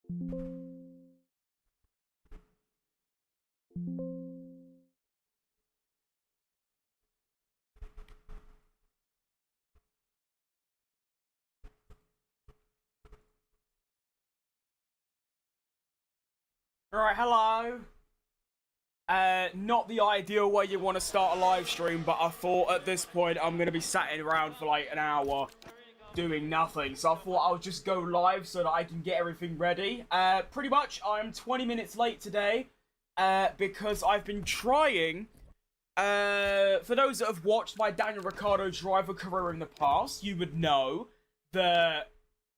Alright, hello. Not the ideal way you want to start a live stream, but I thought at this point I'm going to be sat around for like an hour doing nothing. So I thought I'll just go live so that I can get everything ready. Pretty much, I'm 20 minutes late today because I've been trying. For those that have watched my Daniel Ricciardo driver career in the past, you would know that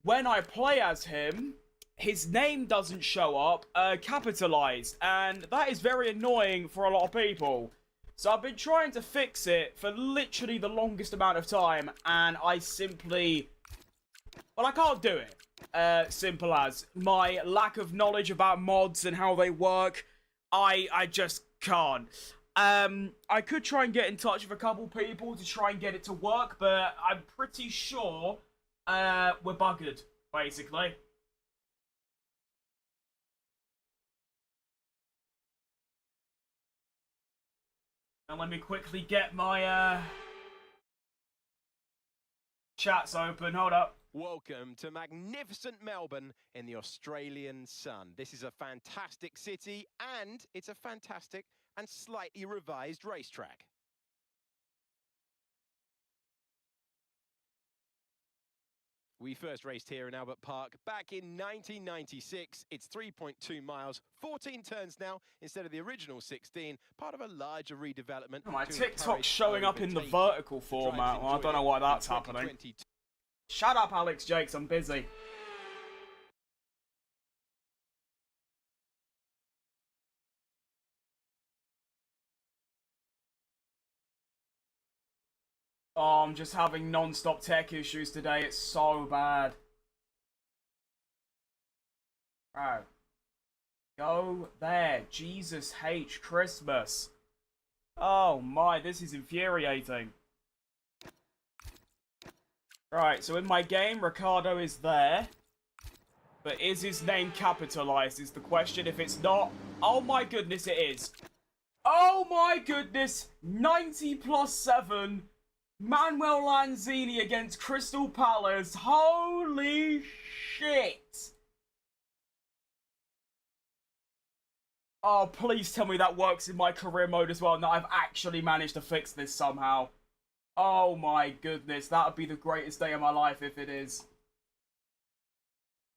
when I play as him, his name doesn't show up capitalized, and that is very annoying for a lot of people. So I've been trying to fix it for literally the longest amount of time, and I simply... well, I can't do it. Simple as. My lack of knowledge about mods and how they work, I just can't. I could try and get in touch with a couple people to try and get it to work, but I'm pretty sure we're buggered, basically. And let me quickly get my chats open. Hold up. Welcome to magnificent Melbourne in the Australian sun. This is a fantastic city, and it's a fantastic and slightly revised racetrack. We first raced here in Albert Park back in 1996. It's 3.2 miles, 14 turns now instead of the original 16, part of a larger redevelopment. Oh, my TikTok's showing up in the vertical format. Well, I don't know why that's happening. Shut up, Alex Jakes, I'm busy. Oh, I'm just having non-stop tech issues today. It's so bad. Right. Go there. Jesus H. Christmas. Oh my, this is infuriating. Right, so in my game, Ricciardo is there. But is his name capitalized is the question. If it's not, oh my goodness, it is. Oh my goodness, 90+7. Manuel Lanzini against Crystal Palace. Holy shit. Oh, please tell me that works in my career mode as well, and that I've actually managed to fix this somehow. Oh my goodness, that would be the greatest day of my life if it is.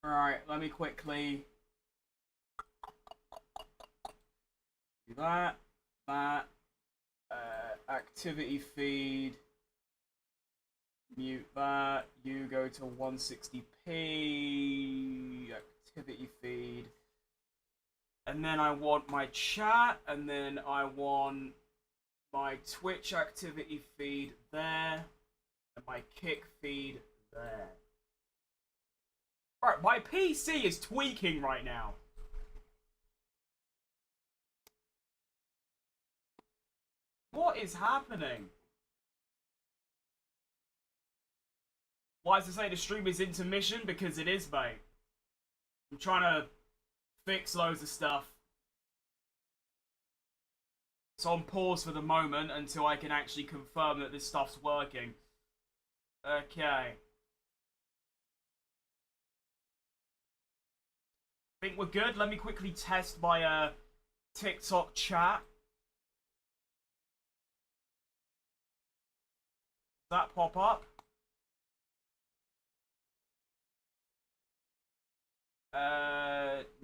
Alright, let me quickly do that. Activity feed. Mute that. You go to 160p. Activity feed. And then I want my chat. And then I want my Twitch activity feed there. And my Kick feed there. Right, my PC is tweaking right now. What is happening? Why does it say the stream is intermission? Because it is, mate. I'm trying to fix loads of stuff. So I'm paused for the moment until I can actually confirm that this stuff's working. Okay. I think we're good. Let me quickly test my TikTok chat. Does that pop up?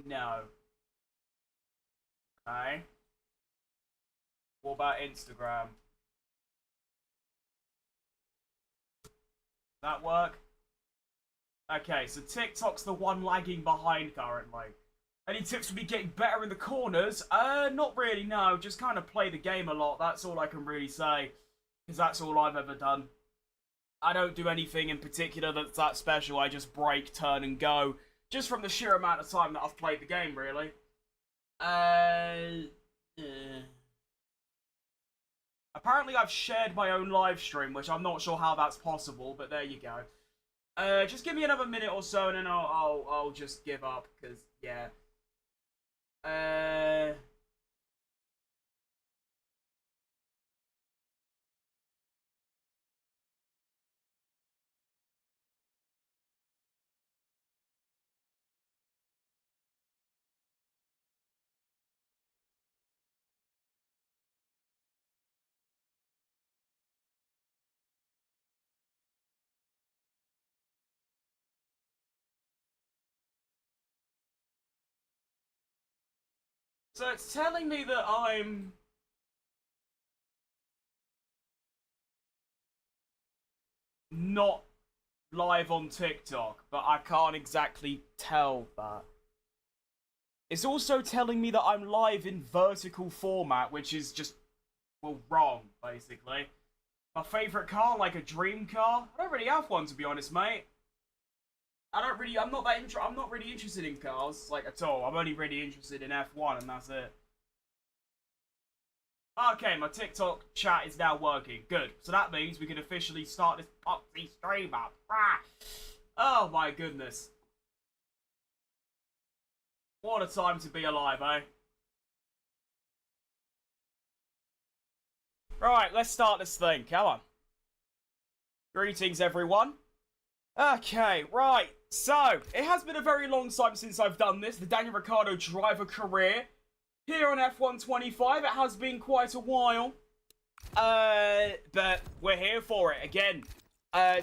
No. Okay. What about Instagram? That work? Okay, so TikTok's the one lagging behind currently. Any tips for me getting better in the corners? Not really, no. Just kind of play the game a lot. That's all I can really say. Because that's all I've ever done. I don't do anything in particular that's that special. I just brake, turn, and go. Just from the sheer amount of time that I've played the game, really. Apparently I've shared my own live stream, which I'm not sure how that's possible, but there you go. Just give me another minute or so, and then I'll just give up, because, yeah. So it's telling me that I'm not live on TikTok, but I can't exactly tell that. It's also telling me that I'm live in vertical format, which is just, well, wrong, basically. My favourite car, like a dream car? I don't really have one, to be honest, mate. I'm not really interested in cars, like, at all. I'm only really interested in F1, and that's it. Okay, my TikTok chat is now working. Good. So that means we can officially start this Popsy stream up. Ah. Oh my goodness. What a time to be alive, eh? Right, let's start this thing. Come on. Greetings, everyone. Okay, right. So, it has been a very long time since I've done this. The Daniel Ricciardo driver career. Here on F125, it has been quite a while. But we're here for it again.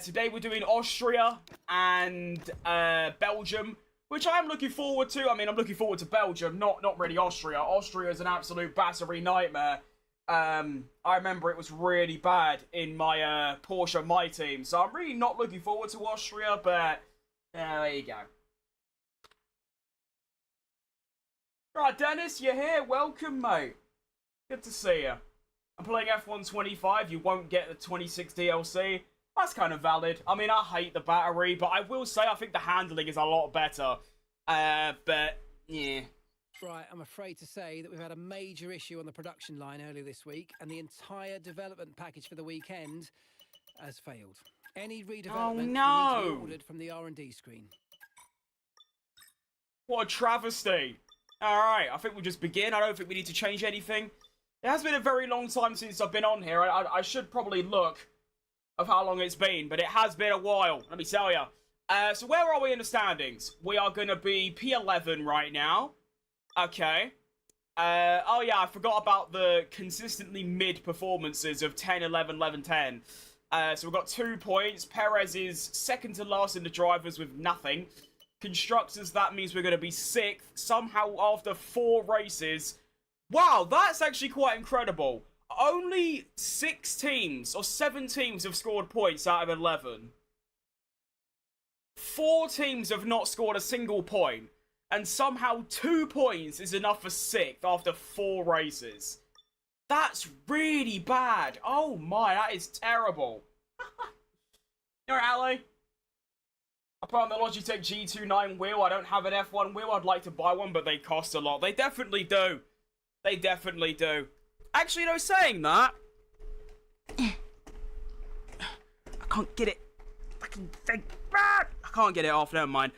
Today we're doing Austria and Belgium, which I am looking forward to. I mean, I'm looking forward to Belgium, not really Austria. Austria is an absolute battery nightmare. I remember it was really bad in my Porsche My Team, so I'm really not looking forward to Austria, but there you go. Right, Dennis, you're here. Welcome, mate. Good to see you. I'm playing F125. You won't get the 26 DLC. That's kind of valid. I mean, I hate the battery, but I will say I think the handling is a lot better. But, yeah. Right, I'm afraid to say that we've had a major issue on the production line earlier this week, and the entire development package for the weekend has failed. Any redevelopment needs to be ordered from the R&D screen. What a travesty. Alright, I think we'll just begin. I don't think we need to change anything. It has been a very long time since I've been on here. I should probably look of how long it's been, but it has been a while, let me tell you. So where are we in the standings? We are going to be P11 right now. Okay. Oh yeah, I forgot about the consistently mid performances of 10, 11, 11, 10. So we've got 2 points. Perez is second to last in the drivers with nothing. Constructors, that means we're going to be 6th. Somehow after 4 races. Wow, that's actually quite incredible. Only 6 teams, or 7 teams have scored points out of 11. 4 teams have not scored a single point. And somehow 2 points is enough for 6th after 4 races. That's really bad. Oh my, that is terrible. You're right, Ali. I put on the Logitech G29 wheel. I don't have an F1 wheel. I'd like to buy one, but they cost a lot. They definitely do. They definitely do. Actually, you know, saying that, I can't get it. Fucking thing. I can't get it off. Never mind.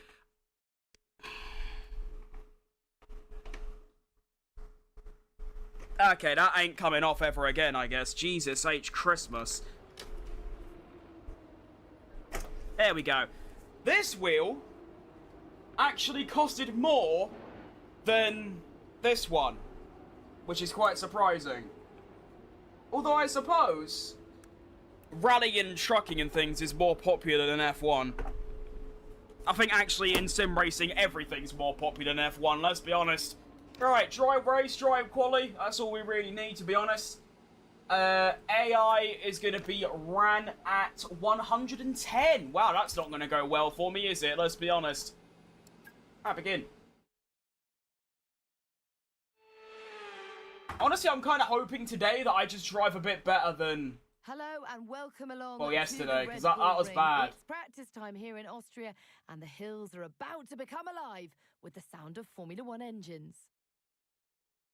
Okay, that ain't coming off ever again, I guess. Jesus H. Christmas. There we go. This wheel actually costed more than this one, which is quite surprising. Although I suppose rally and trucking and things is more popular than F1. I think actually in sim racing everything's more popular than F1, let's be honest. Alright, drive race, drive quali, that's all we really need, to be honest. AI is going to be ran at 110. Wow, that's not going to go well for me, is it? Let's be honest. Alright, begin. Honestly, I'm kind of hoping today that I just drive a bit better than... Hello and welcome along. Well, yesterday, because that was bad. It's practice time here in Austria, and the hills are about to become alive with the sound of Formula One engines.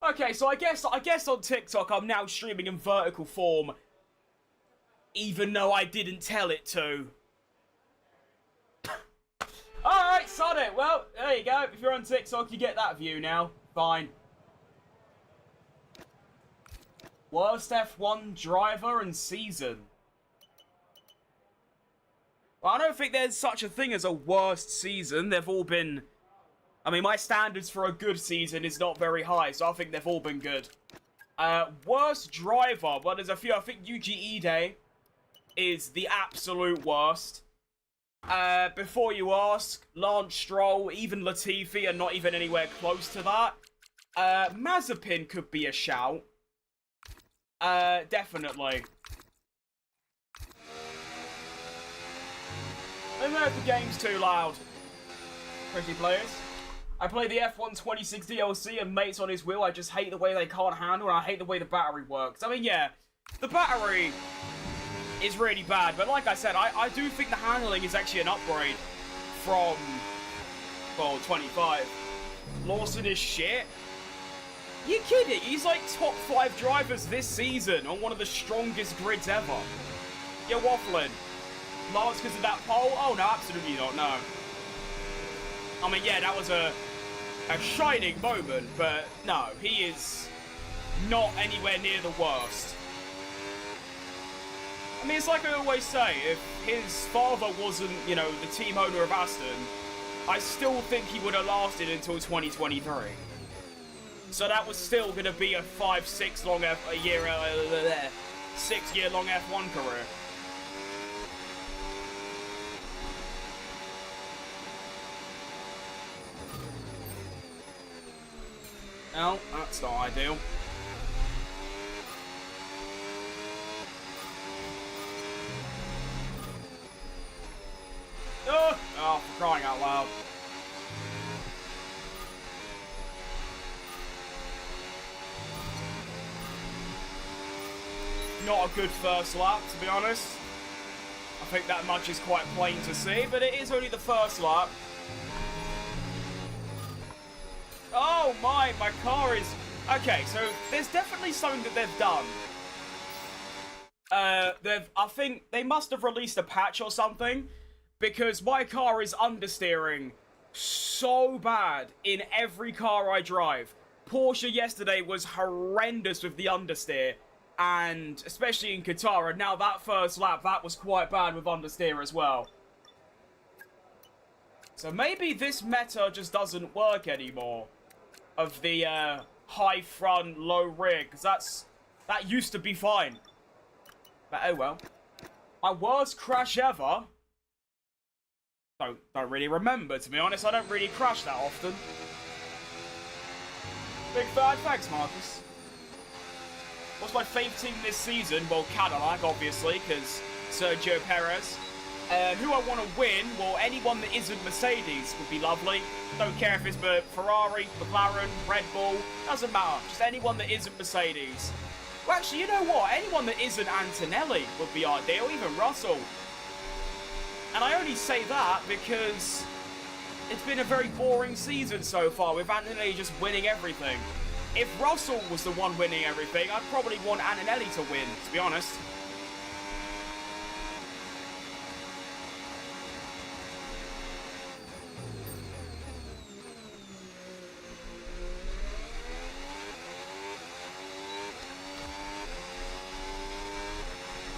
Okay, so I guess on TikTok I'm now streaming in vertical form, even though I didn't tell it to. there you go. If you're on TikTok, you get that view now. Fine. Worst F1 driver and season. Well, I don't think there's such a thing as a worst season. They've all been... I mean, my standards for a good season is not very high, so I think they've all been good. Worst driver. Well, there's a few. I think Yuji Ide is the absolute worst. Before you ask, Lance Stroll, even Latifi are not even anywhere close to that. Mazepin could be a shout. Definitely. I don't know if the game's too loud. Pretty players. I play the F1 26 DLC and mates on his wheel. I just hate the way they can't handle, and I hate the way the battery works. I mean, yeah, the battery is really bad, but like I said, I do think the handling is actually an upgrade from, well, 25. Lawson is shit. You kidding? He's like top 5 drivers this season on one of the strongest grids ever. You're waffling. Lance because of that pole? Oh, no, absolutely not, no. I mean, yeah, that was a shining moment, but no, he is not anywhere near the worst. I mean, it's like I always say, if his father wasn't, you know, the team owner of Aston, I still think he would have lasted until 2023. So that was still going to be a 6 year long F1 career. No, that's not ideal. Oh, for crying out loud. Not a good first lap, to be honest. I think that much is quite plain to see, but it is only the first lap. Oh my car is... Okay, so there's definitely something that they've done. I think they must have released a patch or something, because my car is understeering so bad in every car I drive. Porsche yesterday was horrendous with the understeer, and especially in Qatar, and now that first lap, that was quite bad with understeer as well. So maybe this meta just doesn't work anymore, of the high front, low rear, because that used to be fine. But oh well. My worst crash ever? Don't really remember, to be honest. I don't really crash that often. Big fan, thanks Marcus. What's my favourite team this season? Well, Cadillac, obviously, because Sergio Perez. Who I want to win, well, anyone that isn't Mercedes would be lovely. Don't care if it's Ferrari, McLaren, Red Bull, doesn't matter. Just anyone that isn't Mercedes. Well, actually, you know what? Anyone that isn't Antonelli would be ideal, even Russell. And I only say that because it's been a very boring season so far, with Antonelli just winning everything. If Russell was the one winning everything, I'd probably want Antonelli to win, to be honest.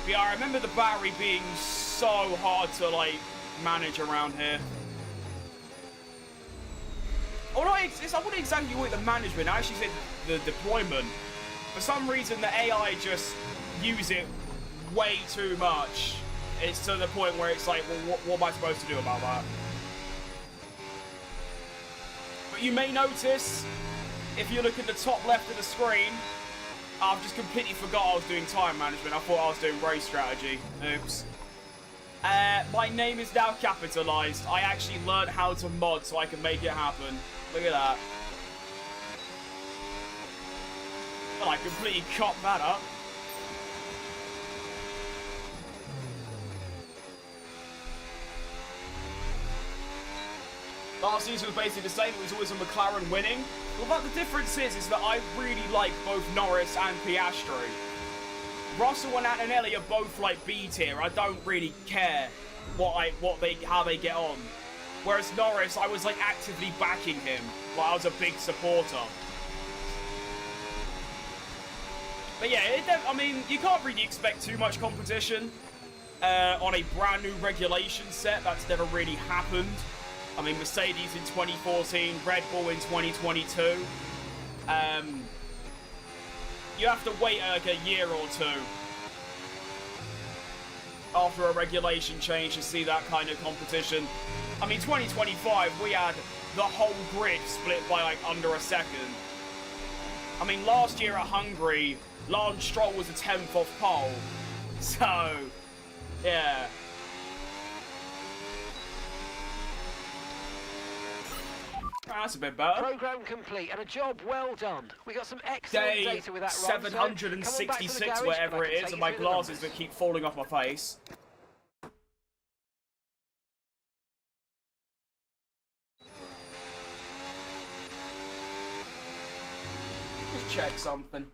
Yeah, I remember the battery being so hard to, like, manage around here. Oh, no, I wouldn't exactly call it the management. I actually said the deployment. For some reason, the AI just use it way too much. It's to the point where it's like, well, what am I supposed to do about that? But you may notice, if you look at the top left of the screen, I've just completely forgot I was doing time management. I thought I was doing race strategy. Oops. My name is now capitalized. I actually learned how to mod so I can make it happen. Look at that. Well, I completely cocked that up. Last season was basically the same. It was always a McLaren winning. Well, but the difference is that I really like both Norris and Piastri. Russell and Antonelli are both like B tier. I don't really care how they get on. Whereas Norris, I was like actively backing him. Like I was a big supporter. But yeah, I mean, you can't really expect too much competition on a brand new regulation set. That's never really happened. I mean, Mercedes in 2014, Red Bull in 2022. You have to wait like a year or two after a regulation change to see that kind of competition. I mean, 2025, we had the whole grid split by like under a second. I mean, last year at Hungary, Lance Stroll was a 10th off pole. So, yeah. That's a bit better. Program complete and a job well done. We got some excellent data with that. 766, whatever it is, and my glasses that keep falling off my face. Just check something.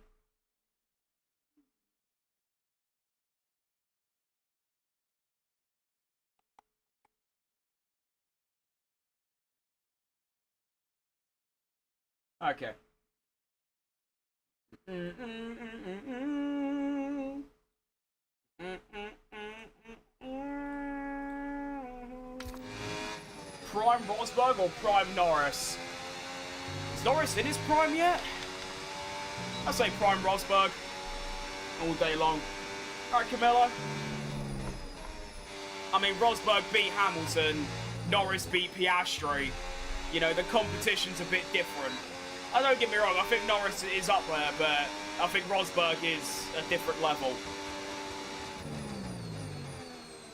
Okay. Prime Rosberg or Prime Norris? Is Norris in his prime yet? I say Prime Rosberg all day long. Alright, Camilla. I mean, Rosberg beat Hamilton, Norris beat Piastri. You know, the competition's a bit different. Don't get me wrong, I think Norris is up there, but I think Rosberg is a different level.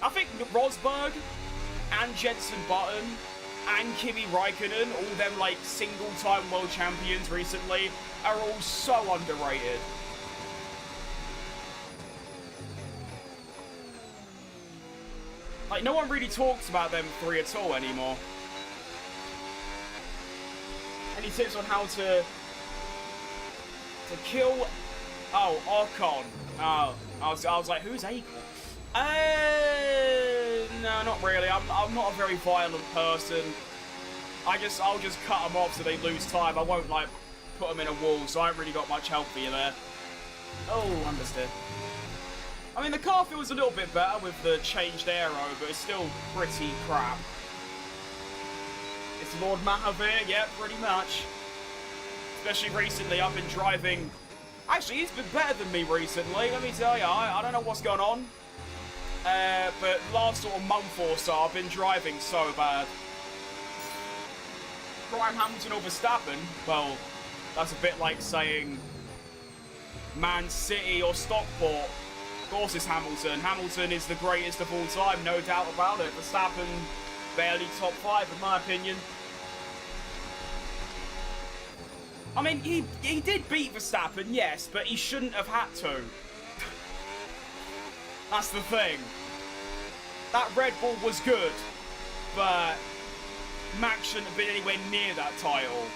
I think Rosberg and Jenson Button and Kimi Raikkonen, all them like single-time world champions recently, are all so underrated. Like, no one really talks about them three at all anymore. Any tips on how to kill? Oh, Ocon. Oh, I was like, who's Ocon? No, not really. I'm not a very violent person. I'll just cut them off so they lose time. I won't like put them in a wall, so I haven't really got much help for you there. Oh, understood. I mean, the car feels a little bit better with the changed aero, but it's still pretty crap. It's Lord Mahavir, yeah, pretty much. Especially recently, I've been driving... Actually, he's been better than me recently, let me tell you. I don't know what's going on. But last sort of month or so, I've been driving so bad. Prime Hamilton or Verstappen? Well, that's a bit like saying Man City or Stockport. Of course it's Hamilton. Hamilton is the greatest of all time, no doubt about it. Verstappen, barely top 5 in my opinion. I mean, he did beat Verstappen, yes, but he shouldn't have had to. That's the thing. That Red Bull was good, but Max shouldn't have been anywhere near that title.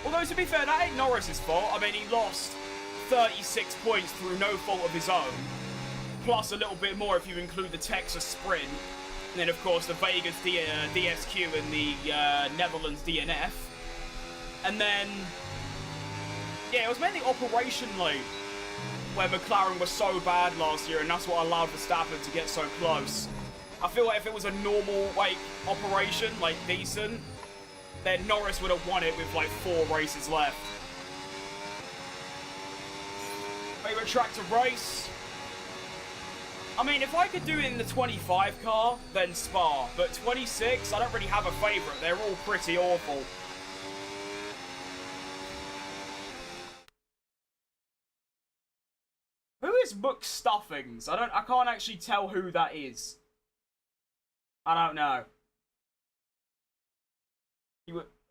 Although, to be fair, that ain't Norris's fault. I mean, he lost 36 points through no fault of his own. Plus a little bit more if you include the Texas sprint. And then, of course, the Vegas DSQ and the Netherlands DNF. And then... yeah, it was mainly operationally where McLaren was so bad last year, and that's what allowed Verstappen to get so close. I feel like if it was a normal, like, operation, like, decent, then Norris would have won it with, like, 4 races left. Favorite track to race? I mean, if I could do it in the 25 car, then Spa. But 26, I don't really have a favourite. They're all pretty awful. Who is Book Stuffings? I can't actually tell who that is. I don't know.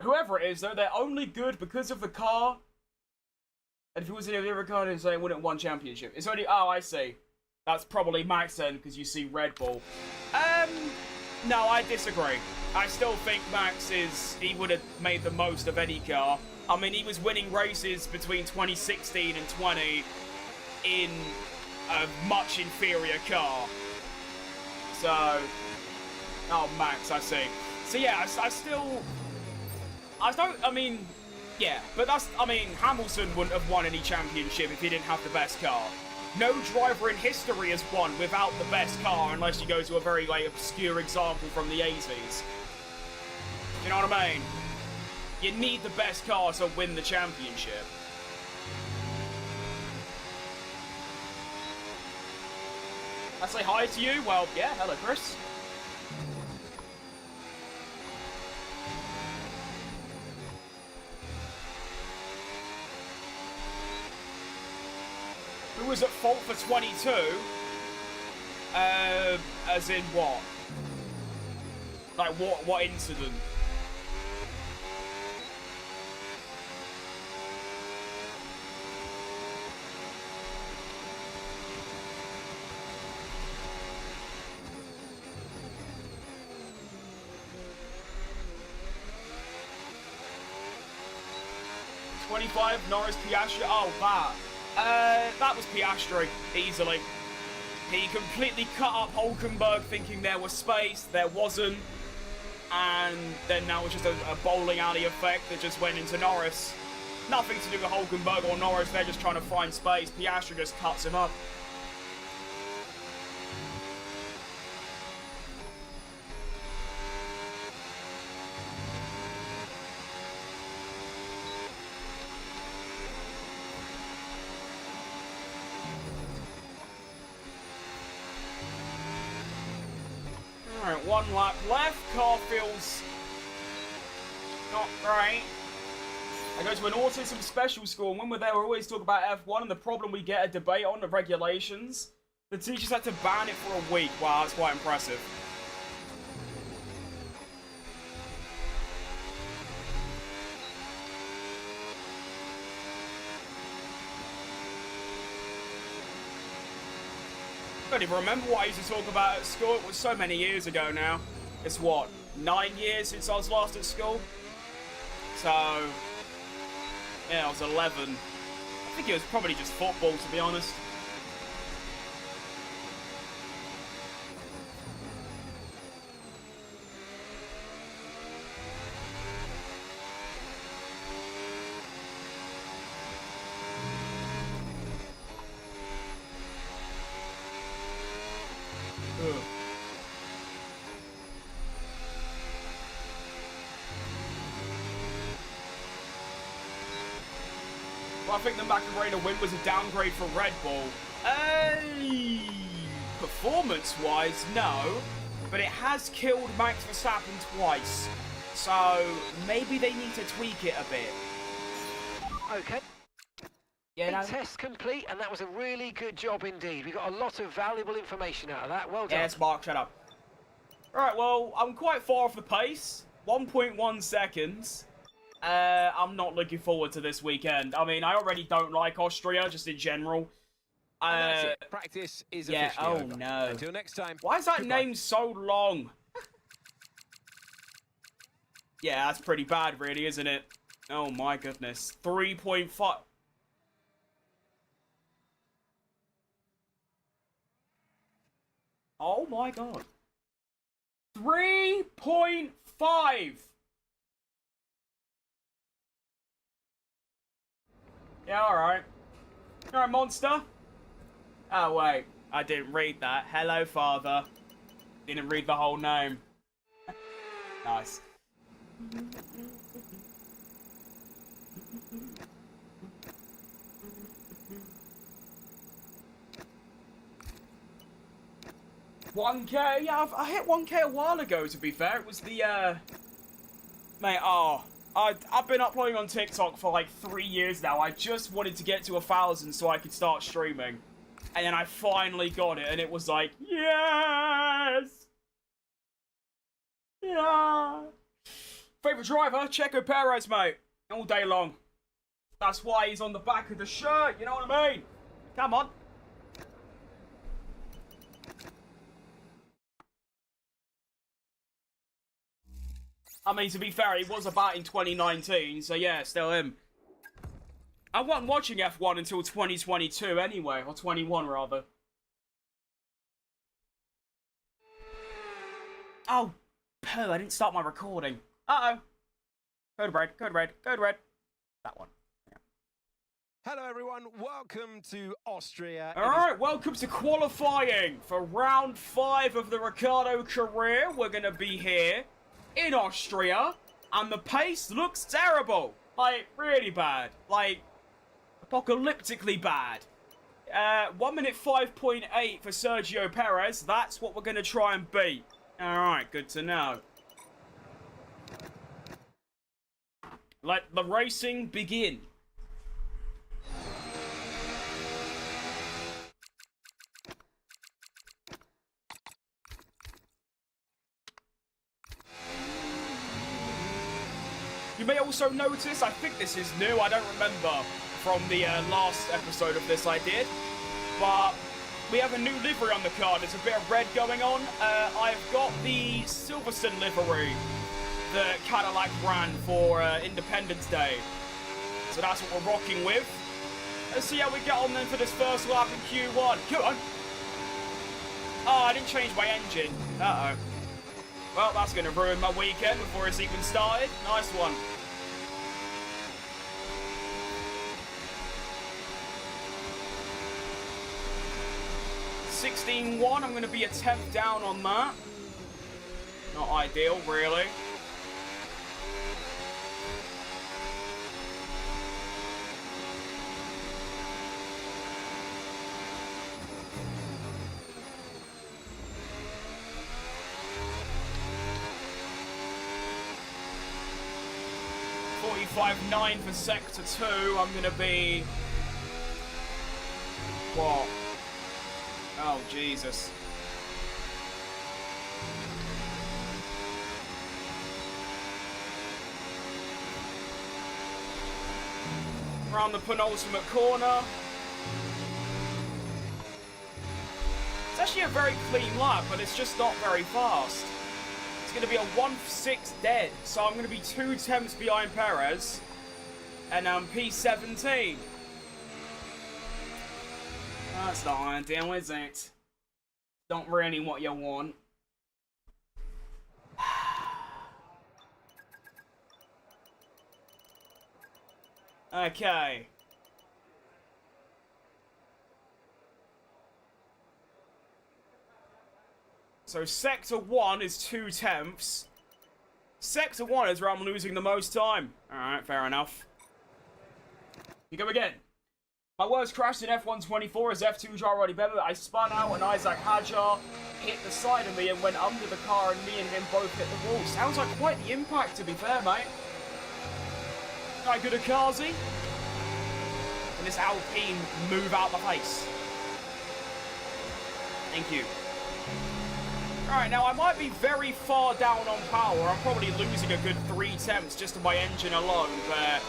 Whoever it is, though, they're only good because of the car. And if it was in a different car, then they wouldn't have won championship. It's only... oh, I see. That's probably Max then, because you see Red Bull. No, I disagree. I still think Max he would have made the most of any car. I mean, he was winning races between 2016 and 20 in a much inferior car. So, oh, Max, I see. So yeah, I mean, yeah, but Hamilton wouldn't have won any championship if he didn't have the best car. No driver in history has won without the best car, unless you go to a very, like, obscure example from the 80s. You know what I mean? You need the best car to win the championship. I say hi to you? Well, yeah, hello, Chris. Who was at fault for 22? As in what? Like, what incident? Norris, Piastri. Oh, that was Piastri, easily. He completely cut up Hulkenberg thinking there was space, there wasn't. And then that was just a bowling alley effect that just went into Norris. Nothing to do with Hulkenberg or Norris, they're just trying to find space. Piastri just cuts him up. Alright, 1 lap left. Car feels not great. I go to an autism special school, and when we're there, we always talk about F1 and the problem we get a debate on the regulations. The teachers had to ban it for a week. Wow, that's quite impressive. I don't even remember what I used to talk about at school. It was so many years ago now. It's what, 9 years since I was last at school? So, yeah, I was 11. I think it was probably just football, to be honest. I think the Macarena win was a downgrade for Red Bull. Performance-wise, no. But it has killed Max Verstappen twice. So, maybe they need to tweak it a bit. Okay. Yeah, no. Test complete, and that was a really good job indeed. We got a lot of valuable information out of that. Well done. Yes, Mark, shut up. Alright, well, I'm quite far off the pace. 1.1 seconds. I'm not looking forward to this weekend. I mean, I already don't like Austria, just in general. That's it. Practice is officially over. No. Until next time. Why is that goodbye. name so long? Yeah, that's pretty bad, really, isn't it? Oh my goodness. 3.5. Oh my god. 3.5. Yeah, alright. Alright, monster. Oh, wait. I didn't read that. Hello, father. Didn't read the whole name. Nice. $1K? Yeah, I hit 1K a while ago, to be fair. It was the, Mate, I've been uploading on TikTok for like 3 years now. I just wanted to get to 1,000 so I could start streaming. And then I finally got it, and it was like, yes! Yeah! Favorite driver? Checo Perez, mate. All day long. That's why he's on the back of the shirt, you know what I mean? Come on. I mean, to be fair, he was about in 2019, so yeah, still him. I wasn't watching F1 until 2022 anyway, or 21 rather. Oh, poo, I didn't start my recording. Uh-oh. Code red, code red, code red. That one. Yeah. Hello, everyone. Welcome to Austria. All right, welcome to qualifying for round 5 of the Ricciardo career. We're going to be here in Austria, and the pace looks terrible. Like, really bad. Like, apocalyptically bad. 1 minute 5.8 for Sergio Perez. That's what we're going to try and beat. Alright, good to know. Let the racing begin. You may also notice, I think this is new, I don't remember from the last episode of this I did, but we have a new livery on the car. There's a bit of red going on. I've got the Silverstone livery that Cadillac ran for Independence Day. So that's what we're rocking with. Let's see how we get on then for this first lap in Q1. Come on. Oh, I didn't change my engine. Uh-oh. Well, that's going to ruin my weekend before it's even started. Nice one. $16.1, I'm going to be a 10th down on that. Not ideal, really. $45.9 for Sector 2. I'm going to be... What? Oh, Jesus. Around the penultimate corner. It's actually a very clean lap, but it's just not very fast. It's going to be a 1-6 dead, so I'm going to be 2 tenths behind Perez. And P17. That's not ideal, is it? Not really what you want. Okay. So Sector 1 is 2 tenths. Sector 1 is where I'm losing the most time. Alright, fair enough. You go again. My worst crash in F124 as F2 driver already better. I spun out and Isaac Hadjar hit the side of me and went under the car, and me and him both hit the wall. Sounds like quite the impact, to be fair, mate. Alright, good Akazi. And this Alpine move out the pace. Thank you. Alright, now I might be very far down on power. I'm probably losing a good 3 tenths just to my engine alone, but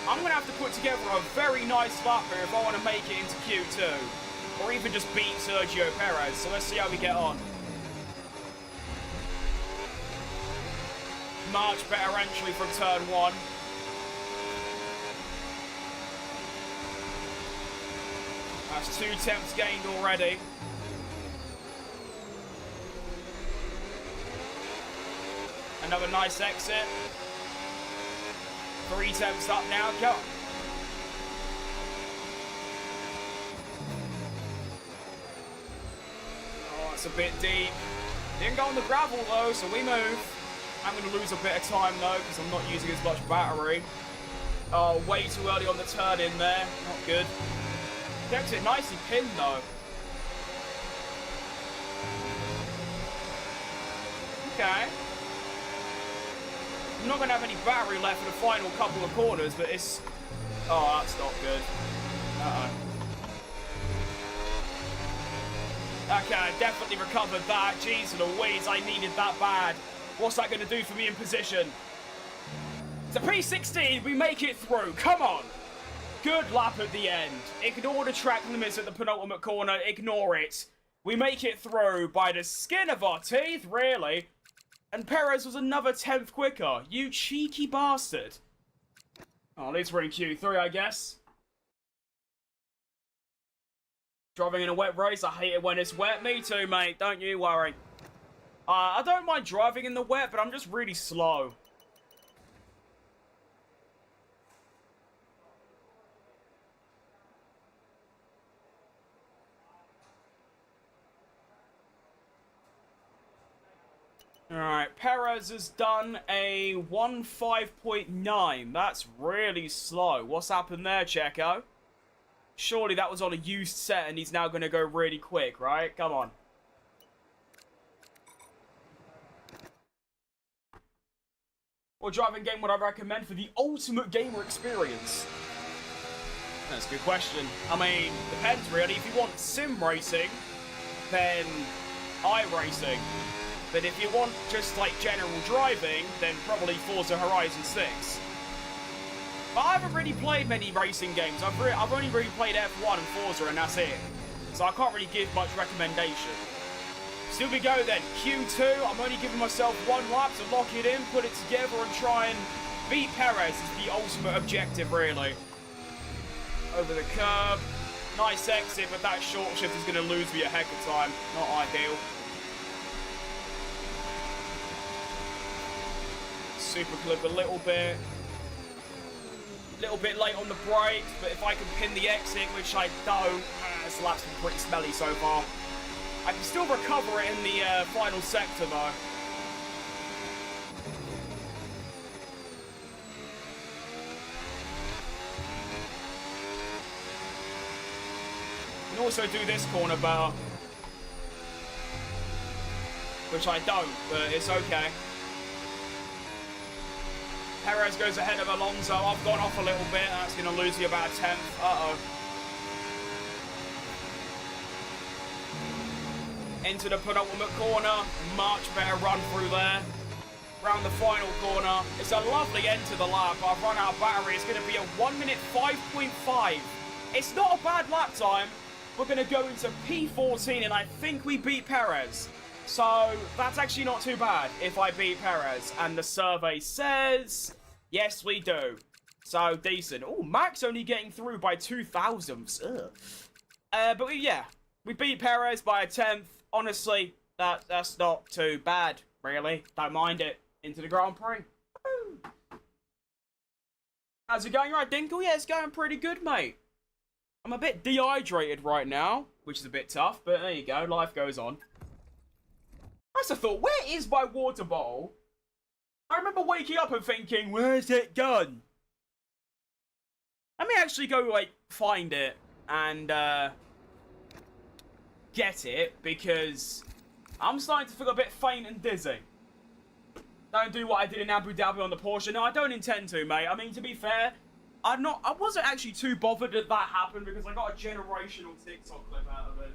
I'm going to have to put together a very nice lap here if I want to make it into Q2. Or even just beat Sergio Perez. So let's see how we get on. Much better entry from turn 1. That's 2 tenths gained already. Another nice exit. 3 tenths up now, go. Oh, it's a bit deep. Didn't go on the gravel though, so we move. I'm going to lose a bit of time though, because I'm not using as much battery. Oh, way too early on the turn in there. Not good. Kept it nicely pinned though. Okay. I'm not going to have any battery left for the final couple of corners, but it's... Oh, that's not good. Uh-oh. Okay, I definitely recovered that. Jeez Louise, I needed that bad. What's that going to do for me in position? It's a P16, we make it through. Come on. Good lap at the end. Ignore the track limits at the penultimate corner. Ignore it. We make it through by the skin of our teeth, really. And Perez was another 10th quicker. You cheeky bastard. Oh, at least we're in Q3, I guess. Driving in a wet race, I hate it when it's wet. Me too, mate. Don't you worry. I don't mind driving in the wet, but I'm just really slow. Alright, Perez has done a 1.5.9. That's really slow. What's happened there, Checo? Surely that was on a used set and he's now going to go really quick, right? Come on. What driving game would I recommend for the ultimate gamer experience? That's a good question. I mean, depends really. If you want sim racing, then iRacing. But if you want just like general driving, then probably Forza Horizon 6. But I haven't really played many racing games. I've only really played F1 and Forza, and that's it. So I can't really give much recommendation. Still we go then. Q2, I'm only giving myself one lap to lock it in, put it together, and try and beat Perez is the ultimate objective, really. Over the curb. Nice exit, but that short shift is going to lose me a heck of time. Not ideal. Super clip a little bit late on the brakes, but if I can pin the exit, which I don't, this lap's been pretty smelly so far. I can still recover it in the final sector though. I can also do this corner better, which I don't, but it's okay. Perez goes ahead of Alonso. I've gone off a little bit. That's going to lose me about a 10th. Uh-oh. Into the penultimate corner. Much better run through there. Round the final corner. It's a lovely end to the lap. I've run out of battery. It's going to be a 1 minute 5.5. It's not a bad lap time. We're going to go into P14, and I think we beat Perez. So, that's actually not too bad if I beat Perez. And the survey says, yes, we do. So, decent. Oh, Max only getting through by 2 thousandths. But yeah, we beat Perez by a 10th. Honestly, that's not too bad, really. Don't mind it. Into the Grand Prix. Woo. How's it going, right, Dinkle? Yeah, it's going pretty good, mate. I'm a bit dehydrated right now, which is a bit tough, but there you go. Life goes on. That's a thought. Where is my water bottle? I remember waking up and thinking, where's it gone? Let me actually go, like, find it and get it, because I'm starting to feel a bit faint and dizzy. Don't do what I did in Abu Dhabi on the Porsche. No, I don't intend to, mate. I mean, to be fair, I wasn't actually too bothered that that happened because I got a generational TikTok clip out of it.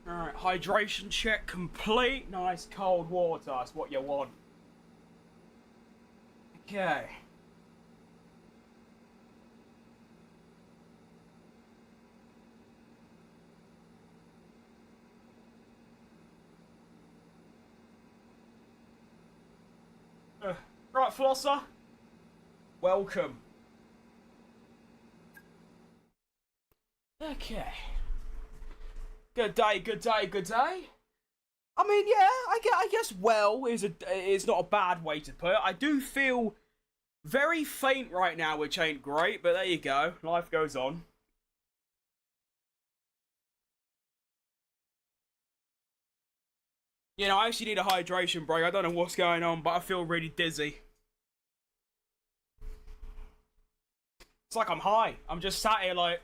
Alright, hydration check complete. Nice cold water, that's what you want. Okay. Right, Flosser. Welcome. Okay. Good day, good day, good day. I mean, yeah, I guess well is not a bad way to put it. I do feel very faint right now, which ain't great, but there you go. Life goes on. You know, I actually need a hydration break. I don't know what's going on, but I feel really dizzy. It's like I'm high. I'm just sat here like...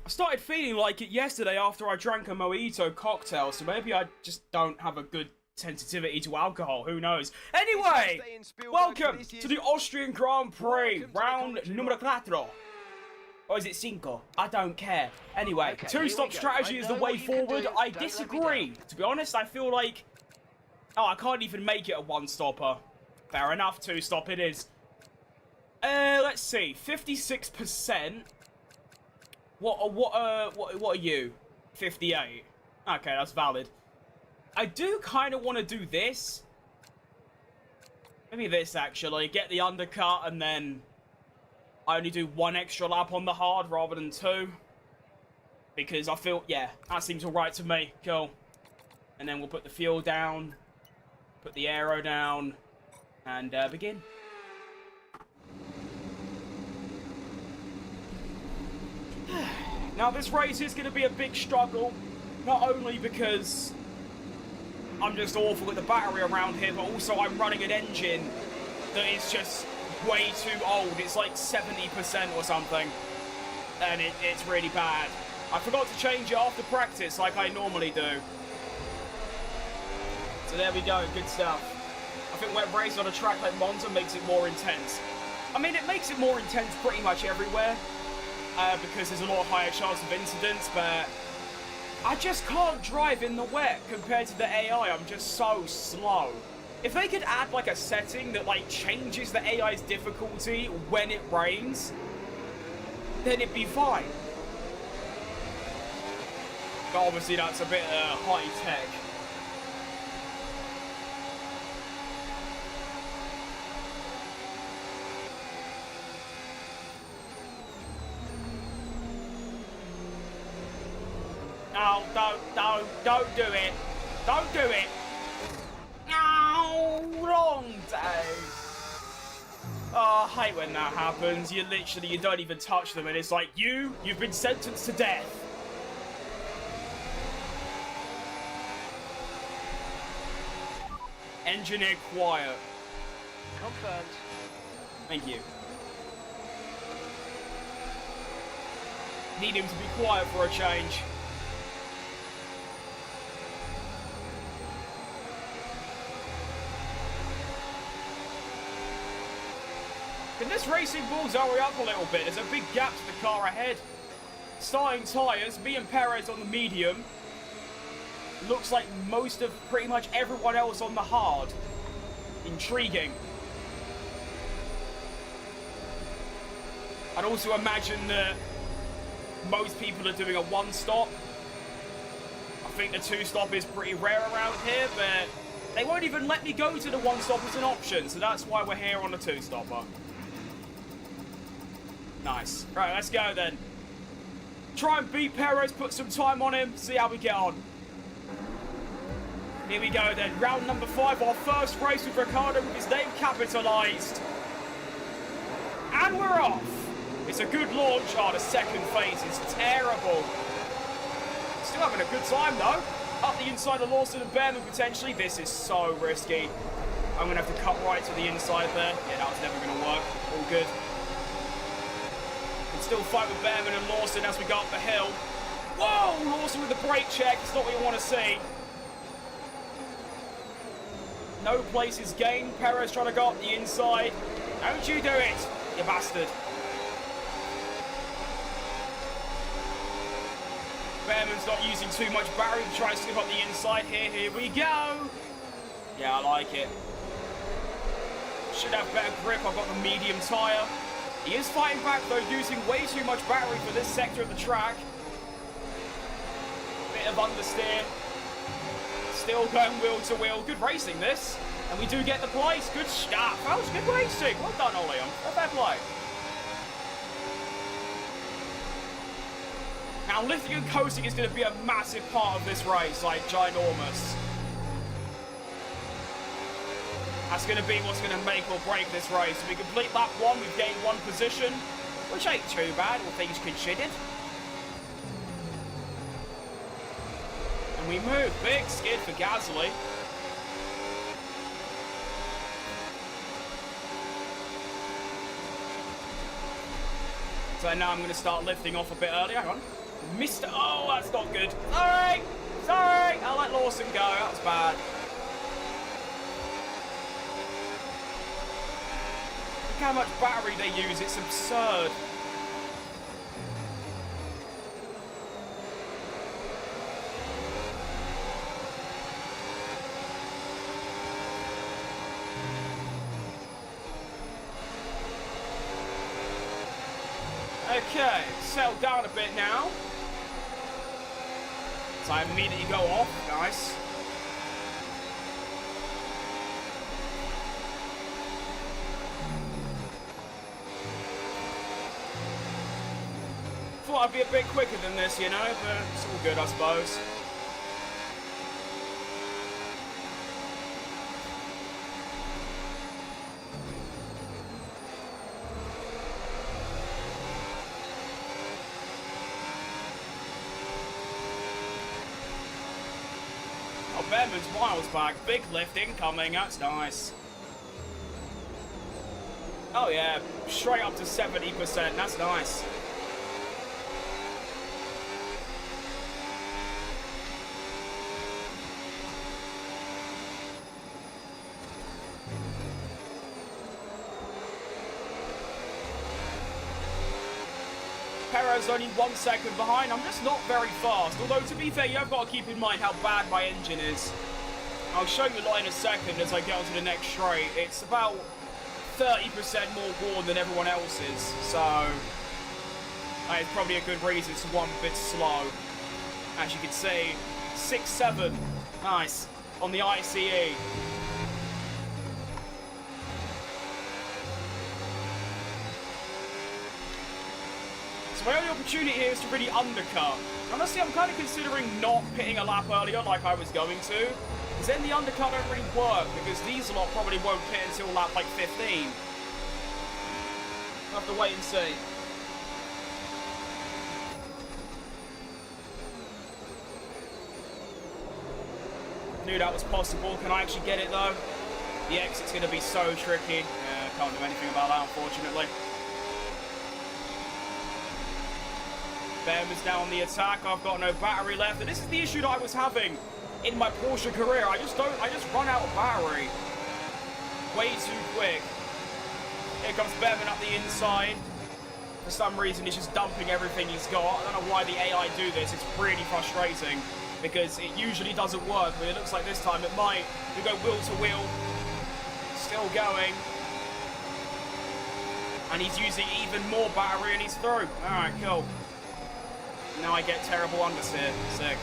I started feeling like it yesterday after I drank a mojito cocktail, so maybe I just don't have a good sensitivity to alcohol. Who knows? Anyway, welcome to the Austrian Grand Prix, round numero 4. Or is it cinco? I don't care. Anyway, Okay, two-stop strategy is the way forward. I disagree. To be honest, I feel like... Oh, I can't even make it a one-stopper. Fair enough, two-stop it is. Let's see. 56%. What are you? 58. Okay, that's valid. I do kind of want to do this. Maybe this, actually. Get the undercut, and then I only do 1 extra lap on the hard rather than 2. Because I feel, yeah, that seems alright to me. Cool. And then we'll put the fuel down, put the aero down, and begin. Now, this race is going to be a big struggle, not only because I'm just awful at the battery around here, but also I'm running an engine that is just way too old. It's like 70% or something, and it's really bad. I forgot to change it after practice like I normally do. So there we go, good stuff. I think when racing on a track like Monza makes it more intense. I mean, it makes it more intense pretty much everywhere. Because there's a lot higher chance of incidents, but I just can't drive in the wet compared to the AI. I'm just so slow. If they could add like a setting that like changes the AI's difficulty when it rains, then it'd be fine. But obviously that's a bit high tech. No, don't do it. Don't do it. No, wrong day. Oh, I hate when that happens. You don't even touch them and it's like, you've been sentenced to death. Engineer quiet. Confirmed. Thank you. Need him to be quiet for a change. Can this racing balls hurry up a little bit? There's a big gap to the car ahead. Starting tyres, me and Perez on the medium. Looks like most of pretty much everyone else on the hard. Intriguing. I'd also imagine that most people are doing a one-stop. I think the two-stop is pretty rare around here, but they won't even let me go to the one-stop as an option, so that's why we're here on the two-stopper. Nice. Right, let's go then. Try and beat Perez, put some time on him, see how we get on. Here we go then. Round number 5, our first race with Ricciardo with his name capitalised. And we're off. It's a good launch. Oh, the second phase is terrible. Still having a good time though. Up the inside of Lawson and Behrman potentially. This is so risky. I'm going to have to cut right to the inside there. Yeah, that was never going to work. All good. Still fight with Behrman and Lawson as we go up the hill. Whoa! Lawson with the brake check. It's not what you want to see. No places gained. Perez trying to go up the inside. Don't you do it, you bastard. Behrman's not using too much battery to try and slip up the inside here. Here we go. Yeah, I like it. Should have better grip. I've got the medium tyre. He is fighting back though, using way too much battery for this sector of the track. Bit of understeer. Still going wheel to wheel. Good racing this. And we do get the place. Good stuff. That was good racing. Well done, Oleon. Fair play. Now, lifting and coasting is going to be a massive part of this race, like ginormous. That's going to be what's going to make or break this race. If we complete lap 1, we've gained 1 position, which ain't too bad, all things considered. And And we move. Big skid for Gasly. So now I'm going to start lifting off a bit early. Hang on. Mr. Oh, that's not good. Sorry. Sorry. I'll let Lawson go. That's bad. Look how much battery they use. It's absurd. Okay, settle down a bit now. So I immediately go off. Nice. Thought I'd be a bit quicker than this, you know, but it's all good, I suppose. Behrman's miles back. Big lift incoming. That's nice. Oh, yeah. Straight up to 70%. That's nice. Perez only 1 second behind. I'm just not very fast. Although, to be fair, you have got to keep in mind how bad my engine is. I'll show you a lot in a second as I get onto the next straight. It's about 30% more worn than everyone else's. So, that is probably a good reason to one bit slow. As you can see, 6.7. Nice. On the ICE. My only opportunity here is to really undercut. Honestly, I'm kind of considering not pitting a lap earlier like I was going to, because then the undercut don't really work, because these lot probably won't pit until lap like 15. I'll have to wait and see. Knew that was possible. Can I actually get it though? The exit's going to be so tricky. Yeah, can't do anything about that, unfortunately. Behrman's now on the attack. I've got no battery left, and this is the issue that I was having in my Porsche career. I just run out of battery way too quick. Here comes Behrman up the inside. For some reason, he's just dumping everything he's got. I don't know why the AI do this. It's really frustrating because it usually doesn't work, but it looks like this time it might. We go wheel to wheel. Still going. And he's using even more battery, and he's through. All right, cool. Now I get terrible understeer. Sick.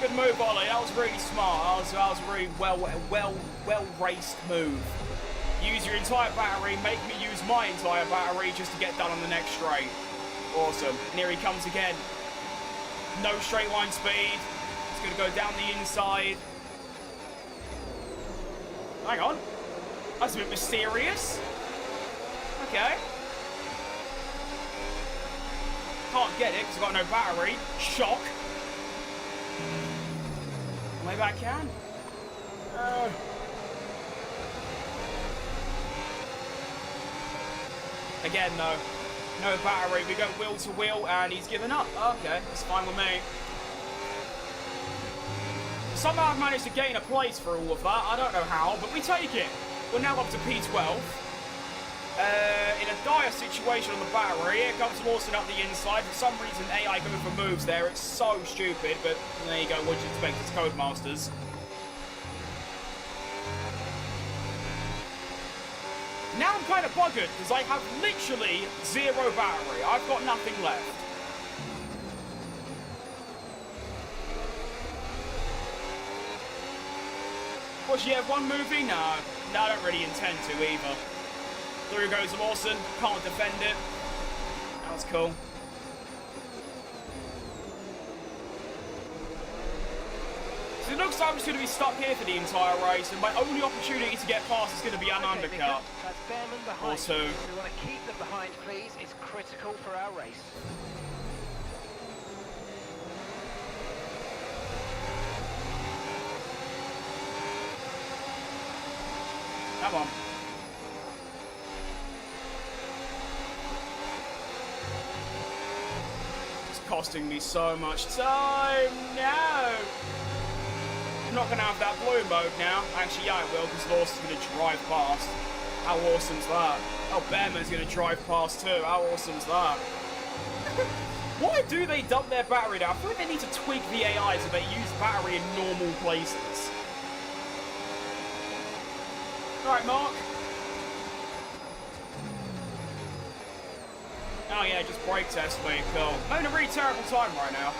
Good move, Ollie. That was really smart. That was a really well raced move. Use your entire battery. Make me use my entire battery just to get done on the next straight. Awesome. And here he comes again. No straight line speed. It's going to go down the inside. Hang on. That's a bit mysterious. Okay. Can't get it because I've got no battery. Shock. Maybe I can. Again, no. No battery. We go wheel to wheel and he's given up. Okay, that's fine with me. Somehow I've managed to gain a place for all of that. I don't know how, but we take it. We're now up to P12. In a dire situation on the battery. Here comes Lawson up the inside. For some reason, AI going for moves there. It's so stupid, but there you go. What do you expect? It's Codemasters. Now I'm kind of buggered because I have literally zero battery. I've got nothing left. Was she F1 movie? No, I don't really intend to either. Through goes Lawson, can't defend it. That was cool. It looks like I'm just going to be stuck here for the entire race, and my only opportunity to get past is going to be an undercut. That's Behrman behind. Or two. We want to keep them behind, please. It's critical for our race. Come on. It's costing me so much time. No. I'm not going to have that blue mode now. Actually, yeah, I will, because Lawson's going to drive past. How awesome's that? Oh, Behrman's going to drive past too. How awesome's that? Why do they dump their battery down? I feel like they need to tweak the AI so they use battery in normal places. Alright, Mark. Oh yeah, just brake test me. Cool. I'm having a really terrible time right now.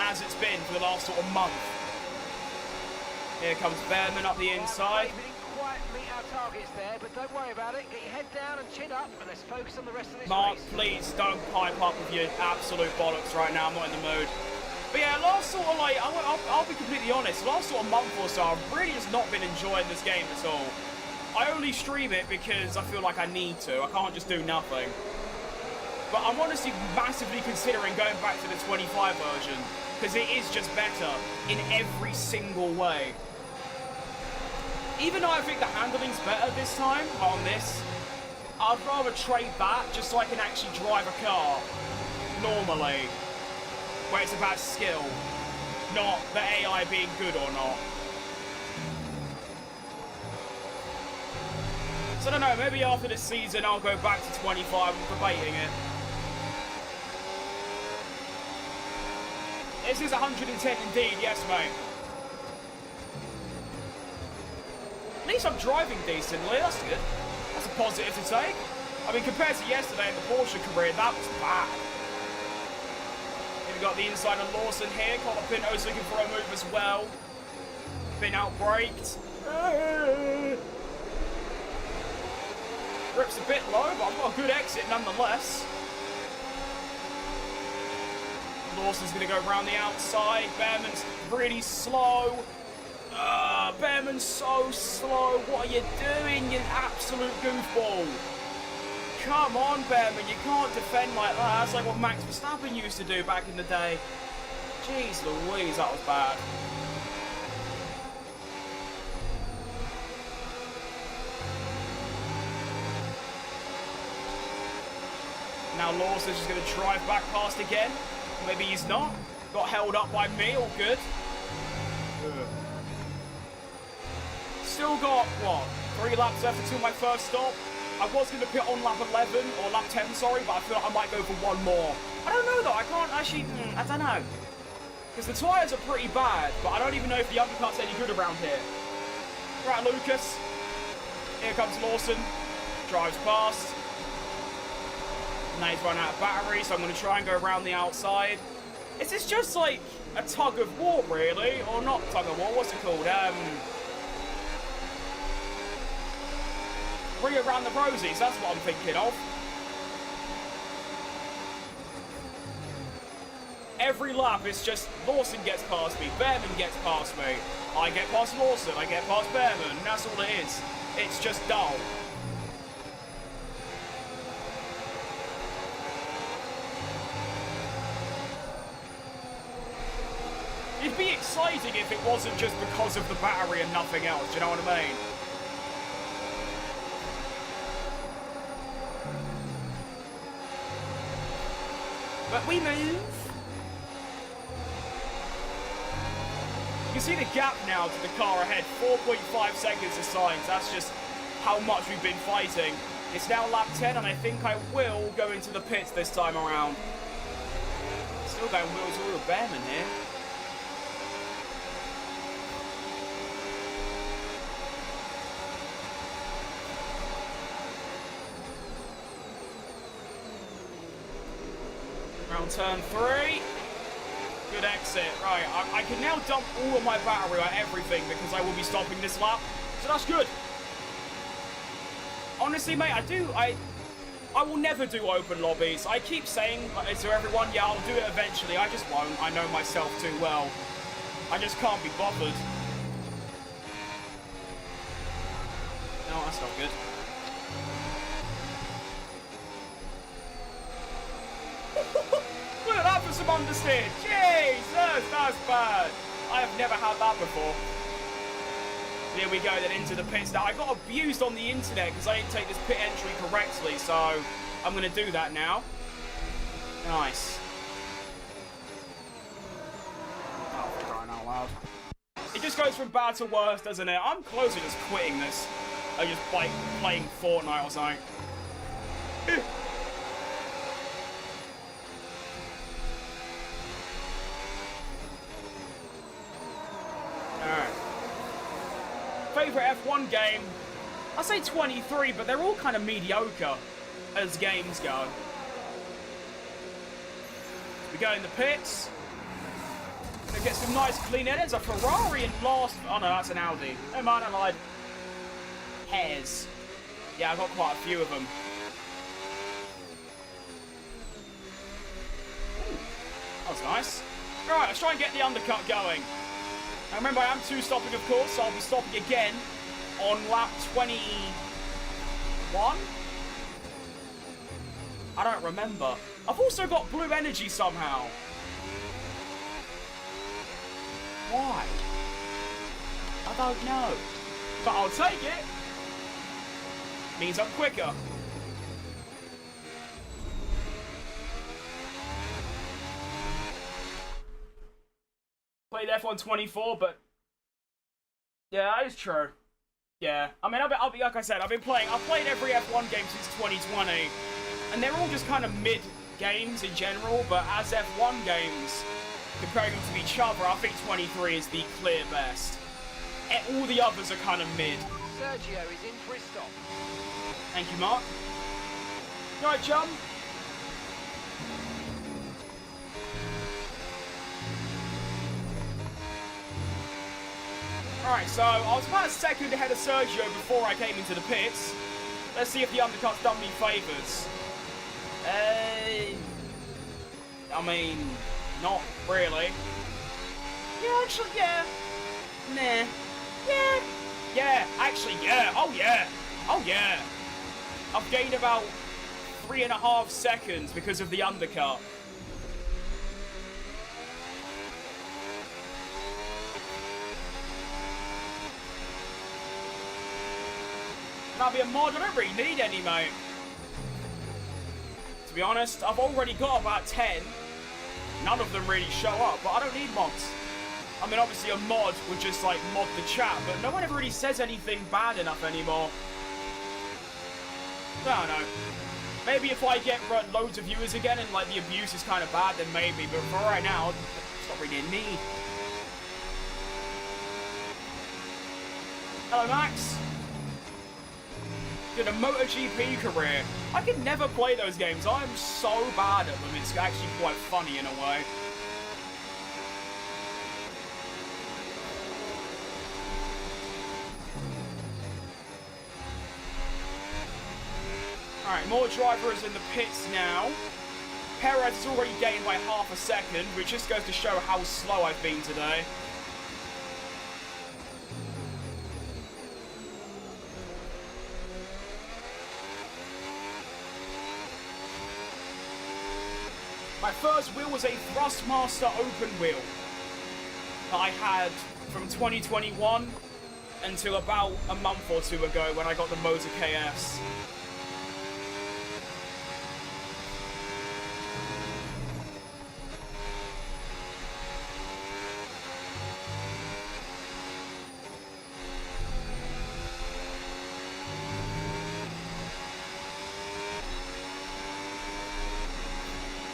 As it's been for the last sort of month. Here comes Behrman up the inside. We didn't quite meet our targets there, but don't worry about it. Get your head down and chin up, and let's focus on the rest of this Mark, race. please don't pipe up with your absolute bollocks right now. I'm not in the mood. But yeah, last sort of like, I'll be completely honest. Last sort of month or so, I've really just not been enjoying this game at all. I only stream it because I feel like I need to. I can't just do nothing. But I'm honestly massively considering going back to the 25 version, because it is just better in every single way. Even though I think the handling's better this time on this, I'd rather trade that just so I can actually drive a car normally, where it's about skill, not the AI being good or not. So I don't know, maybe after this season I'll go back to 25 and debating it. This is 110 indeed, yes mate. At least I'm driving decently, that's good. That's a positive to take. I mean, compared to yesterday in the Porsche career, that was bad. Here we got the inside of Lawson here. Colapinto's looking for a move as well. Been outbraked. Grip's a bit low, but I've got a good exit nonetheless. Lawson's going to go around the outside. Behrman's really slow. Behrman's so slow. What are you doing, you absolute goofball? Come on, Behrman. You can't defend like that. That's like what Max Verstappen used to do back in the day. Jeez Louise, that was bad. Now Lawson's just going to drive back past again. Maybe he's not. Got held up by me, all good. Still got, what, 3 laps left until my first stop. I was going to pit on lap 11, or lap 10, sorry, but I feel like I might go for one more. I don't know, though. I can't actually, I don't know. Because the tyres are pretty bad, but I don't even know if the undercut's any good around here. Right, Lucas. Here comes Lawson. Drives past. Now he's run out of battery, so I'm going to try and go around the outside. Is this just like a tug of war, really? Or not tug of war, what's it called? Bring it around the rosies, that's what I'm thinking of. Every lap it's just Lawson gets past me, Behrman gets past me. I get past Lawson, I get past Behrman, and that's all it is. It's just dull. It'd be exciting if it wasn't just because of the battery and nothing else, do you know what I mean? But we move. You can see the gap now to the car ahead, 4.5 seconds of signs. That's just how much we've been fighting. It's now lap 10, and I think I will go into the pits this time around. Still going wheel to wheel with Behrman here. Around turn 3. Good exit. Right, I can now dump all of my battery on everything because I will be stopping this lap. So that's good. Honestly, mate, I will never do open lobbies. I keep saying to everyone, yeah, I'll do it eventually. I just won't. I know myself too well. I just can't be bothered. No, that's not good. Look at that for some understeer. Jesus, that's bad. I have never had that before. Here we go then into the pits. Now, I got abused on the internet because I didn't take this pit entry correctly, so I'm going to do that now. Nice. Oh, for crying out loud. It just goes from bad to worse, doesn't it? I'm close to just quitting this. I just like playing Fortnite or something. Alright. Favorite F1 game? I say 23, but they're all kind of mediocre as games go. We go in the pits. Gonna get some nice clean air. There's a Ferrari in last. Oh no, that's an Audi. Never mind, I lied. Hares. Yeah, I've got quite a few of them. Ooh, that was nice. Alright, let's try and get the undercut going. Now remember, I am two-stopping, of course, so I'll be stopping again on lap 21? I don't remember. I've also got blue energy somehow. Why? I don't know. But I'll take it. Means I'm quicker. Played F1 24, but yeah, that is true. Yeah, I mean, I'll be like I said, I've played every F1 game since 2020, and they're all just kind of mid games in general. But as F1 games, comparing them to each other, I think 23 is the clear best. All the others are kind of mid. Sergio is in for his stop. Thank you, Mark. You alright, chum? Alright, so I was about a second ahead of Sergio before I came into the pits. Let's see if the undercut's done me favours. I mean, not really. Yeah, actually, yeah. Nah. Yeah. Yeah, actually, yeah. Oh, yeah. Oh, yeah. I've gained about 3.5 seconds because of the undercut. And I'll be a mod. I don't really need any, mate. To be honest, I've already got about 10. None of them really show up, but I don't need mods. I mean, obviously a mod would just, like, mod the chat, but no one ever really says anything bad enough anymore. I don't know. Maybe if I get loads of viewers again and, like, the abuse is kind of bad, then maybe. But for right now, it's not really a need. Hello, Max. Did a MotoGP career. I could never play those games. I'm so bad at them. It's actually quite funny in a way. Alright, more drivers in the pits now. Perez has already gained by half a second, which just goes to show how slow I've been today. My first wheel was a Thrustmaster open wheel that I had from 2021 until about a month or two ago when I got the Motor KS.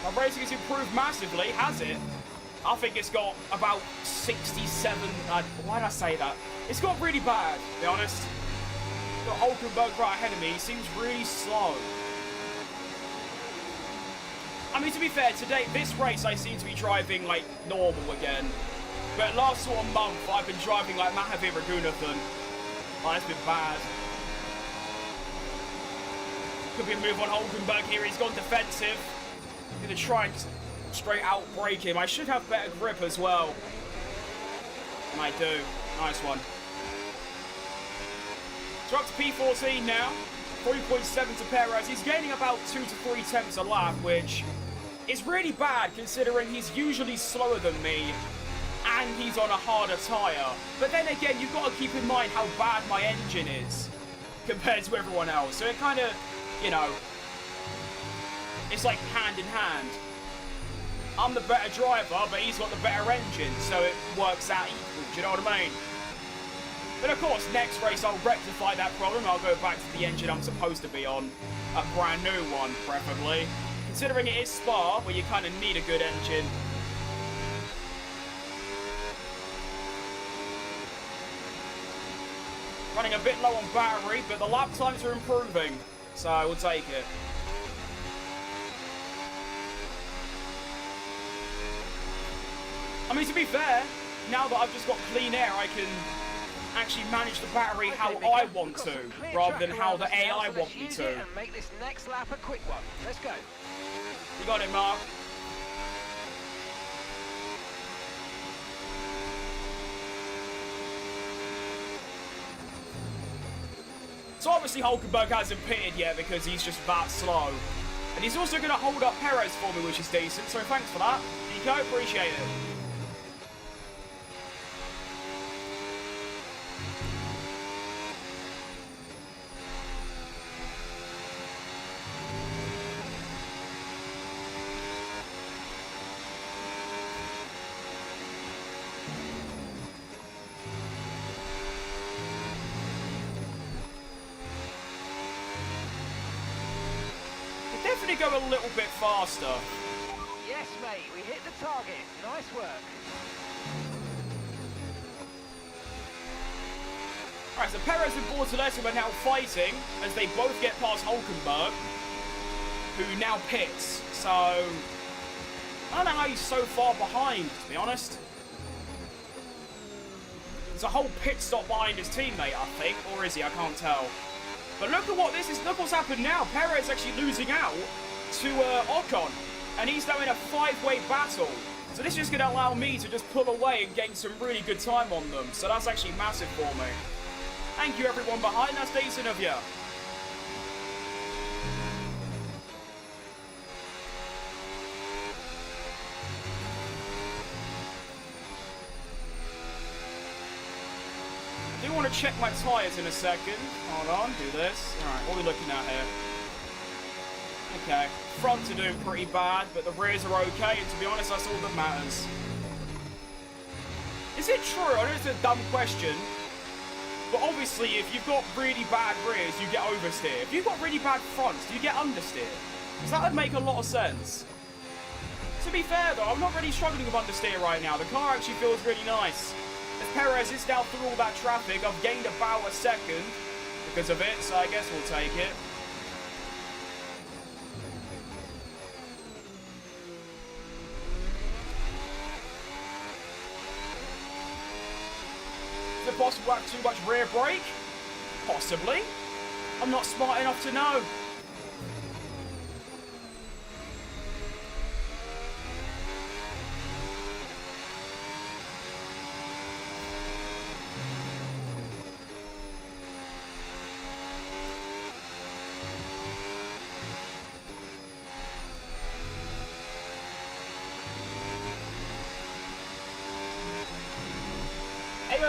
My racing has improved massively, has it? I think it's got about 67... why did I say that? It's got really bad, to be honest. Got Hulkenberg right ahead of me. He seems really slow. I mean, to be fair, today, this race, I seem to be driving, like, normal again. But last sort of month, I've been driving like Mahavir Raghunathan. Oh, that's been bad. Could be a move on Hulkenberg here. He's gone defensive. Gonna try and straight out brake him. I should have better grip as well. And I do. Nice one. So up to P14 now. 3.7 to Perez. He's gaining about 2 to 3 tenths a lap, which is really bad considering he's usually slower than me and he's on a harder tyre. But then again, you've got to keep in mind how bad my engine is compared to everyone else. So it kind of, you know, it's like hand in hand. I'm the better driver, but he's got the better engine, so it works out equal. Do you know what I mean? But of course, next race I'll rectify that problem. I'll go back to the engine I'm supposed to be on. A brand new one, preferably. Considering it is Spa, where you kind of need a good engine. Running a bit low on battery, but the lap times are improving. So we'll take it. I mean, to be fair, now that I've just got clean air, I can actually manage the battery how I want to, rather than how the AI want me to. And make this next lap a quick one. Let's go. You got it, Mark. So obviously Hulkenberg hasn't pitted yet because he's just that slow. And he's also going to hold up Perez for me, which is decent, so thanks for that. Nico, appreciate it. Go a little bit faster. Yes, mate, we hit the target. Nice work. Alright, so Perez and Bortoletti are now fighting as they both get past Hulkenberg, who now pits. So, I don't know how he's so far behind, to be honest. There's a whole pit stop behind his teammate, I think. Or is he? I can't tell. But look at what this is. Look what's happened now. Perez actually losing out to Ocon, and he's now in a 5-way battle. So this is just going to allow me to just pull away and gain some really good time on them. So that's actually massive for me. Thank you everyone behind, that's decent of you. I do want to check my tyres in a second. Hold on, do this. Alright, what are we looking at here? Okay, fronts are doing pretty bad, but the rears are okay, and to be honest, that's all that matters. Is it true? I know it's a dumb question, but obviously, if you've got really bad rears, you get oversteer. If you've got really bad fronts, do you get understeer? Because that would make a lot of sense. To be fair, though, I'm not really struggling with understeer right now. The car actually feels really nice. As Perez is now through all that traffic, I've gained about a second because of it, so I guess we'll take it. Is it possible to have too much rear brake? Possibly. I'm not smart enough to know.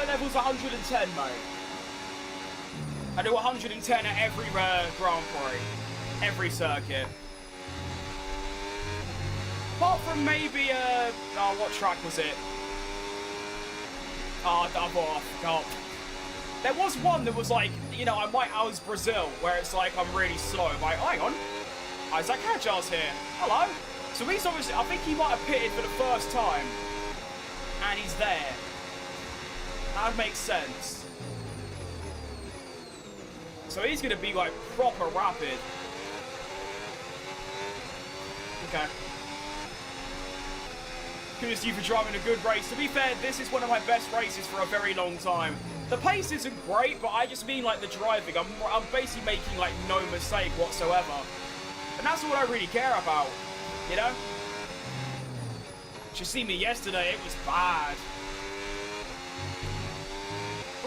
Level's 110, mate. I do 110 at every Grand Prix. Every circuit. Apart from maybe, oh, what track was it? Oh, I forgot. There was one that was like, you know, I was Brazil, where it's like I'm really slow. I'm like, hang on. Isaac Hadjar's here. Hello. So he's obviously, I think he might have pitted for the first time. And he's there. That makes sense. So he's going to be like proper rapid. Okay. Kudos to you for driving a good race. To be fair, this is one of my best races for a very long time. The pace isn't great, but I just mean like the driving. I'm basically making like no mistake whatsoever. And that's what I really care about, you know? Just see me yesterday, it was bad.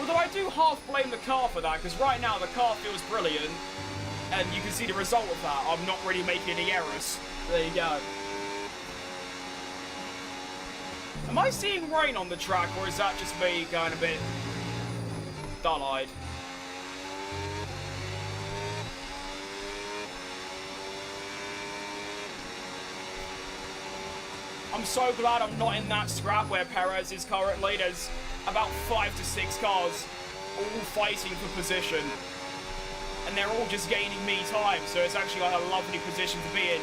Although I do half blame the car for that, because right now the car feels brilliant, and you can see the result of that. I'm not really making any errors. There you go. Am I seeing rain on the track, or is that just me going a bit dull-eyed? I'm so glad I'm not in that scrap where Perez is currently. There's about 5 to 6 cars all fighting for position. And they're all just gaining me time, so it's actually like a lovely position to be in.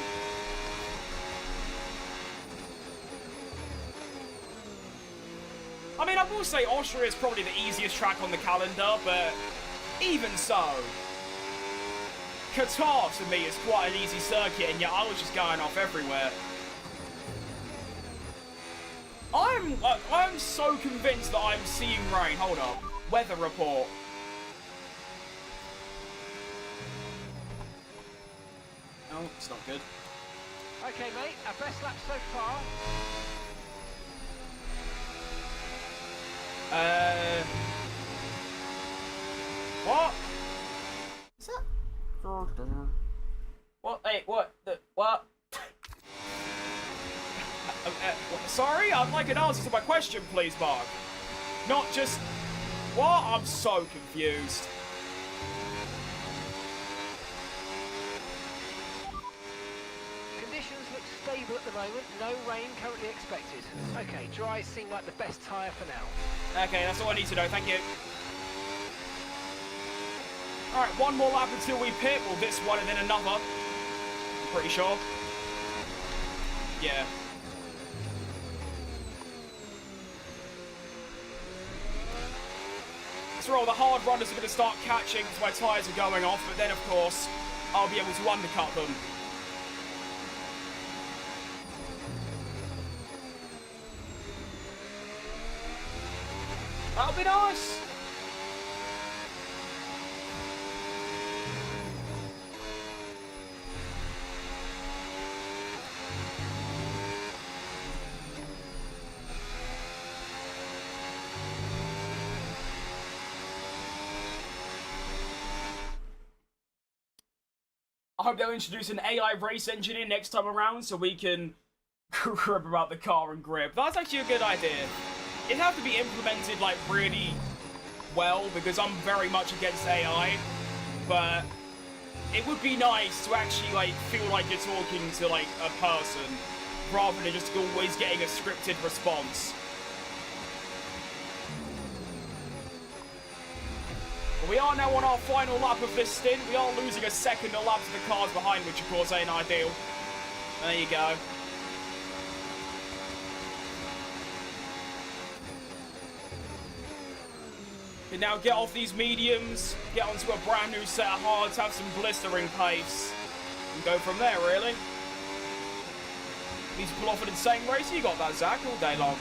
I mean, I will say Austria is probably the easiest track on the calendar, but even so, Qatar to me is quite an easy circuit, and yet I was just going off everywhere. I'm so convinced that I'm seeing rain. Hold up. Weather report. No, it's not good. Okay, mate, our best lap so far. What? Is that? What? Hey, what? What? Sorry? I'd like an answer to my question, please, Mark. Not just... What? I'm so confused. Conditions look stable at the moment. No rain currently expected. Okay, dry seem like the best tyre for now. Okay, that's all I need to know. Thank you. Alright, one more lap until we pit. Well, this one and then another. I'm pretty sure. Yeah. So all the hard runners are going to start catching as my tyres are going off, but then, of course, I'll be able to undercut them. That'll be nice. I hope they'll introduce an AI race engine in next time around so we can crib about the car and grip. That's actually a good idea. It'd have to be implemented, like, really well, because I'm very much against AI, but it would be nice to actually, like, feel like you're talking to, like, a person, rather than just always getting a scripted response. But we are now on our final lap of this stint. We are losing a second a lap to the cars behind, which, of course, ain't ideal. There you go. And now get off these mediums, get onto a brand new set of hards, have some blistering pace, and go from there, really. Need to pull off an insane race. You got that, Zach, all day long.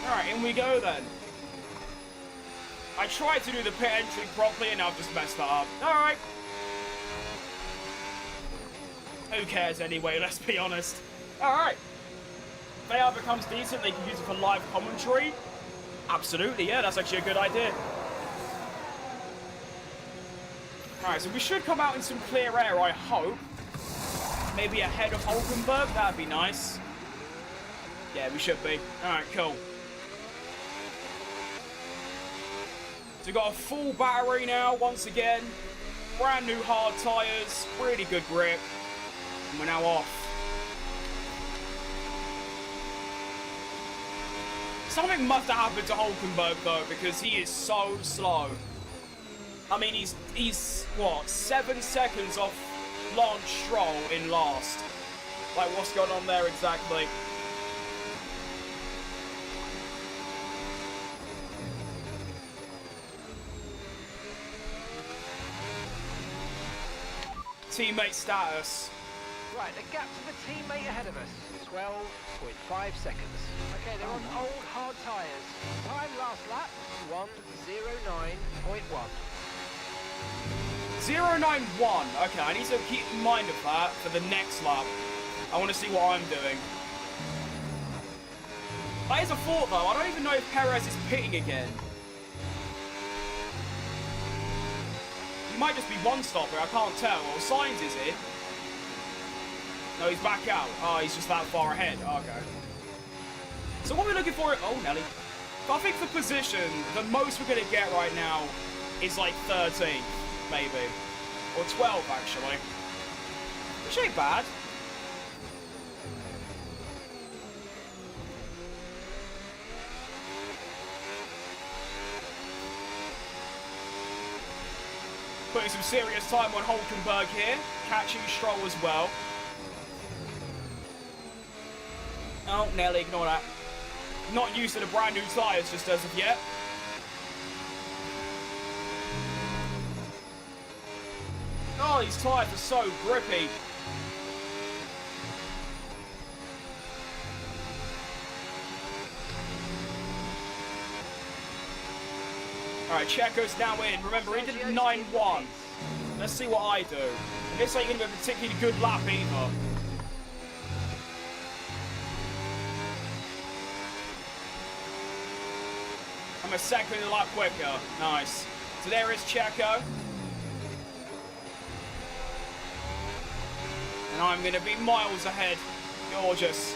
Alright, in we go then. I tried to do the pit entry properly and I've just messed that up. Alright. Who cares anyway, let's be honest. Alright. If AI becomes decent, they can use it for live commentary. Absolutely, yeah, that's actually a good idea. Alright, so we should come out in some clear air, I hope. Maybe ahead of Hulkenberg, that'd be nice. Yeah, we should be. Alright, cool. So we've got a full battery now, once again. Brand new hard tyres, really good grip. And we're now off. Something must have happened to Hulkenberg, though, because he is so slow. I mean, he's what, 7 seconds off Lance Stroll in last. Like, what's going on there exactly? teammate status. Right, the gap to the teammate ahead of us, 12.5 seconds. Okay, they're on old hard tyres. Time last lap, 1:09.1. 091. Okay, I need to keep in mind of that for the next lap. I want to see what I'm doing. That is a thought, though. I don't even know if Perez is pitting again. He might just be one-stopper. I can't tell. Well, Sainz is it? No, he's back out. Oh, he's just that far ahead. Okay. So what we're looking for... Oh, Nelly. I think for position, the most we're going to get right now is like 13th, maybe. Or 12, actually. Which ain't bad. Putting some serious time on Hulkenberg here. Catching Stroll as well. Oh, Nelly, ignore that. Not used to the brand new tyres just as of yet. Oh, these tyres are so grippy. Alright, Checo's now in. Remember, he did 9-1. Let's see what I do. This ain't going to be a particularly good lap either. I'm a second lap quicker. Nice. So there is Checo. And I'm going to be miles ahead. Gorgeous.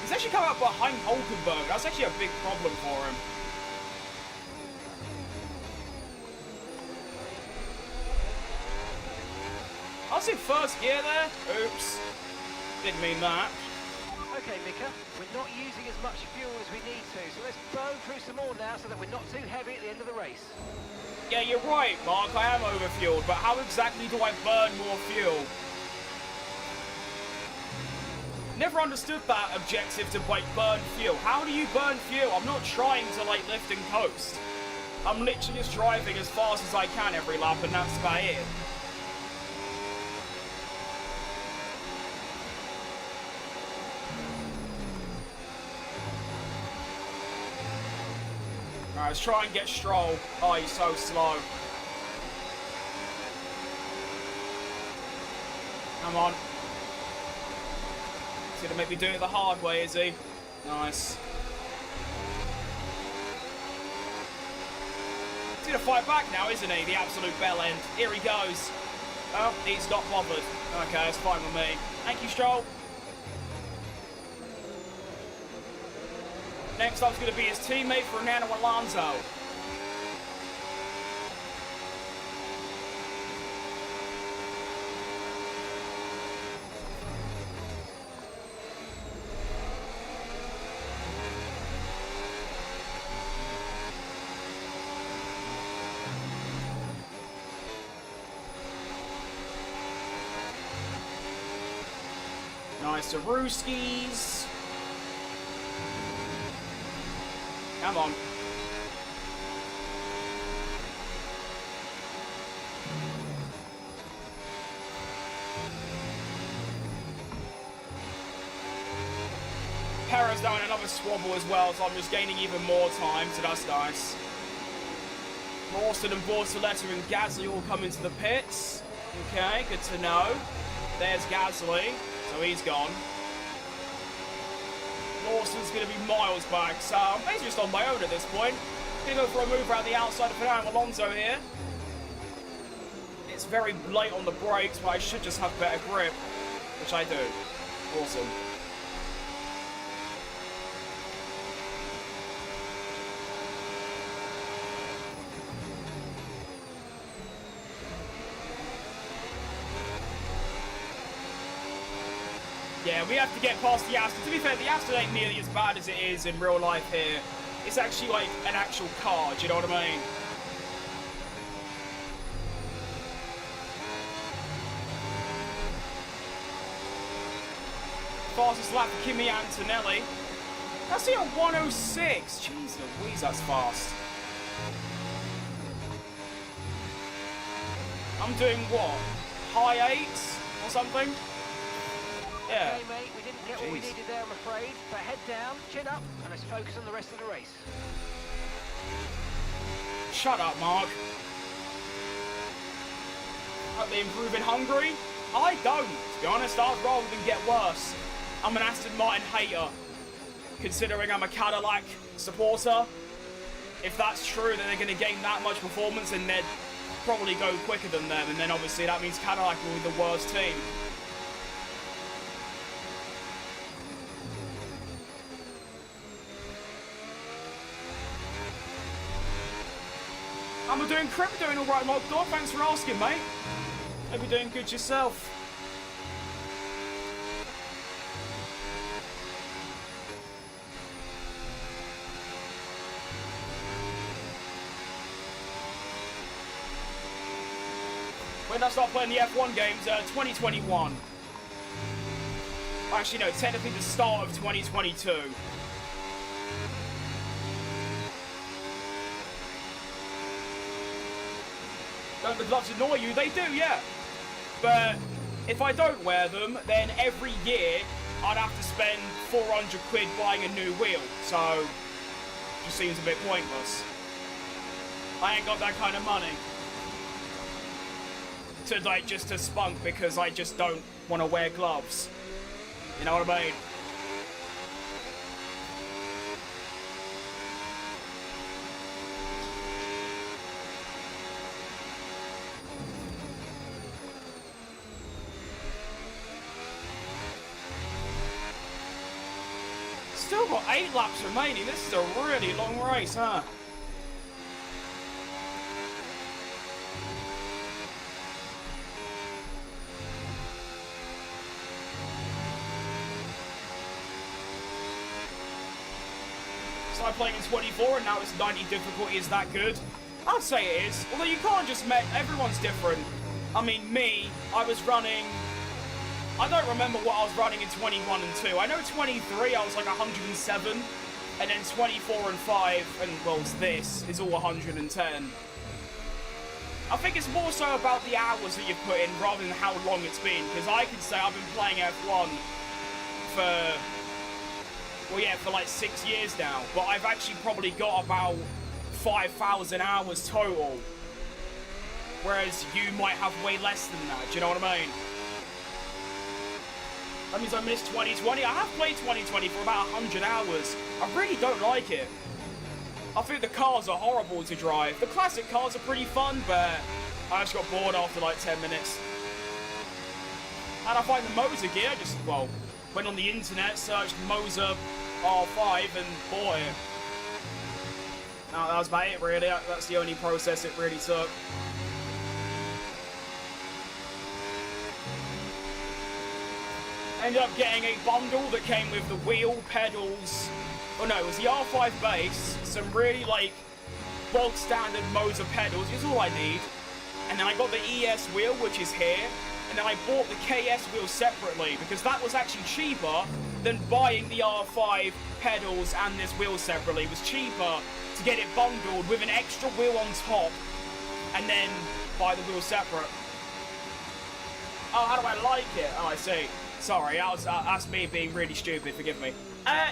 He's actually come up behind Hulkenberg. That's actually a big problem for him. I was in first gear there. Oops. Didn't mean that. Okay, Mika, we're not using as much fuel as we need to, so let's burn through some more now so that we're not too heavy at the end of the race. Yeah, you're right, Mark. I am overfueled, but how exactly do I burn more fuel? Never understood that objective to, like, burn fuel. How do you burn fuel? I'm not trying to, like, lift and coast. I'm literally just driving as fast as I can every lap, and that's about it. Alright, let's try and get Stroll. Oh, he's so slow. Come on. He's going to make me do it the hard way, is he? Nice. He's going to fight back now, isn't he? The absolute bell end. Here he goes. Oh, he's not bothered. Okay, that's fine with me. Thank you, Stroll. Next up's going to be his teammate, Fernando Alonso. Nice to Rooskies. Come on. Perez down another swabble as well, so I'm just gaining even more time, so that's nice. Lawson and Bortoletti and Gasly all come into the pits. Okay, good to know. There's Gasly, so he's gone. Lawson's going to be miles back, so I'm basically just on my own at this point. Going to go for a move around the outside of Fernando Alonso here. It's very late on the brakes, but I should just have better grip, which I do. Awesome. Yeah, we have to get past the Aston. To be fair, the Aston ain't nearly as bad as it is in real life here. It's actually like an actual car, do you know what I mean? Fastest lap for Kimi Antonelli. That's here at 106. Jeez Louise, that's fast. I'm I'm doing what? High 8s or something? Yeah. Okay, mate, we didn't get what we needed there, I'm afraid. But head down, chin up, and let's focus on the rest of the race. Shut up, Mark. Are they improving Hungary? I don't. To be honest, I'd rather than get worse. I'm an Aston Martin hater, considering I'm a Cadillac supporter. If that's true, that they're going to gain that much performance, and they'd probably go quicker than them, and then obviously that means Cadillac will be the worst team. I'm doing all right, Mockdog. Thanks for asking, mate. Hope you're doing good yourself. When did I start playing the F1 games? 2021. Actually, no, technically the start of 2022. Don't the gloves annoy you? They do, yeah. But if I don't wear them, then every year I'd have to spend 400 quid buying a new wheel. So, it just seems a bit pointless. I ain't got that kind of money to like just to spunk because I just don't want to wear gloves. You know what I mean? Still got 8 laps remaining. This is a really long race, huh? Started playing in 24 and now it's 90 difficulty. Is that good? I'd say it is. Although you can't just everyone's different. I mean, me, I was running... I don't remember what I was running in 21 and 2. I know 23, I was like 107. And then 24 and 5, and well, this is all 110. I think it's more so about the hours that you've put in rather than how long it's been. Because I can say I've been playing F1 for... well, yeah, for like 6 years now. But I've actually probably got about 5,000 hours total. Whereas you might have way less than that. Do you know what I mean? That means I missed 2020. I have played 2020 for about 100 hours. I really don't like it. I think the cars are horrible to drive. The classic cars are pretty fun, but I just got bored after like 10 minutes. And I find the Moser gear, I just, well, went on the internet, searched Moser R5 and bought it. No, that was about it really. That's the only process it really took. Ended up getting a bundle that came with the wheel, pedals. Oh no, it was the R5 base, some really like bog standard Moser pedals, is all I need. And then I got the ES wheel, which is here. And then I bought the KS wheel separately because that was actually cheaper than buying the R5 pedals and this wheel separately. It was cheaper to get it bundled with an extra wheel on top and then buy the wheel separate. Oh, how do I like it? Oh, I see. Sorry, that's me being really stupid, forgive me.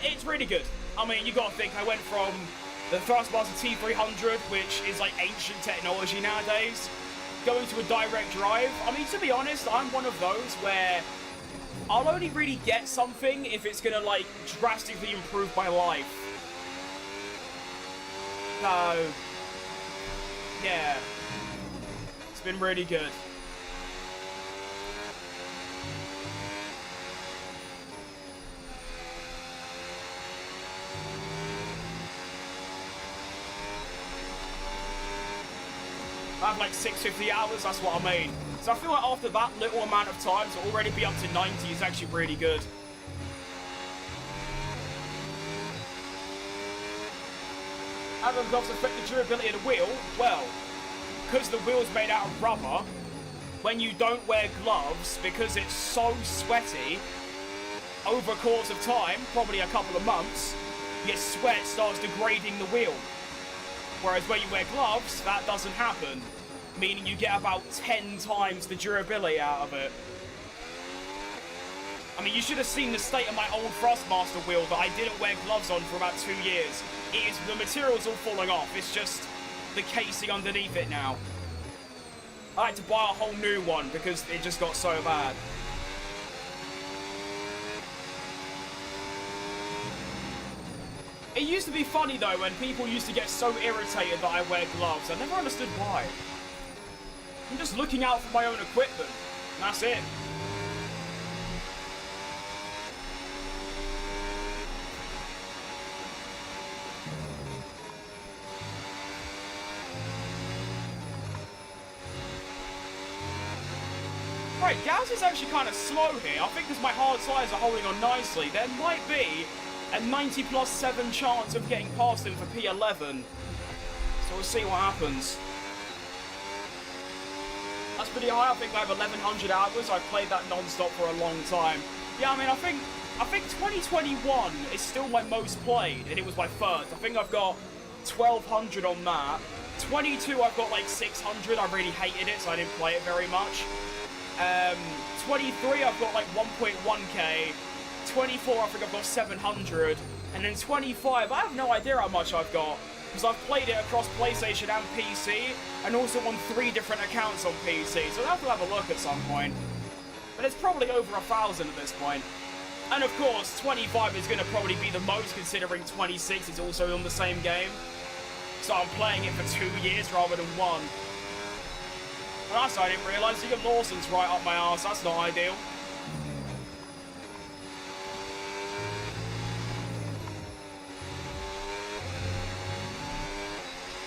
It's really good. I mean, you gotta think, I went from the Thrustmaster T300, which is like ancient technology nowadays, going to a direct drive. I mean, to be honest, I'm one of those where I'll only really get something if it's gonna like drastically improve my life. So, yeah, it's been really good. I have like 650 hours, that's what I mean. So I feel like after that little amount of time to already be up to 90 is actually really good. How do the gloves affect the durability of the wheel? Well, because the wheel's made out of rubber, when you don't wear gloves, because it's so sweaty, over a course of time, probably a couple of months, your sweat starts degrading the wheel. Whereas when you wear gloves, that doesn't happen. meaning you get about 10 times the durability out of it. I mean, you should have seen the state of my old Thrustmaster wheel that I didn't wear gloves on for about 2 years. The material's all falling off. It's just the casing underneath it now. I had to buy a whole new one because it just got so bad. It used to be funny though when people used to get so irritated that I wear gloves. I never understood why. I'm just looking out for my own equipment, and that's it. Right, Gaz is actually kind of slow here. I think because my hard tyres are holding on nicely, there might be a 90+7 chance of getting past him for P11. So we'll see what happens. That's pretty high. I think I have 1,100 hours. I've played that non-stop for a long time. Yeah, I mean, I think 2021 is still my most played, and it was my first. I think I've got 1,200 on that. 22, I've got like 600. I really hated it, so I didn't play it very much. 23, I've got like 1.1k. 24, I think I've got 700. And then 25, I have no idea how much I've got, because I've played it across PlayStation and PC, and also on 3 different accounts on PC, so I'll have to have a look at some point. But it's probably over 1,000 at this point. And of course, 25 is going to probably be the most, considering 26 is also on the same game. So I'm playing it for 2 years rather than 1. And also, I didn't realise Liam Lawson's right up my arse. That's not ideal.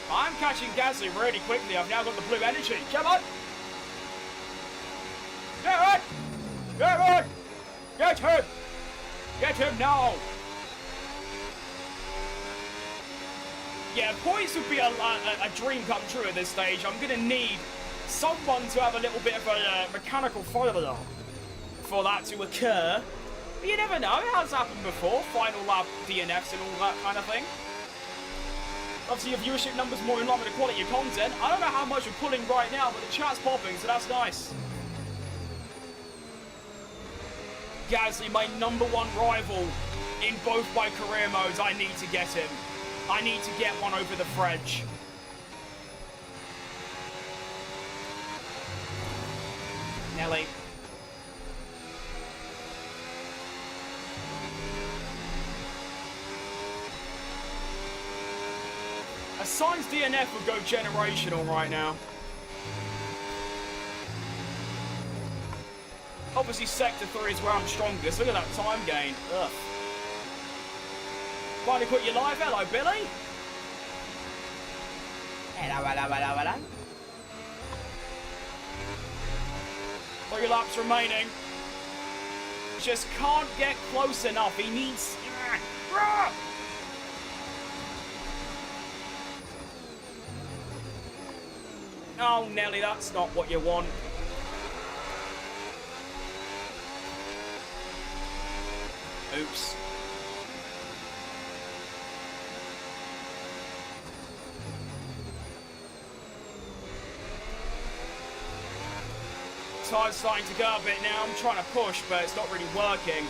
I'm catching Gasly really quickly. I've now got the blue energy. Come on! Get it! Get it! Get him! Get him now! Yeah, points would be a dream come true at this stage. I'm going to need someone to have a little bit of a mechanical failure for that to occur. But you never know. It has happened before. Final lap DNFs and all that kind of thing. Obviously, your viewership numbers more in line with the quality of content. I don't know how much you're pulling right now, but the chat's popping, so that's nice. Gasly, my #1 rival in both my career modes. I need to get him. I need to get one over the French. Nelly. A Sainz DNF would go generational right now. Obviously, Sector 3 is where I'm strongest. Look at that time gain. Ugh. Finally quit your live. Hello, Billy. Hello. 3 laps remaining. Just can't get close enough. He needs... Oh, Nelly, that's not what you want. Oops. Tire's starting to go a bit now. I'm trying to push, but it's not really working.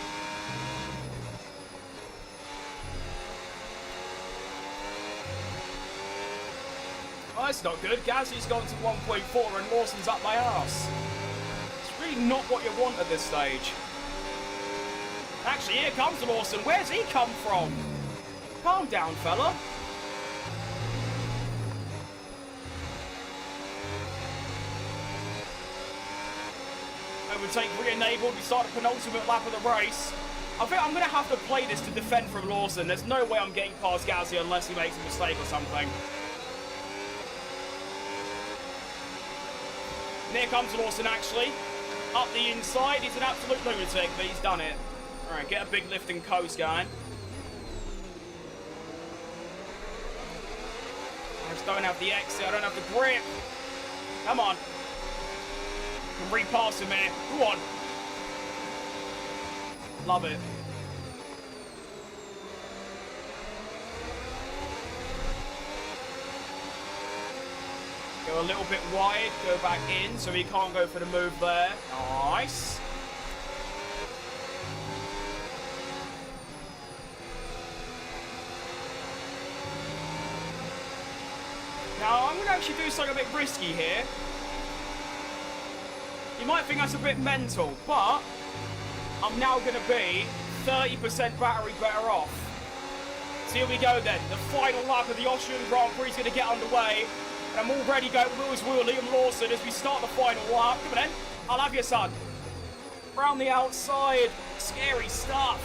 Oh, that's not good. Gasly's gone to 1.4 and Lawson's up my arse. It's really not what you want at this stage. Actually, here comes Lawson. Where's he come from? Calm down, fella. Overtake re-enabled. We start the penultimate lap of the race. I think I'm going to have to play this to defend from Lawson. There's no way I'm getting past Gasly unless he makes a mistake or something. And here comes Lawson, actually. Up the inside. He's an absolute lunatic, but he's done it. All right, get a big lift and coast going. I just don't have the exit. I don't have the grip. Come on. Can repass him here. Go on. Love it. Go a little bit wide, go back in, so he can't go for the move there. Nice. Now, I'm going to actually do something a bit risky here. You might think that's a bit mental, but I'm now going to be 30% battery better off. So here we go then. The final lap of the Austrian Grand Prix is going to get underway. And I'm already going Wills Will, Liam Lawson as we start the final lap. Come on then. I'll have you, son. Around the outside. Scary stuff.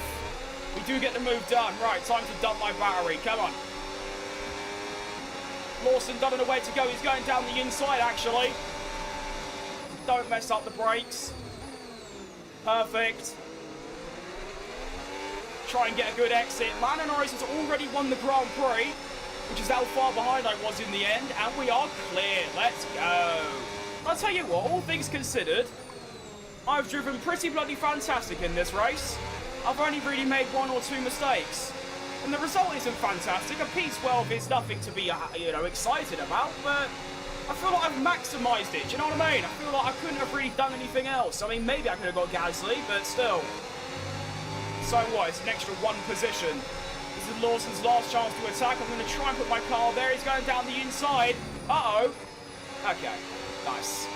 We do get the move done. Right, time to dump my battery. Come on. Lawson doesn't know where to go. He's going down the inside, actually. Don't mess up the brakes. Perfect. Try and get a good exit. Lando Norris has already won the Grand Prix, which is how far behind I was in the end, and we are clear. Let's go. I'll tell you what, all things considered, I've driven pretty bloody fantastic in this race. I've only really made 1 or 2 mistakes. And the result isn't fantastic. A P12 is nothing to be, excited about, but I feel like I've maximised it. Do you know what I mean? I feel like I couldn't have really done anything else. I mean, maybe I could have got Gasly, but still. So what? It's an extra 1 position. This is Lawson's last chance to attack. I'm going to try and put my car there. He's going down the inside. Uh-oh. Okay. Nice.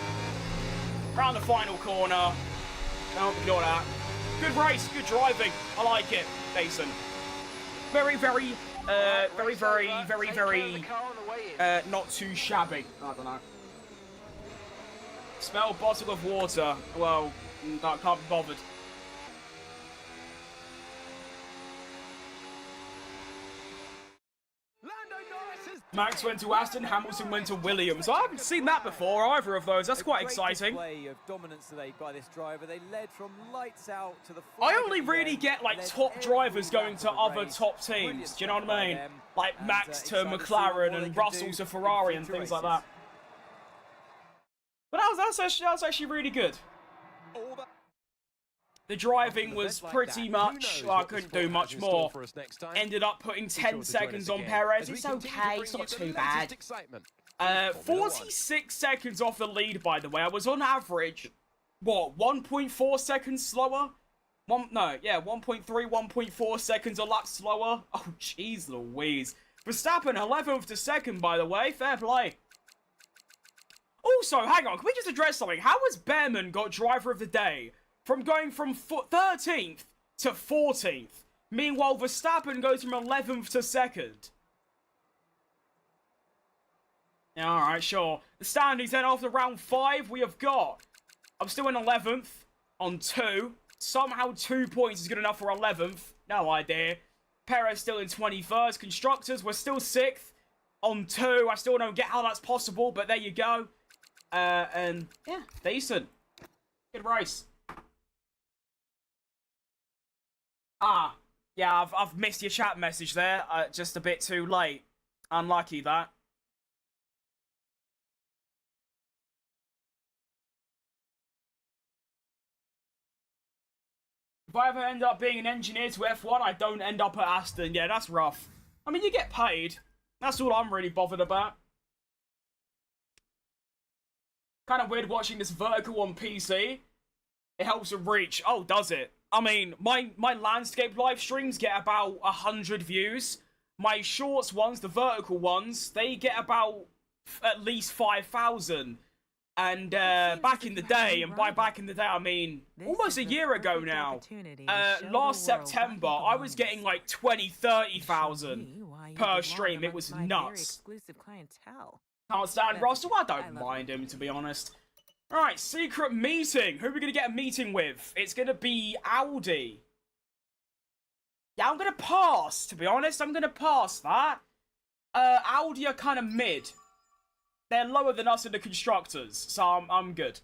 Around the final corner. Oh, ignore that. Good race. Good driving. I like it. Decent. Very, not too shabby. I don't know. Smell bottle of water. Well, I can't be bothered. Max went to Aston, Hamilton went to Williams. I haven't seen that before, either of those. That's quite exciting. Of dominance today by this driver. They led from lights out to the I only really get like top drivers going to other top teams. Do you know what I mean? Like Max to McLaren and Russell to Ferrari and things like that. But that was actually really good. The driving was pretty much, I couldn't do much more. Ended up putting 10 seconds on Perez. It's okay, it's not too bad. 46 seconds off the lead, by the way. I was on average, what, 1.4 seconds slower? 1.3, 1.4 seconds a lap slower. Oh, jeez Louise. Verstappen, 11th to 2nd, by the way. Fair play. Also, hang on, can we just address something? How has Behrman got driver of the day? From going from 13th to 14th. Meanwhile, Verstappen goes from 11th to 2nd. Yeah, alright, sure. The standings then after round 5, we have got... I'm still in 11th on 2. Somehow 2 points is good enough for 11th. No idea. Perez still in 21st. Constructors, we're still 6th on 2. I still don't get how that's possible, but there you go. And, yeah, decent. Good race. Ah, yeah, I've missed your chat message there. Just a bit too late. Unlucky that. If I ever end up being an engineer to F1, I don't end up at Aston. Yeah, that's rough. I mean, you get paid. That's all I'm really bothered about. Kind of weird watching this vertical on PC. It helps with reach. Oh, does it? I mean, my landscape live streams get about 100 views. My shorts ones, the vertical ones, they get about at least 5,000. And back in the day, and by back in the day, I mean almost a year ago now, last September, I was getting like 20, 30,000 per stream. It was nuts. Can't stand Russell. I don't mind him, to be honest. Alright, secret meeting. Who are we going to get a meeting with? It's going to be Audi. Yeah, I'm going to pass, to be honest. I'm going to pass that. Audi are kind of mid. They're lower than us in the constructors, so I'm good.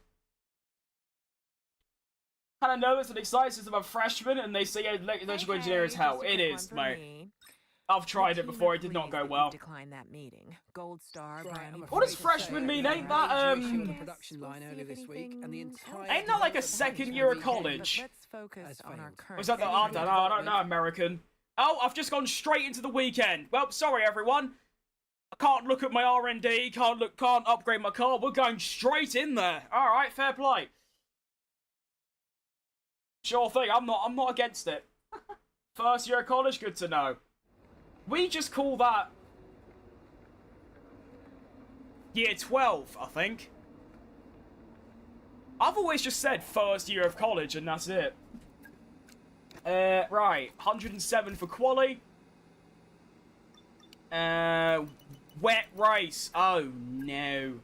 Kind of nervous and excited as I'm a freshman, and they say electrical engineer is hell. It is, mate. I've tried it before, it did not go well. That meeting. Gold star, what does freshman mean? Ain't that, production line earlier this week, and the entire ain't that like a second year of college? Let's focus on our current. Was that the, I don't know, American. Oh, I've just gone straight into the weekend. Well, sorry everyone. I can't look at my R&D, can't upgrade my car. We're going straight in there. All right, fair play. Sure thing. I'm not against it. First year of college, good to know. We just call that year 12, I think. I've always just said first year of college, and that's it. Right, 107 for quali. Wet race. Oh no.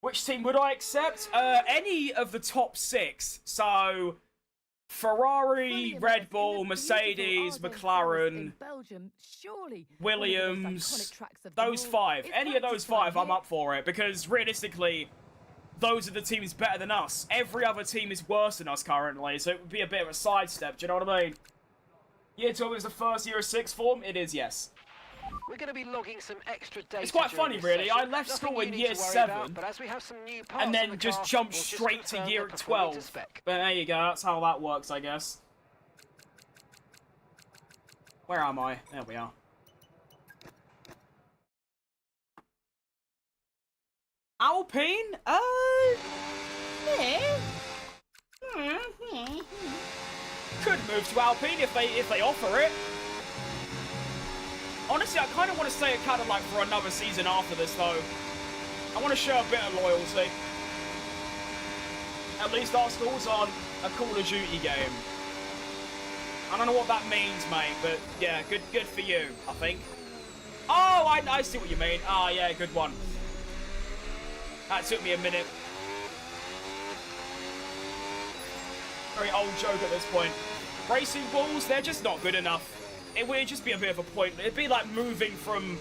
Which team would I accept? Any of the top 6. So, Ferrari, Red Bull, Mercedes, McLaren, Belgium, surely Williams, those 5. Any of those 5, I'm up for it. Because, realistically, those are the teams better than us. Every other team is worse than us currently, so it would be a bit of a sidestep, do you know what I mean? Year 12 is the first year of 6th form? It is, yes. We're going to be logging some extra data. It's quite funny, really. I left school in year 7, and then just jumped straight to year 12. But there you go, that's how that works, I guess. Where am I? There we are. Alpine? Yeah. Could move to Alpine if they offer it. Honestly, I kind of want to stay at Cadillac for another season after this, though. I want to show a bit of loyalty. At least our school's on a Call of Duty game. I don't know what that means, mate, but yeah, good for you, I think. Oh, I see what you mean. Ah, yeah, good one. That took me a minute. Very old joke at this point. Racing balls, they're just not good enough. It would just be a bit of a point. It'd be like moving from,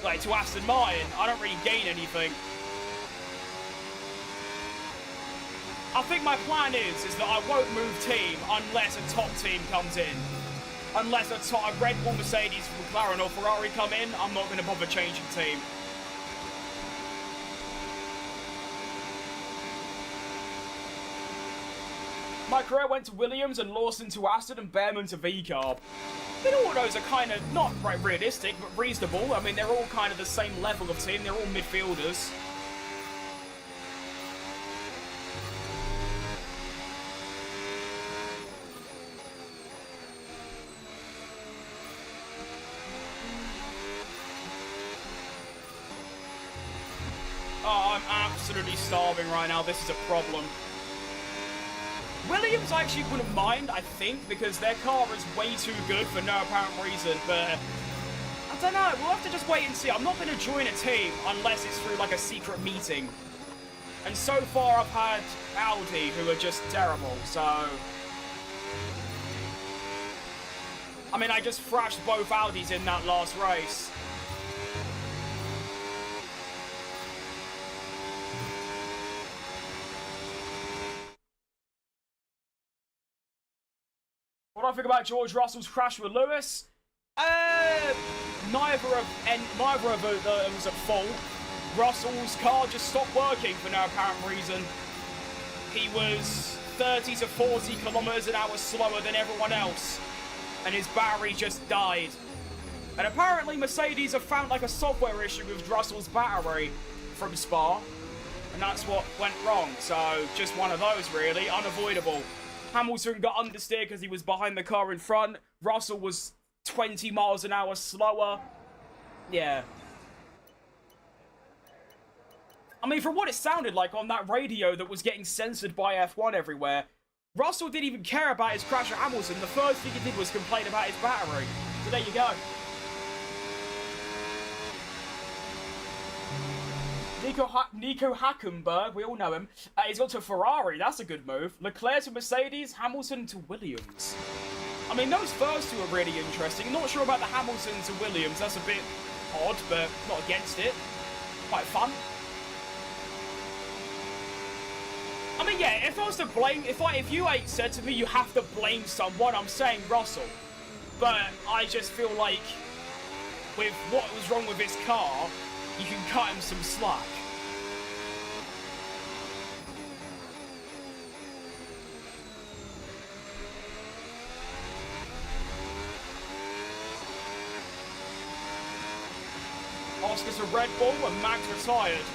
like, to Aston Martin. I don't really gain anything. I think my plan is that I won't move team unless a top team comes in. Unless a Red Bull, Mercedes, McLaren or Ferrari come in, I'm not going to bother changing team. My career went to Williams and Lawson to Aston and Behrman to V-Carb. I mean, all those are kind of not right realistic, but reasonable. I mean, they're all kind of the same level of team. They're all midfielders. Oh, I'm absolutely starving right now. This is a problem. Williams I actually wouldn't mind, I think, because their car is way too good for no apparent reason, but I don't know, we'll have to just wait and see. I'm not going to join a team unless it's through, like, a secret meeting. And so far I've had Audi, who are just terrible, so... I mean, I just thrashed both Audis in that last race. What do I think about George Russell's crash with Lewis? Neither of them was at fault. Russell's car just stopped working for no apparent reason. He was 30 to 40 kilometers an hour slower than everyone else, and his battery just died. And apparently Mercedes have found like a software issue with Russell's battery from Spa, and that's what went wrong. So just one of those, really, unavoidable. Hamilton got understeer because he was behind the car in front. Russell was 20 miles an hour slower. Yeah. I mean, from what it sounded like on that radio that was getting censored by F1 everywhere, Russell didn't even care about his crash at Hamilton. The first thing he did was complain about his battery. So there you go. Nico Hülkenberg, we all know him. He's gone to Ferrari. That's a good move. Leclerc to Mercedes, Hamilton to Williams. I mean, those first two are really interesting. Not sure about the Hamilton to Williams. That's a bit odd, but not against it. Quite fun. I mean, yeah, if I was to blame... If you ain't said to me you have to blame someone, I'm saying Russell. But I just feel like with what was wrong with his car, you can cut him some slack. Oscar's a Red Bull and Max retired.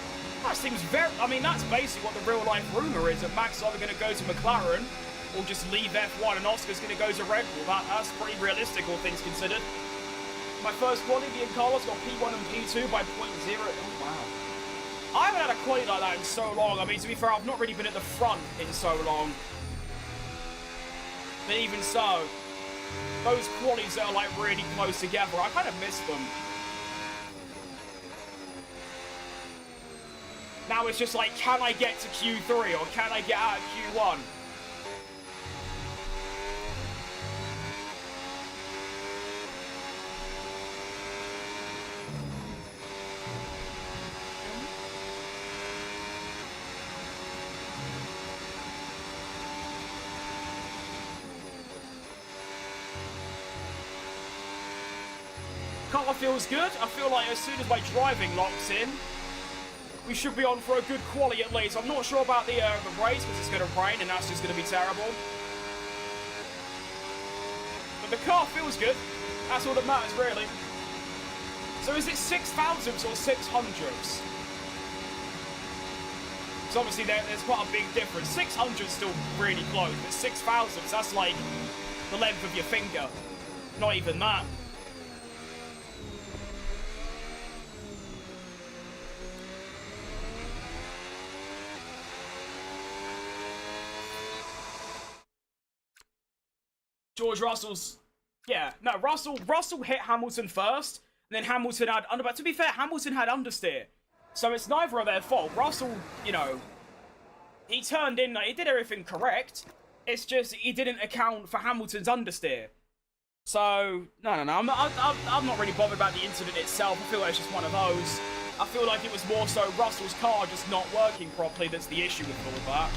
That seems very... I mean, that's basically what the real-life rumour is, that Max is either going to go to McLaren or just leave F1 and Oscar's going to go to Red Bull. That's pretty realistic, all things considered. My first quali, me and Carlos got P1 and P2 by 0.0. Oh, wow. I haven't had a quali like that in so long. I mean, to be fair, I've not really been at the front in so long. But even so, those qualies that are, like, really close together, I kind of miss them. Now it's just like, can I get to Q3 or can I get out of Q1? Car feels good. I feel like as soon as my driving locks in, we should be on for a good quali at least. I'm not sure about the race because it's going to rain and that's just going to be terrible. But the car feels good. That's all that matters, really. So is it 6,000s or 600s? Because obviously there's quite a big difference. 600's still really close, but 6,000s, that's like the length of your finger. Not even that. George Russell's... Yeah, no, Russell hit Hamilton first, and then Hamilton had... But to be fair, Hamilton had understeer. So it's neither of their fault. Russell, you know, he turned in, he did everything correct. It's just he didn't account for Hamilton's understeer. So, no. I'm not really bothered about the incident itself. I feel like it's just one of those. I feel like it was more so Russell's car just not working properly that's the issue with all of that.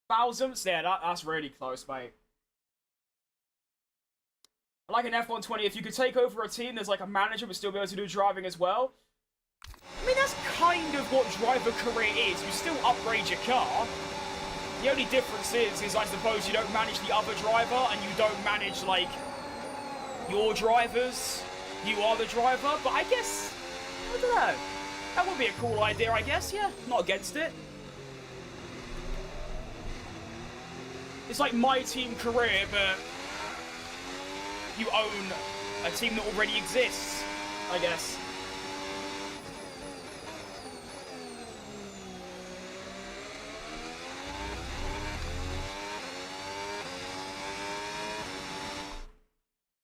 Thousandths? Yeah, that's really close, mate. Like an F120, if you could take over a team, there's like a manager but still be able to do driving as well. I mean, that's kind of what driver career is. You still upgrade your car. The only difference is I suppose you don't manage the other driver and you don't manage, like, your drivers. You are the driver. But I guess, I don't know. That would be a cool idea, I guess. Yeah, not against it. It's like my team career, but you own a team that already exists, I guess.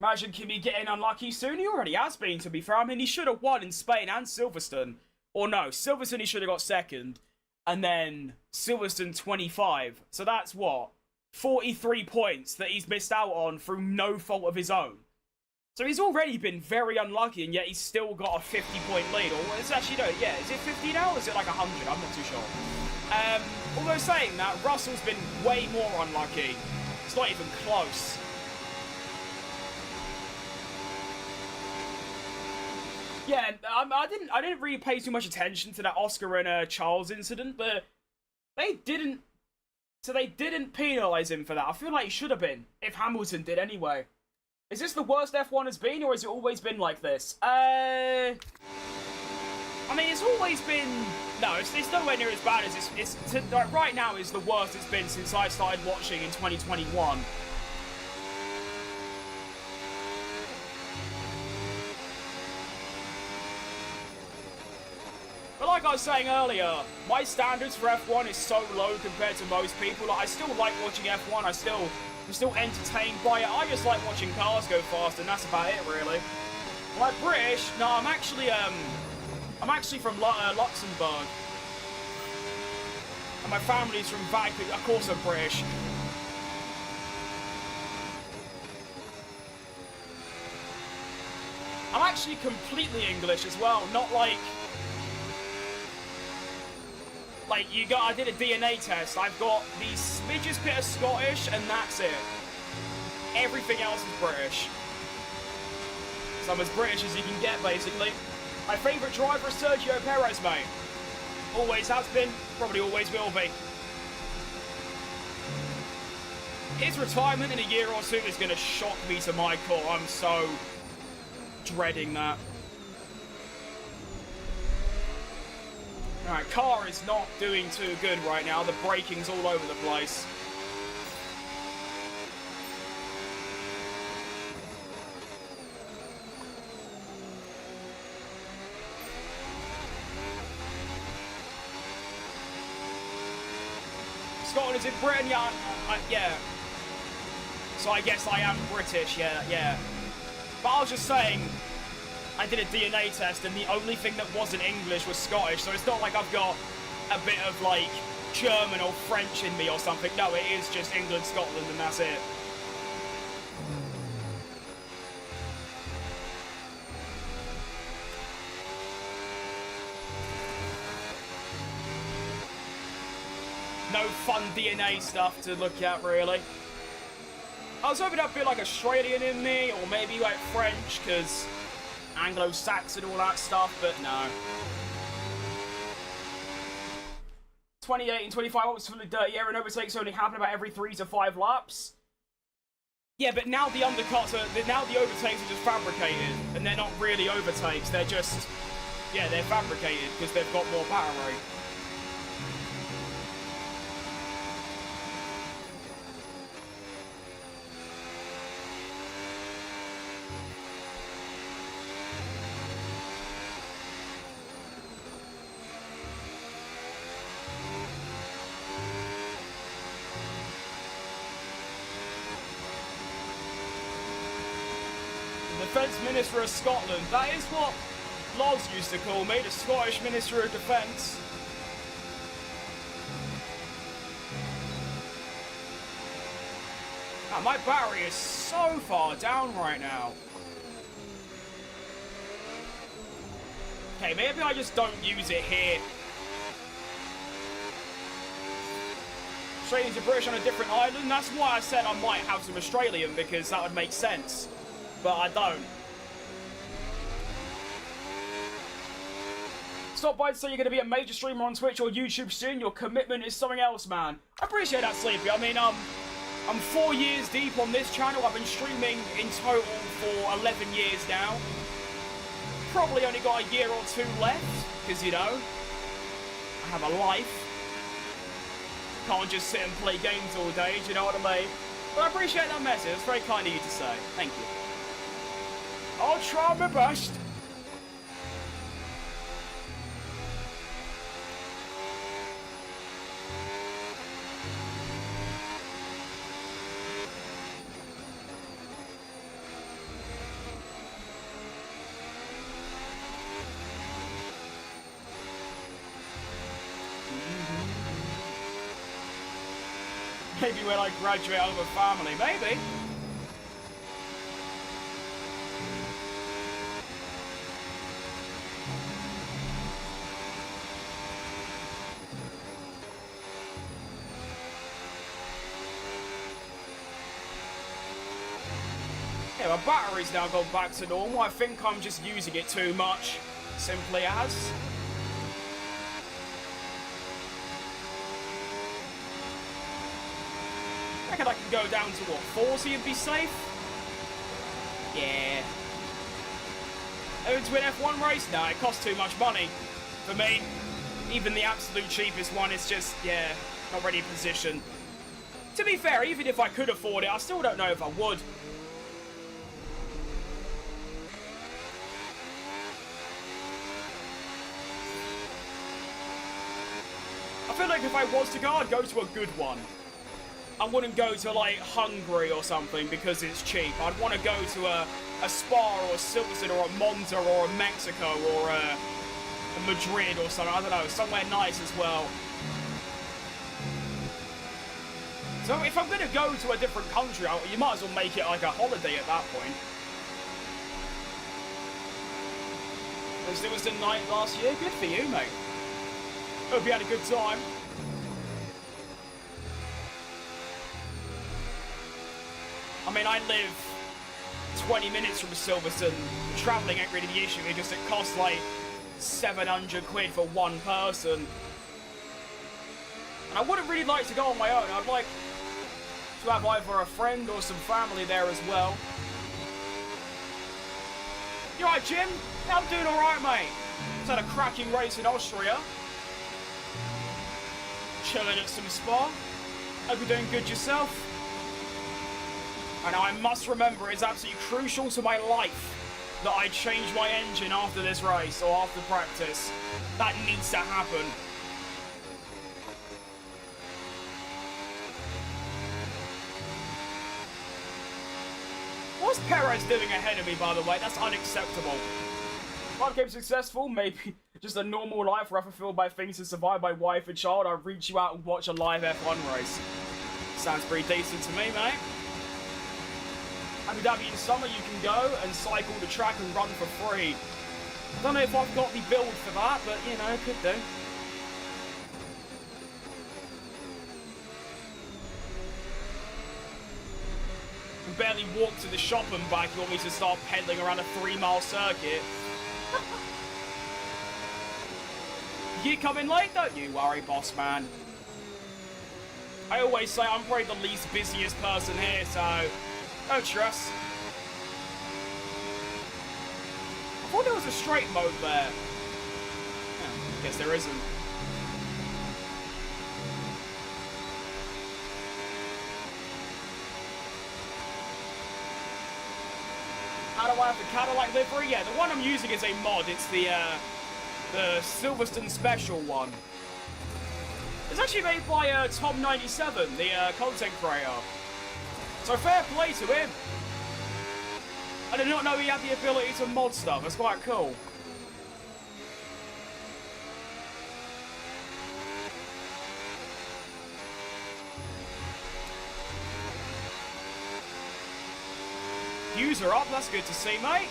Imagine Kimi getting unlucky soon. He already has been, to be fair. I mean, he should have won in Spain and Silverstone. Or no, Silverstone he should have got second. And then Silverstone 25. So that's what? 43 points that he's missed out on through no fault of his own. So he's already been very unlucky, and yet he's still got a 50-point lead. Or it's actually, no, yeah, is it 50 now, or is it like 100? I'm not too sure. Although saying that, Russell's been way more unlucky. It's not even close. Yeah, I didn't really pay too much attention to that Oscar and Charles incident, but they didn't. So they didn't penalise him for that. I feel like he should have been, if Hamilton did anyway. Is this the worst F1 has been, or has it always been like this? I mean, it's always been... No, it's nowhere near as bad as like, right now is the worst it's been since I started watching in 2021. But like I was saying earlier, my standards for F1 is so low compared to most people. Like, I still like watching F1. I'm still entertained by it. I just like watching cars go fast, and that's about it, really. Like British? No, I'm actually from Luxembourg, and my family's from Vancouver. Of course, I'm British. I'm actually completely English as well, not like. Like, I did a DNA test. I've got the smidgest bit of Scottish, and that's it. Everything else is British. So I'm as British as you can get, basically. My favourite driver is Sergio Perez, mate. Always has been, probably always will be. His retirement in a year or two is going to shock me to my core. I'm so dreading that. Alright, car is not doing too good right now. The braking's all over the place. Scotland is in Britain, yeah. Yeah. So I guess I am British, yeah. But I was just saying, I did a DNA test and the only thing that wasn't English was Scottish, so it's not like I've got a bit of, like, German or French in me or something. No, it is just England, Scotland, and that's it. No fun DNA stuff to look at, really. I was hoping that'd be like Australian in me, or maybe like French, because Anglo-Saxon, all that stuff, but no. 28 and 25, what was fully dirty air and overtakes only happen about every 3 to 5 laps. Yeah, but now the undercuts are, now the overtakes are just fabricated, and they're not really overtakes, they're just, yeah, they're fabricated, because they've got more battery. Defence Minister of Scotland. That is what Loz used to call me, the Scottish Minister of Defence. Oh, my battery is so far down right now. Okay, maybe I just don't use it here. Australians are British on a different island. That's why I said I might have some Australian, because that would make sense. But I don't. Stop by to say you're going to be a major streamer on Twitch or YouTube soon. Your commitment is something else, man. I appreciate that, Sleepy. I mean, I'm 4 years deep on this channel. I've been streaming in total for 11 years now. Probably only got a year or two left, because, you know, I have a life. Can't just sit and play games all day, do you know what I mean? But I appreciate that message. It's very kind of you to say. Thank you. I'll try my best. Maybe when I graduate out of a family, maybe. Yeah, my battery's now gone back to normal. I think I'm just using it too much. Simply as. I reckon I can go down to, what, 40 and be safe? Yeah. Over to an F1 race? No, it costs too much money. For me, even the absolute cheapest one is just, yeah, not ready position. To be fair, even if I could afford it, I still don't know if I would. I feel like if I was to go, I'd go to a good one. I wouldn't go to, like, Hungary or something because it's cheap. I'd want to go to a Spa or a Silverstone or a Monza or a Mexico or a Madrid or something. I don't know, somewhere nice as well. So if I'm going to go to a different country, you might as well make it like a holiday at that point. It was the night last year. Good for you, mate. Hope you had a good time. I mean, I live 20 minutes from Silverstone. Travelling ain't really the issue. It just, it costs like 700 quid for one person. And I wouldn't really like to go on my own. I'd like to have either a friend or some family there as well. You alright, Jim? Yeah, I'm doing alright, mate. Just had a cracking race in Austria. Chilling at some spa. Hope you're doing good yourself. And I must remember, it's absolutely crucial to my life that I change my engine after this race or after practice. That needs to happen. What's Perez doing ahead of me, by the way? That's unacceptable. If I became successful, maybe just a normal life where I'm fulfilled by things to survive my wife and child, I'll reach you out and watch a live F1 race. Sounds pretty decent to me, mate. Abu Dhabi in summer, you can go and cycle the track and run for free. I don't know if I've got the build for that, but, you know, could do. I barely walk to the shop and back. You want me to start pedaling around a 3-mile circuit? You come in late, don't you worry, boss man. I always say I'm probably the least busiest person here, so no stress. I thought there was a straight mode there. Yeah, guess there isn't. How do I have the Cadillac livery? Yeah, the one I'm using is a mod. It's the Silverstone Special one. It's actually made by Tom97, the content creator. So fair play to him. I did not know he had the ability to mod stuff. That's quite cool. Views are up. That's good to see, mate.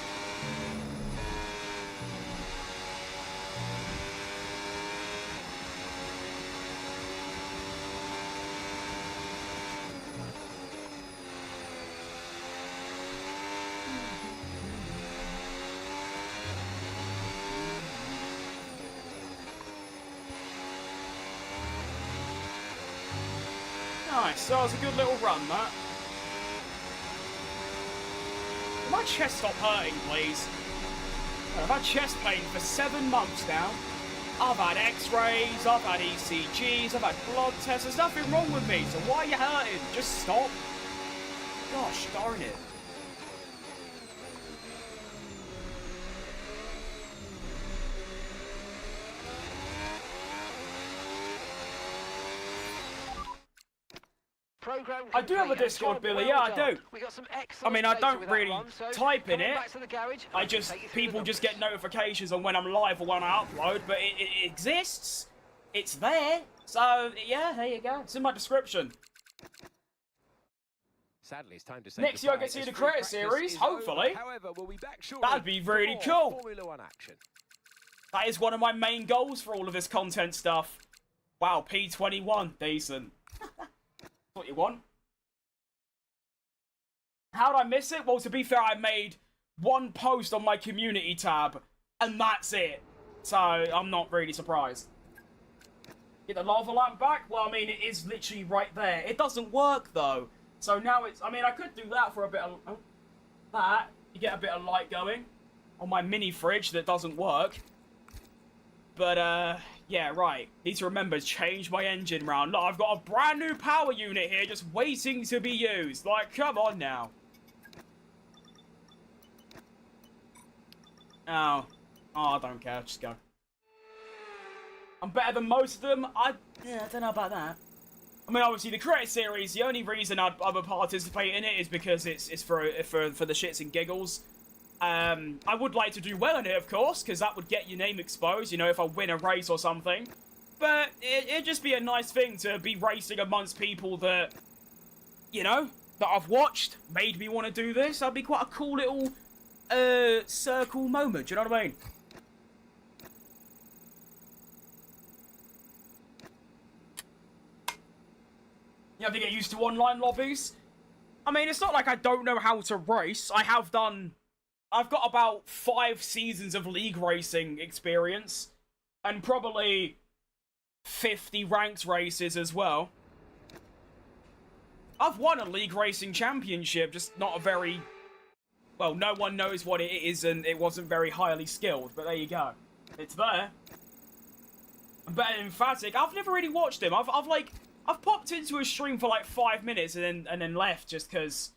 Nice, so that was a good little run, that. My chest stop hurting, please. I've had chest pain for 7 months now. I've had x-rays, I've had ECGs, I've had blood tests. There's nothing wrong with me, so why are you hurting? Just stop. Gosh darn it. I do have a Discord, Billy. Yeah, I do. I mean, I don't really type in it. People just get notifications on when I'm live or when I upload, but it exists. It's there. So, yeah, there you go. It's in my description. Sadly, it's time to say next year I get to see the credit series, hopefully. However, we'll be back that'd be really cool. Formula 1 action. That is one of my main goals for all of this content stuff. Wow, P21. Decent. What you want. How'd I miss it? Well, to be fair, I made one post on my community tab, and that's it. So, I'm not really surprised. Get the lava lamp back? Well, I mean, it is literally right there. It doesn't work, though. So now it's... I mean, I could do that for a bit of... that. You get a bit of light going on my mini fridge that doesn't work. But, yeah, right. Need to remember to change my engine round. Look, I've got a brand new power unit here just waiting to be used. Like, come on now. Oh, I don't care. Just go. I'm better than most of them. I don't know about that. I mean, obviously, the credit series, the only reason I would participate in it is because it's for the shits and giggles. I would like to do well in it, of course, because that would get your name exposed, you know, if I win a race or something. But it'd just be a nice thing to be racing amongst people that, you know, that I've watched, made me want to do this. That'd be quite a cool little, circle moment, do you know what I mean? You have to get used to online lobbies. I mean, it's not like I don't know how to race. I've got about 5 seasons of league racing experience. And probably 50 ranked races as well. I've won a league racing championship, just not a very... Well, no one knows what it is, and it wasn't very highly skilled, but there you go. It's there. I'm better than Emphatic. I've never really watched him. I've popped into a stream for like 5 minutes and then left just because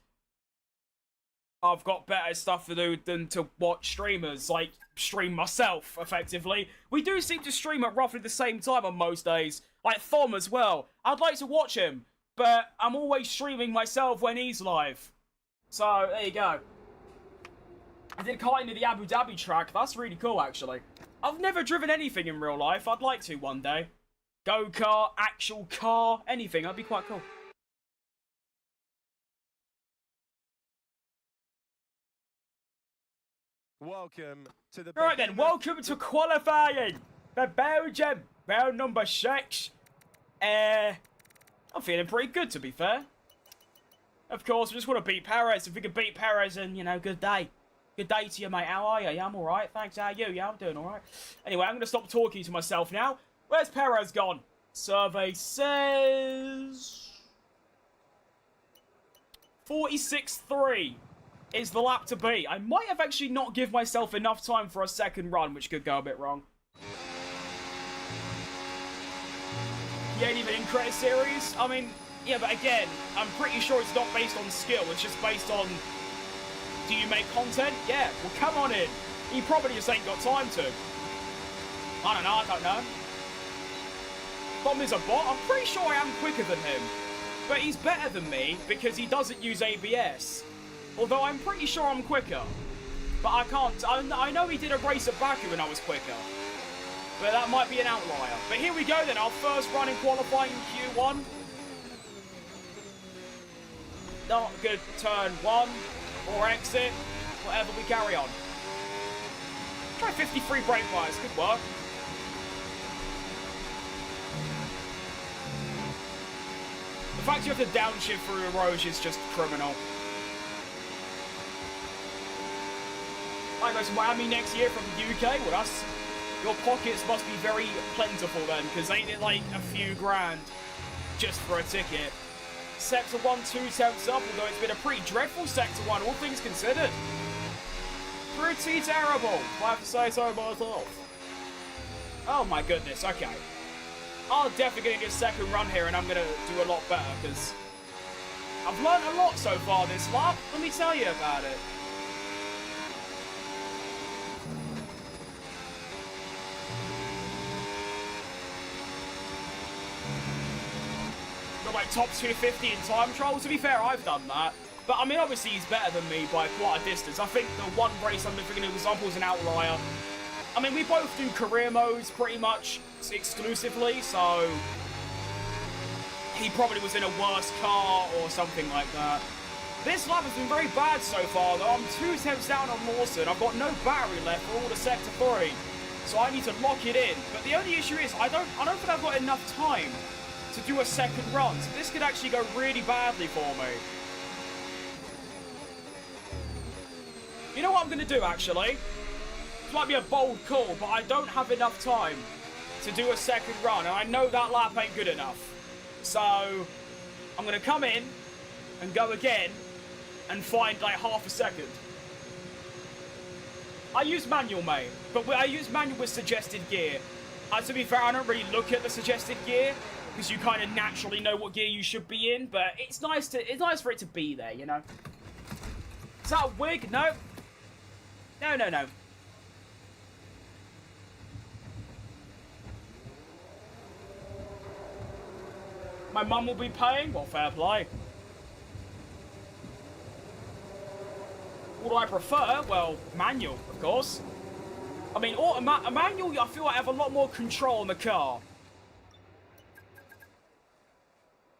I've got better stuff to do than to watch streamers, like stream myself, effectively. We do seem to stream at roughly the same time on most days, like Thom as well. I'd like to watch him, but I'm always streaming myself when he's live. So, there you go. I did kite into the Abu Dhabi track. That's really cool, actually. I've never driven anything in real life. I'd like to one day. Go-kart, actual car, anything. That'd be quite cool. Welcome to the... Right then, welcome to qualifying for Belgium. Round number 6. I'm feeling pretty good, to be fair. Of course, we just want to beat Perez. If we could beat Perez, then, you know, good day. Good day to you, mate. How are you? Yeah, I'm alright. Thanks. How are you? Yeah, I'm doing alright. Anyway, I'm going to stop talking to myself now. Where's Perez gone? Survey says... 46.3 is the lap to beat. I might have actually not give myself enough time for a second run, which could go a bit wrong. You ain't even in credit series? I mean, yeah, but again, I'm pretty sure it's not based on skill. It's just based on... Do you make content? Yeah, well, come on in. He probably just ain't got time to. I don't know. Thom is a bot. I'm pretty sure I am quicker than him. But he's better than me because he doesn't use ABS. Although I'm pretty sure I'm quicker. But I can't. I know he did a race at Baku when I was quicker. But that might be an outlier. But here we go then. Our first run in qualifying Q1. Not good. Turn 1. Or exit. Whatever, we carry on. Try 53 brake wires. Good work. The fact you have to downshift through a road is just criminal. I go to Miami next year from the UK. Well, that's... Your pockets must be very plentiful then, because ain't it like a few grand just for a ticket? Sector 1, 2 temps up, although it's been a pretty dreadful Sector 1, all things considered. Pretty terrible, if I have to say so myself. Oh my goodness, okay. I'm definitely going to get a second run here, and I'm going to do a lot better, because I've learned a lot so far this lap. Let me tell you about it. Got like top 250 in time trial. To be fair, I've done that. But I mean, obviously he's better than me by quite a distance. I think the one race I'm looking at example is an outlier. I mean, we both do career modes pretty much exclusively, so he probably was in a worse car or something like that. This lap has been very bad so far, though. I'm 2 temps down on Lawson. I've got no battery left for all the Sector 3, so I need to lock it in. But the only issue is I don't think I've got enough time to do a second run, so this could actually go really badly for me. You know what I'm going to do, actually? It might be a bold call, but I don't have enough time to do a second run, and I know that lap ain't good enough. So, I'm going to come in and go again and find, like, half a second. I use manual, mate, but I use manual with suggested gear. To be fair, I don't really look at the suggested gear, because you kind of naturally know what gear you should be in, but it's nice for it to be there, you know? Is that a wig? No. No. My mum will be paying? Well, fair play. What do I prefer? Well, manual, of course. I mean, a manual, I feel like I have a lot more control in the car.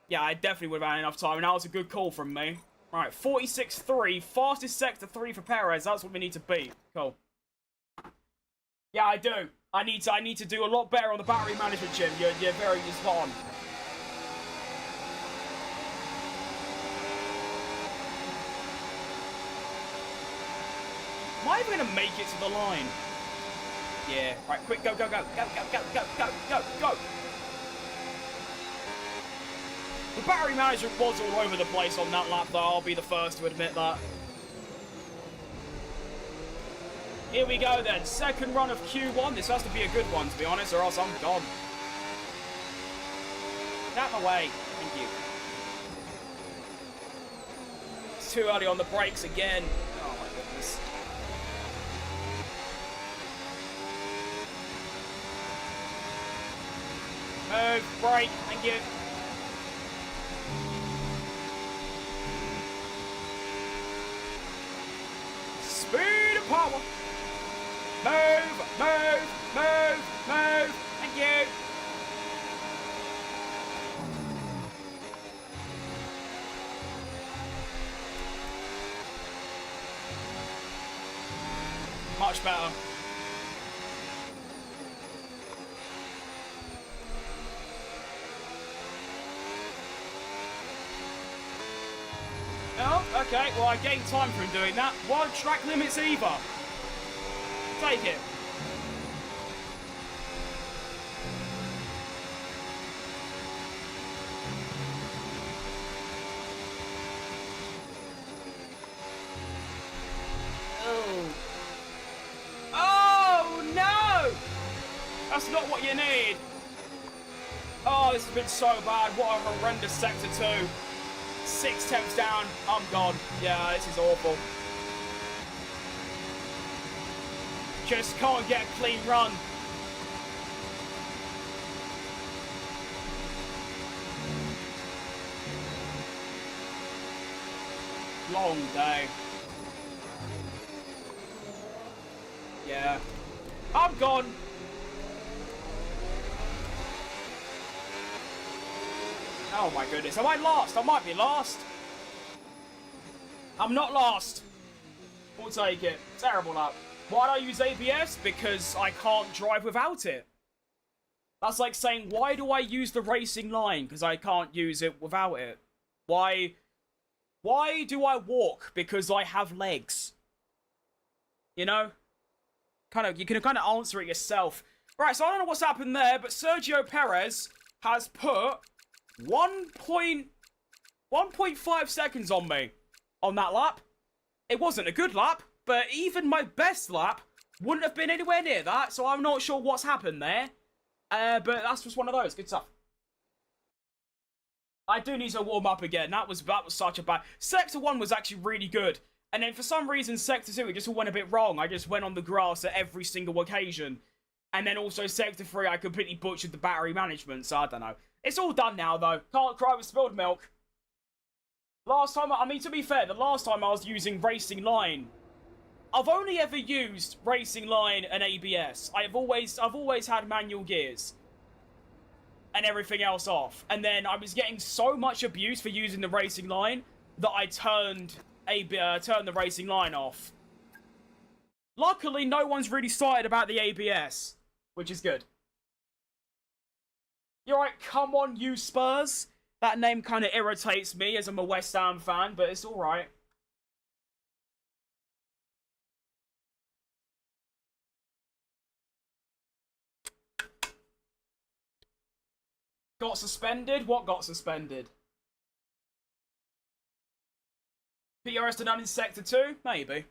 Yeah, I definitely would have had enough time, and that was a good call from me. Right, 46.3, fastest Sector 3 for Perez. That's what we need to beat. Cool. Yeah, I do. I need to do a lot better on the battery management, Jim. You're very spot on. Am I even going to make it to the line? Yeah. Right, quick, go. The battery management was all over the place on that lap, though. I'll be the first to admit that. Here we go, then. Second run of Q1. This has to be a good one, to be honest, or else I'm gone. Get out of my way. Thank you. It's too early on the brakes again. Oh, my goodness. Move, brake, thank you. Speed and power. Move, move, move, move. Thank you. Much better. Oh, okay. Well, I gained time from doing that. Why track limits either? Take it. Oh. Oh, no! That's not what you need. Oh, this has been so bad. What a horrendous Sector 2. 6 temps down. I'm gone. Yeah, this is awful. Just can't get a clean run. Long day. Yeah. I'm gone. Oh my goodness. Am I last? I might be last. I'm not last. We'll take it. Terrible lap. Why do I use ABS? Because I can't drive without it. That's like saying, why do I use the racing line? Because I can't use it without it. Why do I walk? Because I have legs. You know? You can kind of answer it yourself. Right, so I don't know what's happened there, but Sergio Perez has put 1.5 seconds on me on that lap. It wasn't a good lap, but even my best lap wouldn't have been anywhere near that, so I'm not sure what's happened there. But that's just one of those. Good stuff. I do need to warm up again. That was such a bad... Sector 1 was actually really good. And then for some reason, Sector 2, it just all went a bit wrong. I just went on the grass at every single occasion. And then also Sector 3, I completely butchered the battery management, so I don't know. It's all done now, though. Can't cry with spilled milk. Last time, I mean, to be fair, the last time I was using Racing Line, I've only ever used Racing Line and ABS. I've always had manual gears. And everything else off. And then I was getting so much abuse for using the Racing Line that I turned the Racing Line off. Luckily, no one's really started about the ABS, which is good. You're right, come on, you Spurs. That name kind of irritates me as I'm a West Ham fan, but it's alright. Got suspended? What got suspended? PRS to none in Sector 2? Maybe.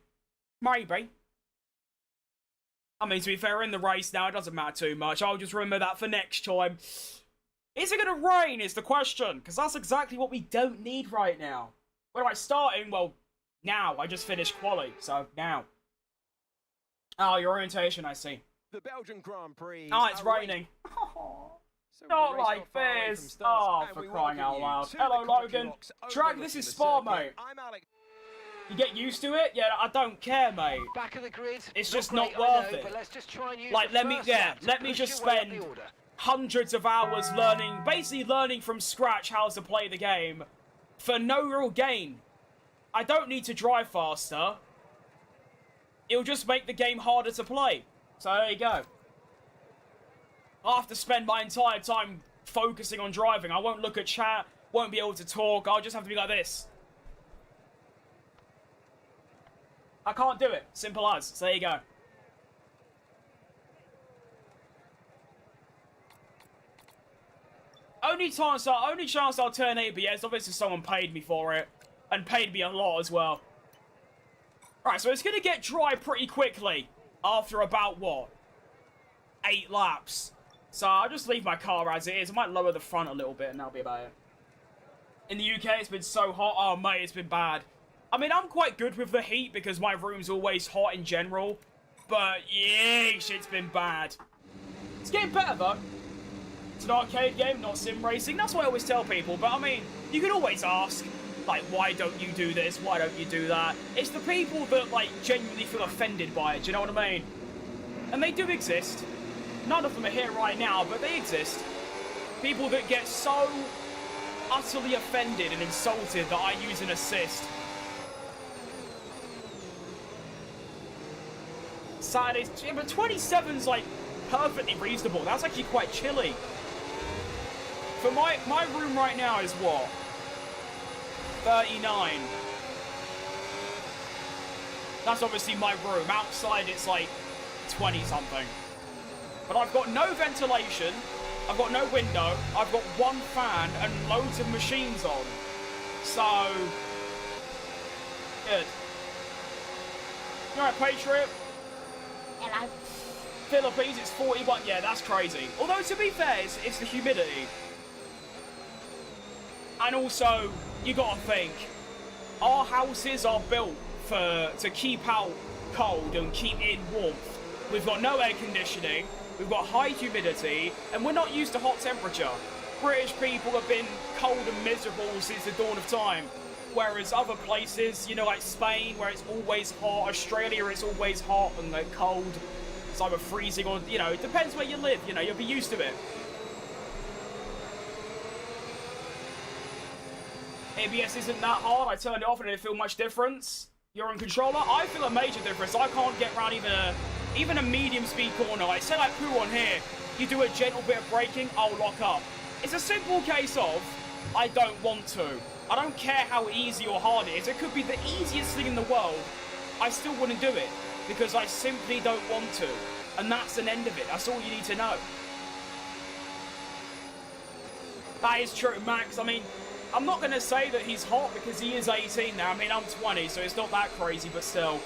Maybe. I mean, to be fair, in the race now, it doesn't matter too much. I'll just remember that for next time. Is it going to rain, is the question? Because that's exactly what we don't need right now. When am I starting? Well, now. I just finished quali, so now. Oh, your orientation, I see. The Belgian Grand Prix. Oh, it's raining. So not like this. Oh, for crying out loud. Hello, Logan. Track, this is Spa, mate. You get used to it? Yeah, I don't care, mate. Back of the grid. It's just not worth it. But let's just try and use like, let me just spend hundreds of hours basically learning from scratch how to play the game for no real gain. I don't need to drive faster. It'll just make the game harder to play. So there you go. I'll have to spend my entire time focusing on driving. I won't look at chat, won't be able to talk. I'll just have to be like this. I can't do it. Simple as. So there you go. only chance I'll turn ABS, obviously someone paid me for it. And paid me a lot as well. Right, so it's going to get dry pretty quickly. After about, what? 8 laps. So I'll just leave my car as it is. I might lower the front a little bit and that'll be about it. In the UK, it's been so hot. Oh, mate, it's been bad. I mean, I'm quite good with the heat because my room's always hot in general. But, yeesh, it's been bad. It's getting better, though. It's an arcade game, not sim racing. That's what I always tell people. But, I mean, you can always ask, like, why don't you do this? Why don't you do that? It's the people that, like, genuinely feel offended by it. Do you know what I mean? And they do exist. None of them are here right now, but they exist. People that get so utterly offended and insulted that I use an assist. Saturdays, yeah, but 27's like perfectly reasonable. That's actually quite chilly. For my room right now is what? 39. That's obviously my room. Outside it's like 20 something. But I've got no ventilation. I've got no window. I've got one fan and loads of machines on. So good. You alright, Patriot? Hello. Philippines, it's 41. Yeah, that's crazy. Although, to be fair, it's the humidity. And also, you gotta think, our houses are built to keep out cold and keep in warmth. We've got no air conditioning, we've got high humidity, and we're not used to hot temperature. British people have been cold and miserable since the dawn of time. Whereas other places, you know, like Spain, where it's always hot, Australia, it's always hot and like cold. It's either freezing or, you know, it depends where you live, you know, you'll be used to it. ABS isn't that hard. I turned it off and it didn't feel much difference. You're on controller. I feel a major difference. I can't get around even a medium speed corner. Like, say like Pooh on here, you do a gentle bit of braking, I'll lock up. It's a simple case of, I don't want to. I don't care how easy or hard it is. It could be the easiest thing in the world. I still wouldn't do it because I simply don't want to. And that's an end of it. That's all you need to know. That is true, Max. I mean, I'm not going to say that he's hot because he is 18 now. I mean, I'm 20, so it's not that crazy, but still.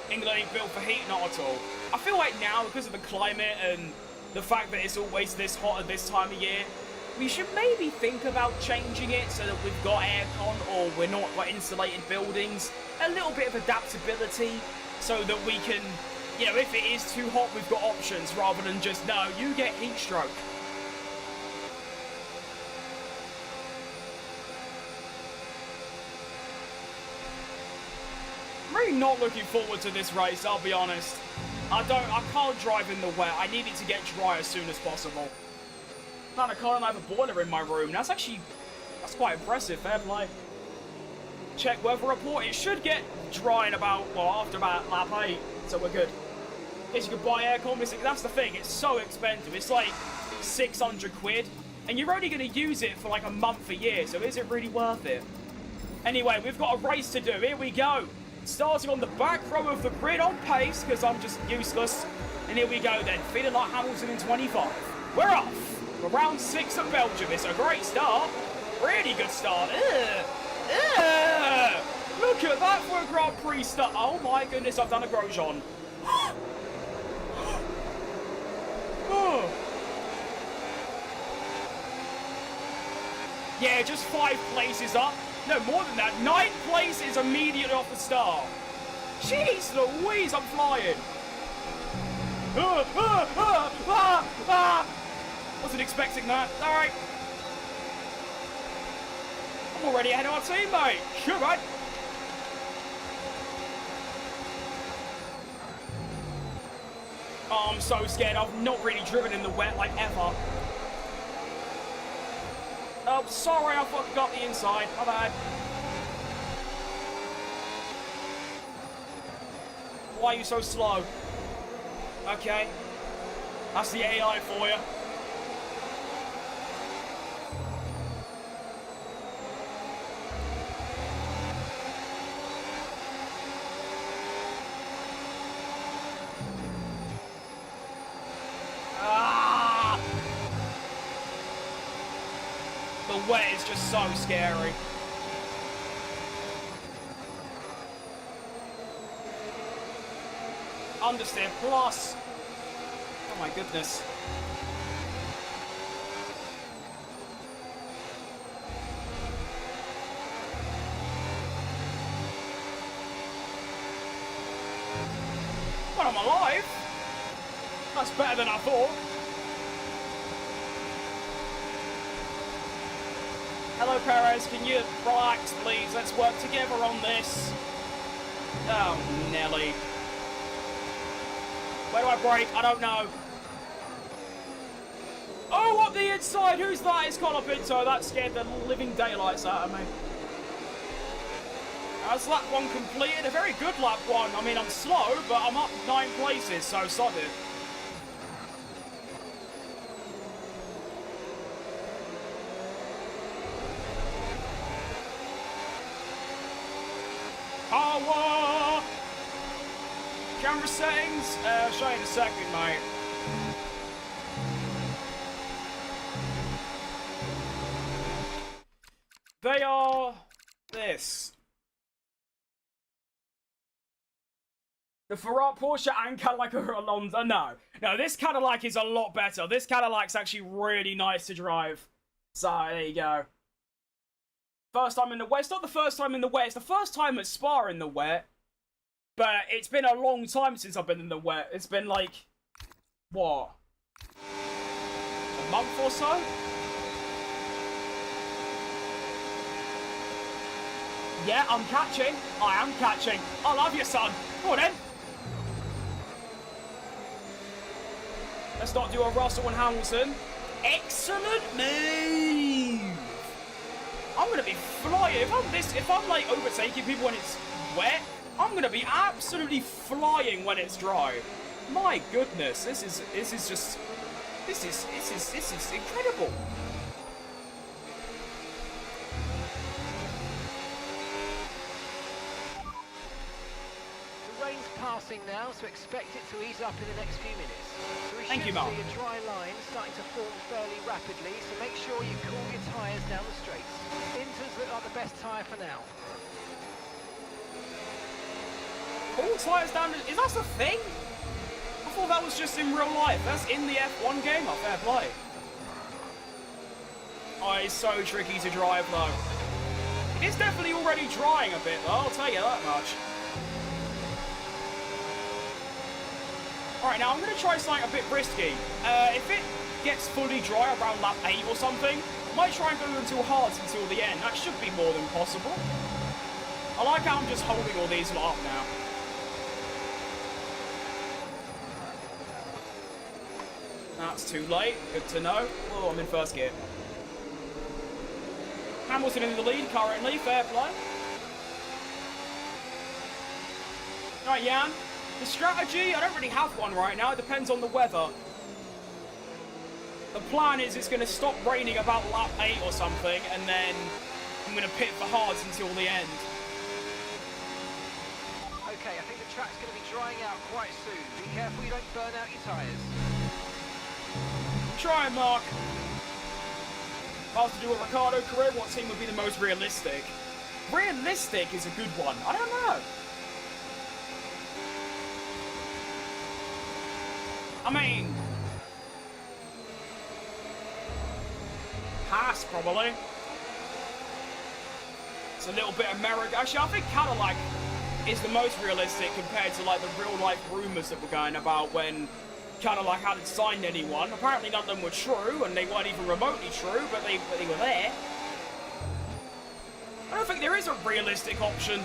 England ain't built for heat, not at all. I feel like now, because of the climate and the fact that it's always this hot at this time of year, we should maybe think about changing it so that we've got aircon or we're not got insulated buildings. A little bit of adaptability so that we can, you know, if it is too hot, we've got options rather than just, no, you get heat stroke. I'm really not looking forward to this race, I'll be honest. I can't drive in the wet. I need it to get dry as soon as possible. Man, I can't have a boiler in my room. That's quite impressive. Fair play. Check weather report. It should get dry in about, well, after about lap 8. So we're good. Guess you could buy aircon. That's the thing. It's so expensive. It's like 600 quid. And you're only going to use it for like a month a year. So is it really worth it? Anyway, we've got a race to do. Here we go. Starting on the back row of the grid on pace, because I'm just useless. And here we go then. Feeling like Hamilton in 25. We're off. For round 6 at Belgium. It's a great start. Really good start. Look at that for a Grand Prix start. Oh my goodness, I've done a Grosjean. Oh. Yeah, just 5 places up. No, more than that. 9 places immediately off the start. Jeez Louise, I'm flying. Wasn't expecting that. All right. I'm already ahead of our teammate. Come on. Oh, I'm so scared. I've not really driven in the wet like ever. Oh, sorry, I fucking got the inside. My bad. Why are you so slow? Okay. That's the AI for you. The wet is just so scary. Understeer plus. Oh my goodness. Well, I'm alive. That's better than I thought. Hello, Perez. Can you relax, please? Let's work together on this. Oh, Nelly. Where do I brake? I don't know. Oh, up the inside. Who's that? It's Colapinto. That scared the living daylights out of me. That's lap 1 completed. A very good lap 1. I mean, I'm slow, but I'm up 9 places, so sod it. Power! Camera settings? I'll show you in a second, mate. They are this. The Ferrari, Porsche, and Cadillac are Alonso. No, this Cadillac is a lot better. This Cadillac's actually really nice to drive. So, there you go. First time in the wet. It's not the first time in the wet. It's the first time at Spa in the wet. But it's been a long time since I've been in the wet. It's been like, what? A month or so? Yeah, I'm catching. I am catching. I love you, son. Go on then. Let's not do a Russell and Hamilton. Excellent move. I'm gonna be flying. If I'm like overtaking people when it's wet, I'm gonna be absolutely flying when it's dry. My goodness, this is incredible. The rain's passing now, so expect it to ease up in the next few minutes. So we Thank you, should Mark. see a dry line starting to form fairly rapidly, so make sure you cool your tyres down the straights. Inters look like the best tyre for now. All tyres down. Is that a thing? I thought that was just in real life. That's in the F1 game. Oh, fair play. Oh, it's so tricky to drive though. It is definitely already drying a bit though, I'll tell you that much. Alright, now I'm going to try something a bit risky. If it gets fully dry around lap 8 or something, I might try and go until hards until the end. That should be more than possible. I like how I'm just holding all these lot up now. That's too late. Good to know. Oh, I'm in first gear. Hamilton in the lead currently. Fair play. Right, Jan. The strategy, I don't really have one right now. It depends on the weather. The plan is it's going to stop raining about lap 8 or something, and then I'm going to pit for hards until the end. Okay, I think the track's going to be drying out quite soon. Be careful you don't burn out your tyres. Try, Mark. If I was to do a Ricciardo career, what team would be the most realistic? Realistic is a good one. I don't know. I mean, Haas probably. It's a little bit of Merrick. Actually, I think Cadillac is the most realistic compared to like the real life rumours that were going about when Cadillac hadn't signed anyone. Apparently none of them were true, and they weren't even remotely true, but they were there. I don't think there is a realistic option.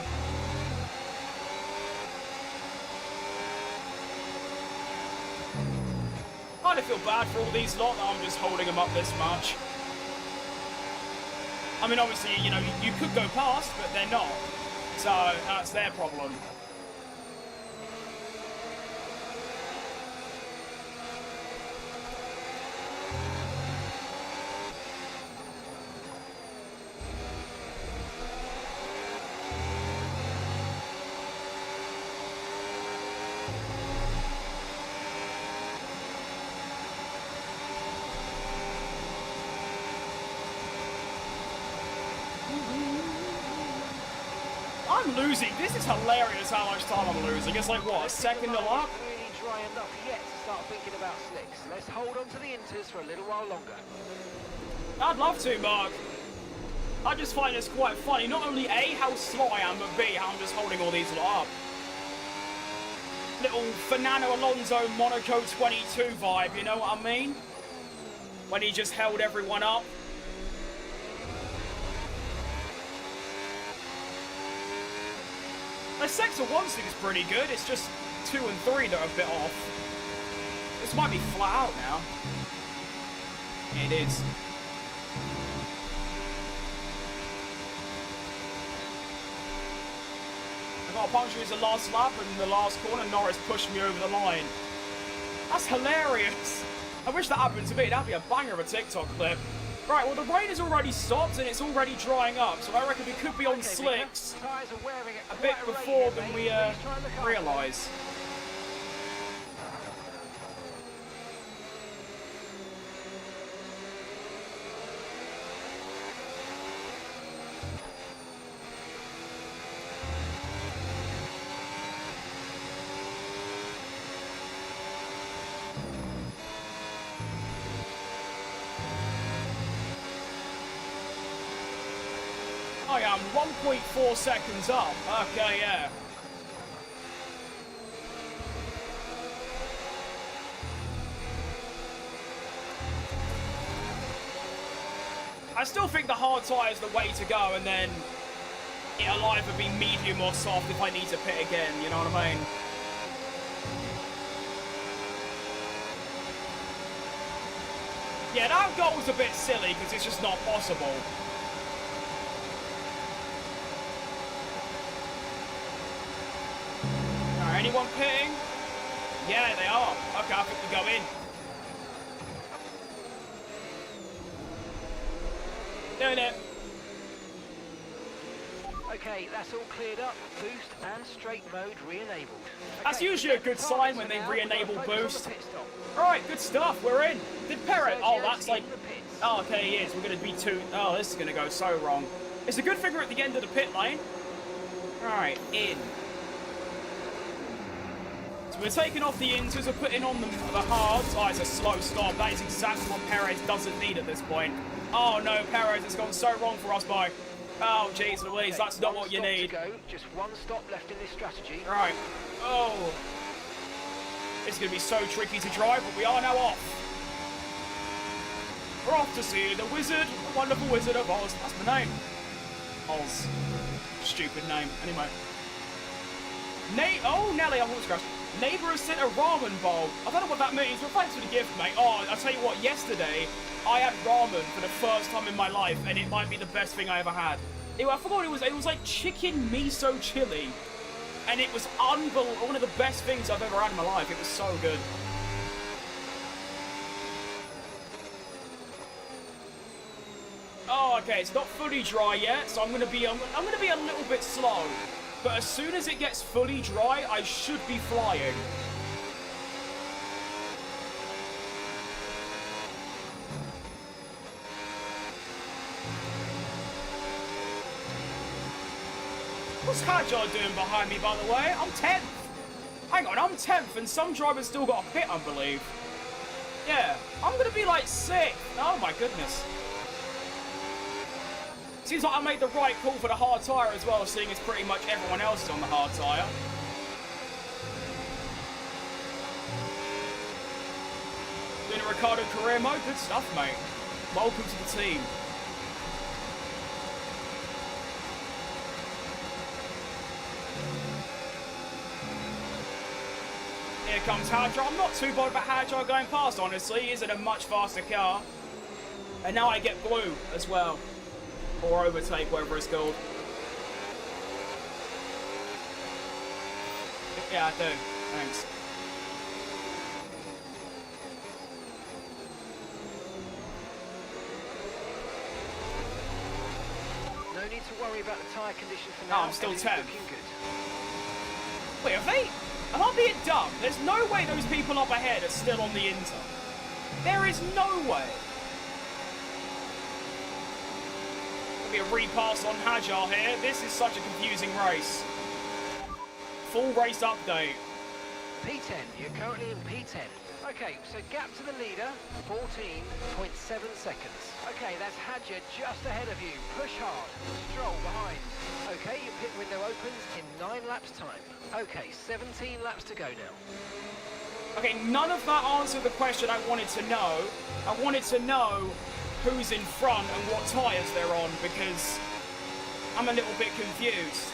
I kind of feel bad for all these lot that I'm just holding them up this much. I mean, obviously, you know, you could go past, but they're not. So, that's their problem. I'm losing. This is hilarious how much time I'm losing. It's like, what, a second a lap? Really dry enough yet to start thinking about slicks. Let's hold on to the inters for a little while longer. I'd love to, Mark. I just find this quite funny. Not only A, how slow I am, but B, how I'm just holding all these lot up. Little Fernando Alonso Monaco 22 vibe, you know what I mean? When he just held everyone up. The sector 1 seems pretty good. It's just 2 and 3 that are a bit off. This might be flat out now. It is. I got a puncture as the last lap, and in the last corner, Norris pushed me over the line. That's hilarious. I wish that happened to me. That'd be a banger of a TikTok clip. Right, well, the rain has already stopped, and it's already drying up, so I reckon we could be on slicks a bit before than we realise. I am 1.4 seconds up. Okay, yeah. I still think the hard tyre is the way to go, and then it'll either be medium or soft if I need to pit again, you know what I mean? Yeah, that goal was a bit silly because it's just not possible. Anyone pitting? Yeah, they are. Okay, I think we go in. Doing it. Okay, that's all cleared up. Boost and straight mode re-enabled. That's usually a good sign when they re-enable boost. Alright, good stuff. We're in. Did Perez? Oh, that's like... Oh, okay, he is. We're going to be two... Oh, this is going to go so wrong. It's a good figure at the end of the pit lane. Alright, in. So we're taking off the inters, we're putting on the hards. Oh, it's a slow stop. That is exactly what Perez doesn't need at this point. Oh no, Perez has gone so wrong for us, boy. Oh, jeez Louise, that's not what you need. Just one stop left in this strategy. Right. Oh. It's going to be so tricky to drive, but we are now off. We're off to see the wizard, the wonderful Wizard of Oz. That's my name. Oz. Stupid name. Anyway. Oh, Nelly, I almost crashed. Neighbour has sent a ramen bowl. I don't know what that means, but thanks for the gift, mate. Oh, I'll tell you what, yesterday, I had ramen for the first time in my life, and it might be the best thing I ever had. I forgot it was like chicken miso chili, and it was unbelievable. One of the best things I've ever had in my life. It was so good. Oh, okay, it's not fully dry yet, so I'm gonna be a little bit slow. But as soon as it gets fully dry, I should be flying. What's Hadjar doing behind me, by the way? I'm 10th. Hang on, I'm 10th, and some drivers still got a pit, I believe. Yeah, I'm going to be like 6th. Oh, my goodness. Seems like I made the right call for the hard tyre as well, seeing as pretty much everyone else is on the hard tyre. Doing a Ricciardo career mode, good stuff, mate. Welcome to the team. Here comes Hadjar. I'm not too bothered about Hadjar going past, honestly. He's in a much faster car. And now I get blue as well. Or overtake, whatever it's called. Yeah, I do. Thanks. No need to worry about the tyre condition for now. Oh, I'm still 10th. Looking good. Wait, have they... Am I being dumb? There's no way those people up ahead are still on the Inter. There is no way. be a repass on Hajar here. This is such a confusing race. Full race update. P10, you're currently in P10. Okay, so gap to the leader, 14.7 seconds. Okay, that's Hajar just ahead of you. Push hard. Stroll behind. Okay, your pit window opens in 9 laps time. Okay, 17 laps to go now. Okay, none of that answered the question I wanted to know. I wanted to know who's in front and what tyres they're on, because I'm a little bit confused.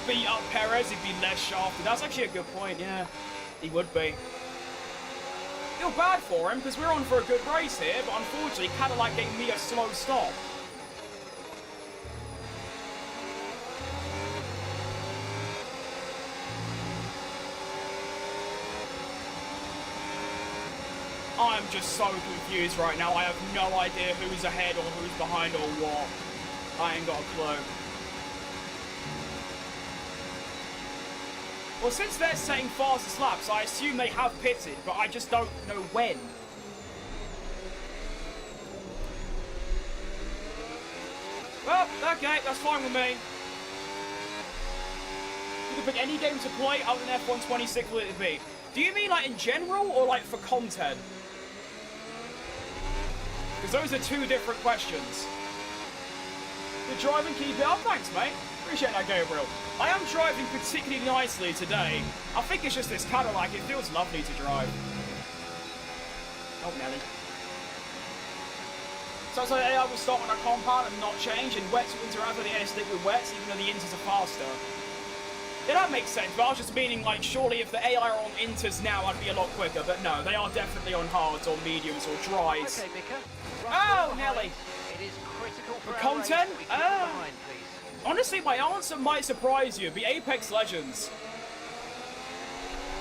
Beat up Perez, he'd be less shafted. That's actually a good point, yeah. He would be. Feel bad for him, because we're on for a good race here, but unfortunately, Cadillac gave me a slow stop. I'm just so confused right now. I have no idea who's ahead or who's behind or what. I ain't got a clue. Well, since they're setting fastest laps, I assume they have pitted, but I just don't know when. Well, okay, that's fine with me. You can pick any game to play other than F1 26, will it be? Do you mean like in general or like for content? Because those are two different questions. Good driving, keep it up. Thanks, mate. Appreciate that, Gabriel. I am driving particularly nicely today. I think it's just this Cadillac. It feels lovely to drive. Oh, Nelly. So it's like AI will start on a compound and not change, and wets will interact with the air stick with wets, even though the inters are faster. Yeah, that makes sense, but I was just meaning, like, surely if the AI are on inters now, I'd be a lot quicker. But no, they are definitely on hards or mediums or dries. Okay, Mika. Oh, Nelly. It is critical for content? Behind, Honestly, my answer might surprise you. It'd be Apex Legends.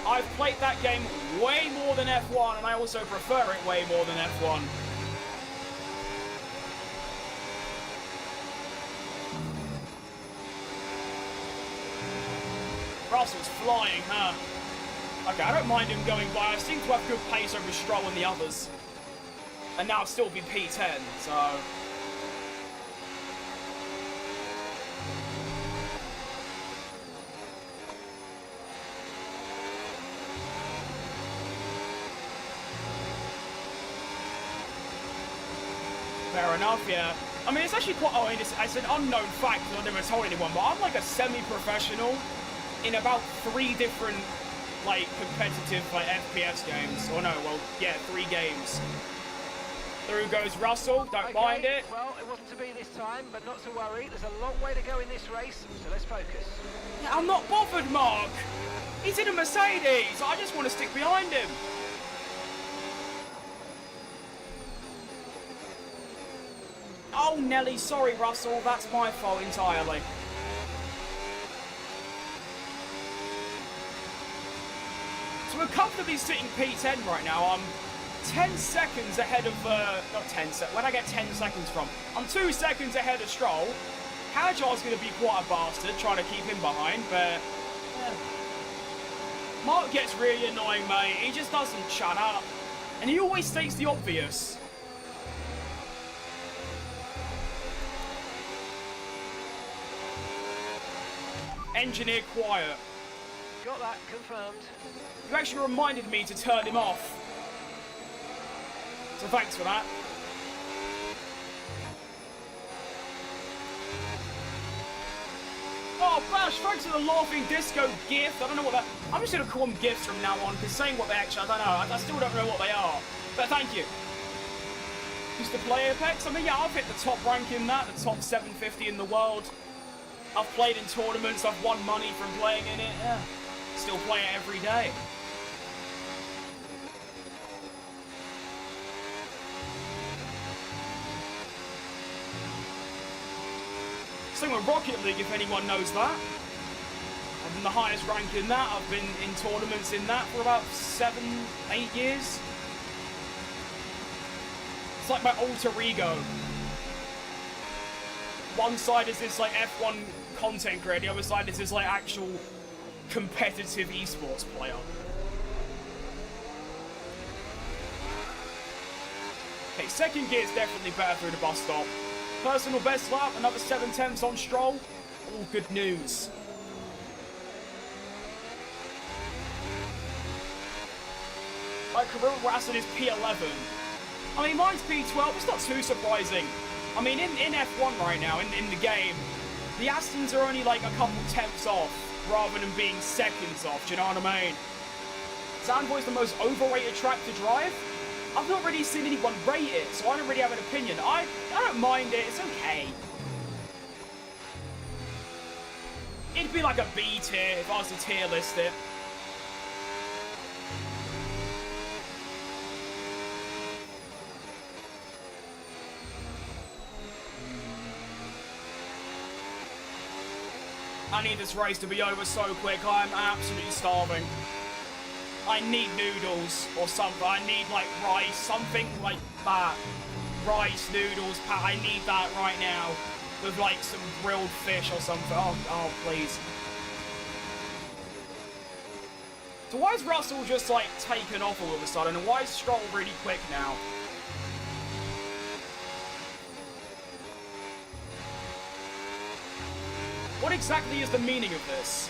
I've played that game way more than F1, and I also prefer it way more than F1. Russell's flying, huh? Okay, I don't mind him going by. I seem to have good pace over Stroll and the others. And now I'll still be P10, so... Fair enough, yeah. I mean, it's actually quite... Oh, it's an unknown fact that I've never told anyone, but I'm like a semi-professional in about 3 different, like, competitive, like, FPS games. Or no, well, yeah, 3 games. Through goes Russell, don't mind it. Well, it wasn't to be this time, but not to worry. There's a long way to go in this race, so let's focus. Yeah, I'm not bothered, Mark. He's in a Mercedes. I just want to stick behind him. Oh, Nelly, sorry, Russell. That's my fault entirely. So we're comfortably sitting P10 right now. I'm 10 seconds ahead of, not 10 seconds, where'd I get 10 seconds from? I'm 2 seconds ahead of Stroll. Hajar's going to be quite a bastard, trying to keep him behind, but... Yeah. Mark gets really annoying, mate. He just doesn't shut up. And he always states the obvious. Engineer quiet. Got that confirmed. You actually reminded me to turn him off. So thanks for that. Oh, Bash, thanks for the laughing disco gift. I don't know what that... I'm just going to call them gifts from now on, because saying what they actually... I don't know. I still don't know what they are. But thank you. Used to play Apex? I mean, yeah, I've hit the top rank in that, the top 750 in the world. I've played in tournaments, I've won money from playing in it, yeah. Still play it every day. Same with Rocket League, if anyone knows that. I've been the highest rank in that. I've been in tournaments in that for about 7, 8 years. It's like my alter ego. One side is this like F1 content creator, the other side is this like actual competitive esports player. Right, second gear is definitely better through the bus stop. Personal best lap, another 7/10 on Stroll. All good news. My career Aston is P11. I mean, mine's P12. It's not too surprising. I mean, in F1 right now, in the game, the Astons are only like a couple tenths off, rather than being seconds off. Do you know what I mean? Zandvoort's the most overrated track to drive. I've not really seen anyone rate it, so I don't really have an opinion. I don't mind it. It's okay. It'd be like a B tier if I was to tier list it. I need this race to be over so quick. I'm absolutely starving. I need noodles or something. I need like rice, something like that. Rice, noodles, I need that right now. With like some grilled fish or something. Oh, please. So why is Russell just like taken off all of a sudden? And why is Stroll really quick now? What exactly is the meaning of this?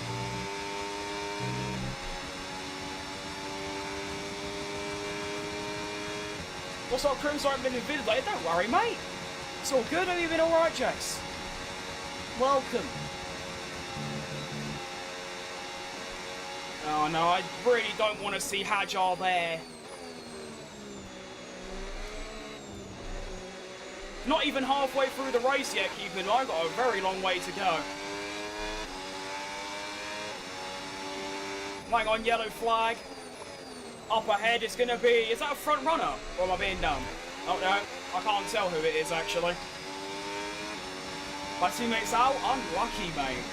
What's up, crew? Sorry I haven't been in video. Don't worry, mate. It's all good. Have you been alright, Jace? Welcome. Oh no, I really don't want to see Hajar there. Not even halfway through the race yet, Keeping. I've got a very long way to go. Hang on, yellow flag. Up ahead, it's going to be... Is that a front runner? Or am I being dumb? Oh, no. I can't tell who it is, actually. My teammate's out? Unlucky, mate.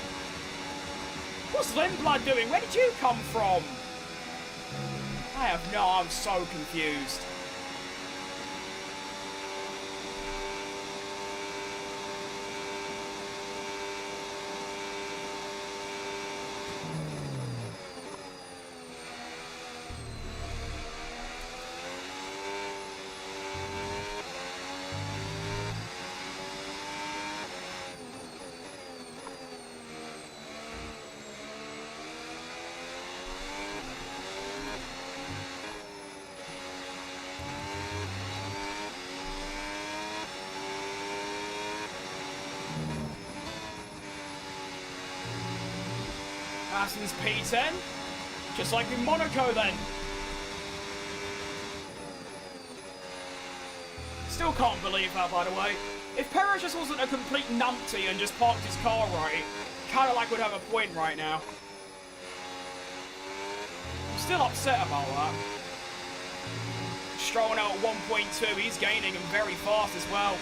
What's Lindblad doing? Where did you come from? I'm so confused. Aston's P10, just like in Monaco then. Still can't believe that, by the way. If Perez just wasn't a complete numpty and just parked his car right, Cadillac would have a point right now. I'm still upset about that. Strolling out at 1.2, he's gaining and very fast as well.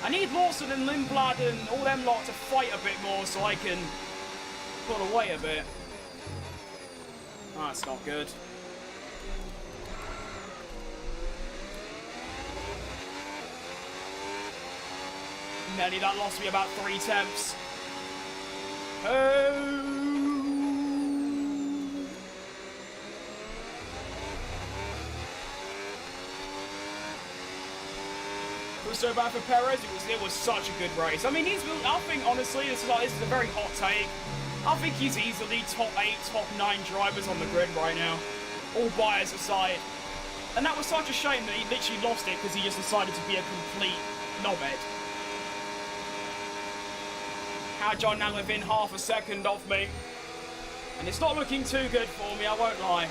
I need Lawson and Lindblad and all them lot to fight a bit more so I can pull away a bit. Oh, that's not good. Nelly, that lost me about 3 tenths. Oh. So bad for Perez, it was such a good race. I mean, I think honestly, this is a very hot take. I think he's easily top 8, top 9 drivers on the grid right now, all bias aside. And that was such a shame that he literally lost it because he just decided to be a complete knobhead. Hajar now within half a second of me, and it's not looking too good for me, I won't lie.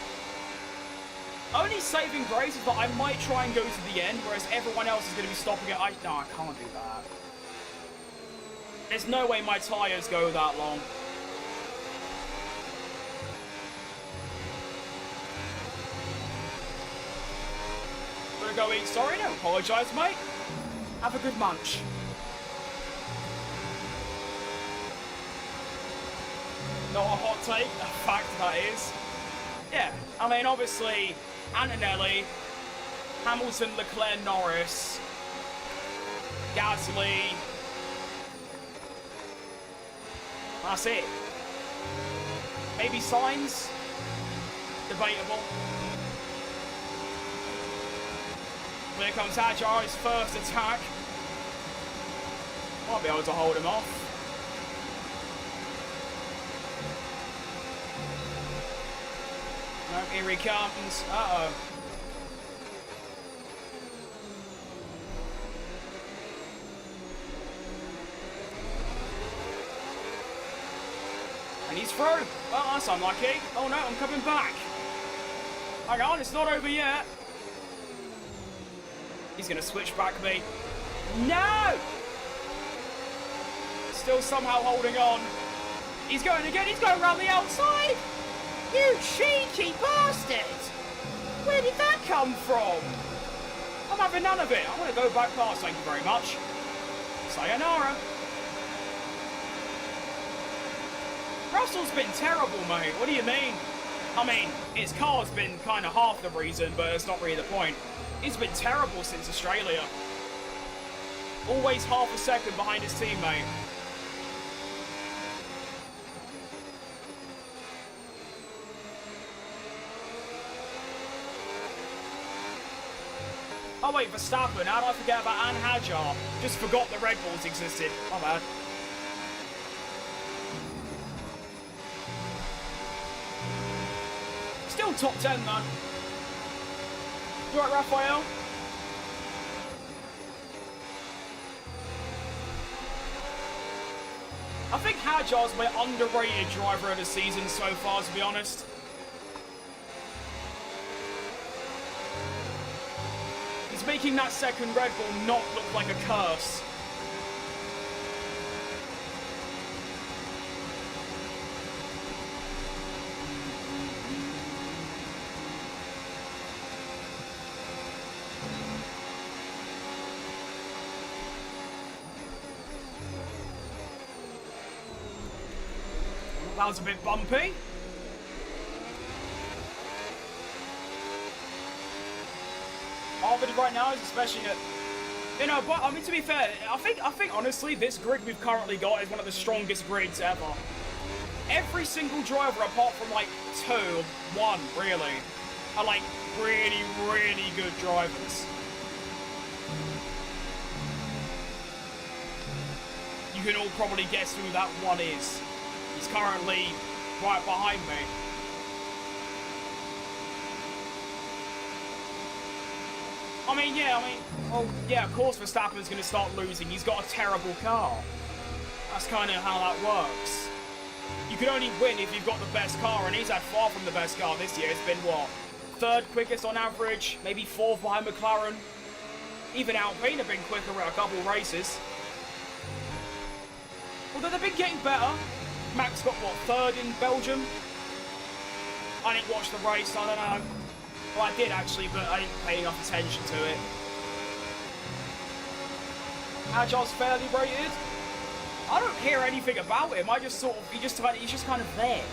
Only saving grace is that I might try and go to the end, whereas everyone else is going to be stopping it. No, I can't do that. There's no way my tyres go that long. Gonna go eat. Sorry, don't apologise, mate. Have a good munch. Not a hot take, a fact that is. Yeah, I mean, obviously, Antonelli, Hamilton, Leclerc, Norris, Gasly. That's it. Maybe signs? Debatable. Here comes Agire's first attack. Might be able to hold him off. No, here he comes. Uh-oh. And he's through. Well, that's unlucky. Oh no, I'm coming back. Hang on, it's not over yet. He's going to switch back me. No! Still somehow holding on. He's going again. He's going around the outside. You cheeky bastard! Where did that come from? I'm having none of it. I'm going to go back past. Thank you very much. Sayonara. Russell's been terrible, mate. What do you mean? I mean, his car's been kind of half the reason, but it's not really the point. He's been terrible since Australia. Always half a second behind his teammate. Oh wait, Verstappen. How did I forget about Anne Hajar? Just forgot the Red Bulls existed. My bad. Still top 10 though. You right, Raphael? I think Hajar's my underrated driver of the season so far, to be honest. He's making that second Red Bull not look like a curse. That was a bit bumpy. Harvard right now is especially you know, but I mean, to be fair, I think honestly this grid we've currently got is one of the strongest grids ever. Every single driver apart from like one really are like really, really good drivers. You can all probably guess who that one is. He's currently right behind me. Well, yeah, of course Verstappen's going to start losing. He's got a terrible car. That's kind of how that works. You can only win if you've got the best car, and he's had far from the best car this year. It's been, what, third quickest on average, maybe fourth behind McLaren. Even Alpine have been quicker at a couple races. Although they've been getting better. Max got, what, third in Belgium? I didn't watch the race, I don't know. Well, I did actually, but I didn't pay enough attention to it. Agile's fairly rated. I don't hear anything about him. I just sort of, he's just kind of there.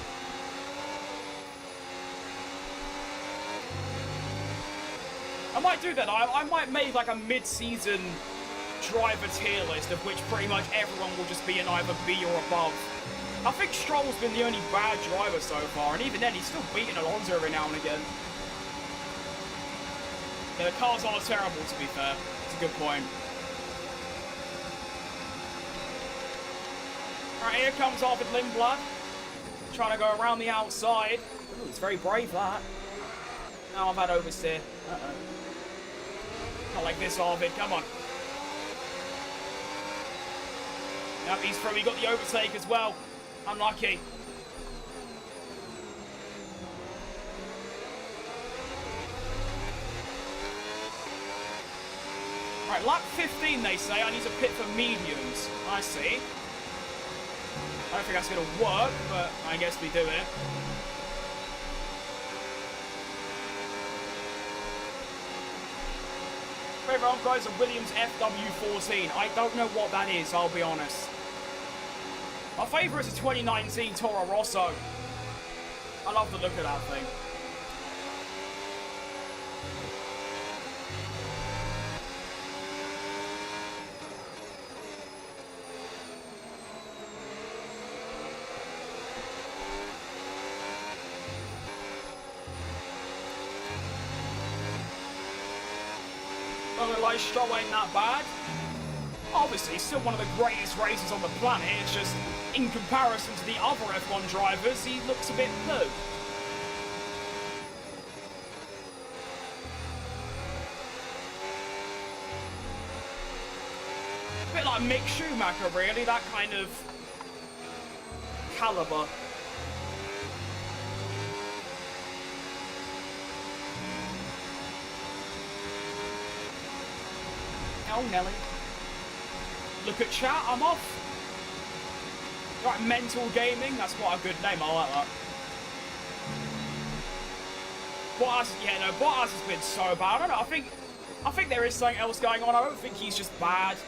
I might do that. I might make like a mid-season driver tier list of which pretty much everyone will just be in either B or above. I think Stroll's been the only bad driver so far, and even then he's still beating Alonso every now and again. Yeah, the cars are terrible, to be fair. It's a good point. Alright, here comes Arvid Lindblad. Trying to go around the outside. Ooh, it's very brave, that. Now I've had oversteer. Uh-oh. Not like this, Arvid. Come on. Yep, he's through. He got the overtake as well. Unlucky. Right, lap 15, they say. I need to pit for mediums. I see. I don't think that's going to work, but I guess we do it. Favorite round guys are Williams FW14. I don't know what that is, I'll be honest. My favourite is a 2019 Toro Rosso. I love the look of that thing. realise Stroll ain't that bad. Obviously, he's still one of the greatest racers on the planet. It's just, in comparison to the other F1 drivers, he looks a bit poo. A bit like Mick Schumacher, really, that kind of caliber. Oh, Nelly. Look at chat, I'm off. Right, Mental Gaming, that's quite a good name, I like that. Bottas, yeah, no, Bottas has been so bad. I don't know, I think there is something else going on. I don't think he's just bad.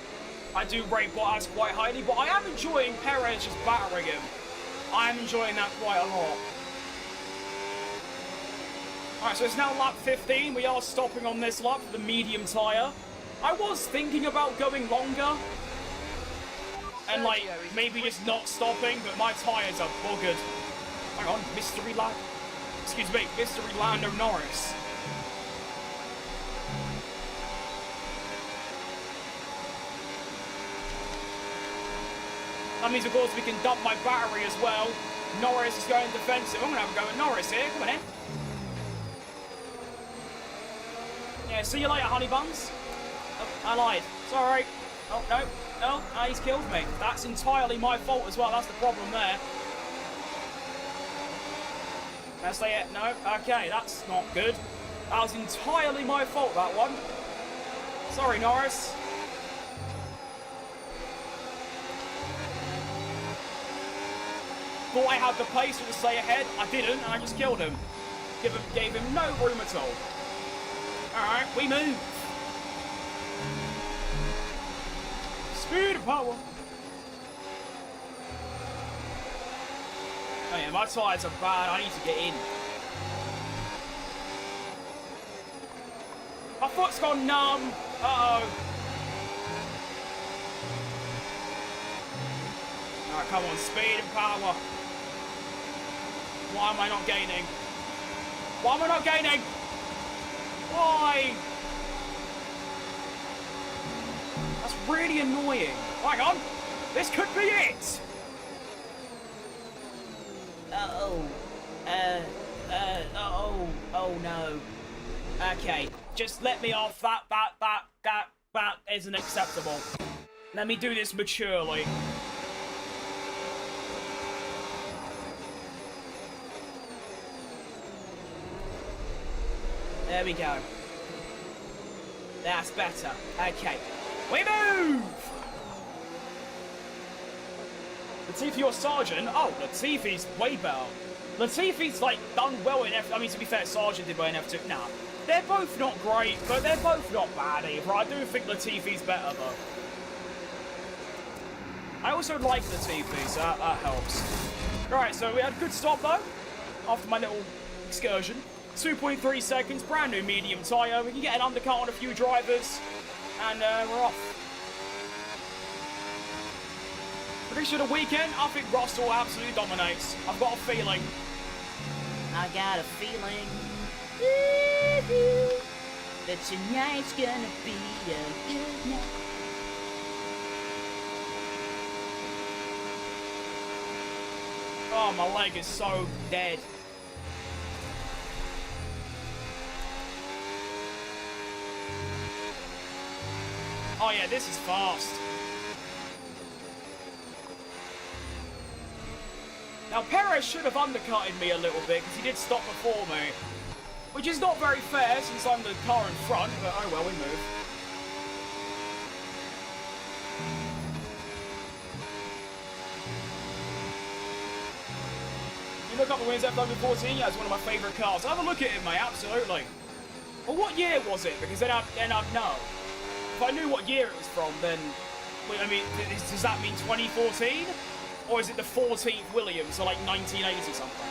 I do rate Bottas quite highly, but I am enjoying Perez just battering him. I am enjoying that quite a lot. Alright, so it's now lap 15. We are stopping on this lap for the medium tyre. I was thinking about going longer. And, like, maybe just not stopping, but my tyres are buggered. Hang on, Mystery Lad. Excuse me, Mystery Lando Norris. That means, of course, we can dump my battery as well. Norris is going defensive. I'm going to have a go at Norris here. Come on in. Yeah, see you later, honey buns. Oh, I lied. Sorry. Oh, no. No, he's killed me. That's entirely my fault as well. That's the problem there. Can I say it? No? Okay, that's not good. That was entirely my fault, that one. Sorry, Norris. Thought I had the pace to stay ahead. I didn't, and I just killed him. Gave him no room at all. Alright, we move. Speed and power. Oh yeah, my tyres are bad. I need to get in. My foot's gone numb. Uh-oh. Alright, come on. Speed and power. Why am I not gaining? Why am I not gaining? Why? That's really annoying. Hang on. This could be it. Oh no. Okay. Just let me off. That isn't acceptable. Let me do this maturely. There we go. That's better. Okay. We move! Latifi or Sargent? Oh, Latifi's way better. Latifi's, like, done well in F... I mean, to be fair, Sargent did well in F2. Nah. They're both not great, but they're both not bad either. I do think Latifi's better, though. I also like Latifi, so that helps. Alright, so we had a good stop, though, after my little excursion. 2.3 seconds, brand new medium tyre. We can get an undercut on a few drivers, and we're off. Prediction of the weekend, I think Russell absolutely dominates. I've got a feeling. I got a feeling that tonight's gonna be a good night. Oh, my leg is so dead. Oh yeah, this is fast. Now Perez should have undercutted me a little bit because he did stop before me. Which is not very fair since I'm the car in front, but oh well, we move. You look up the wins FW14, yeah, it's one of my favourite cars. Have a look at it, mate, absolutely. Well, what year was it? Because then I'd know. If I knew what year it was from, then... I mean, does that mean 2014? Or is it the 14th Williams, so like 1980 something?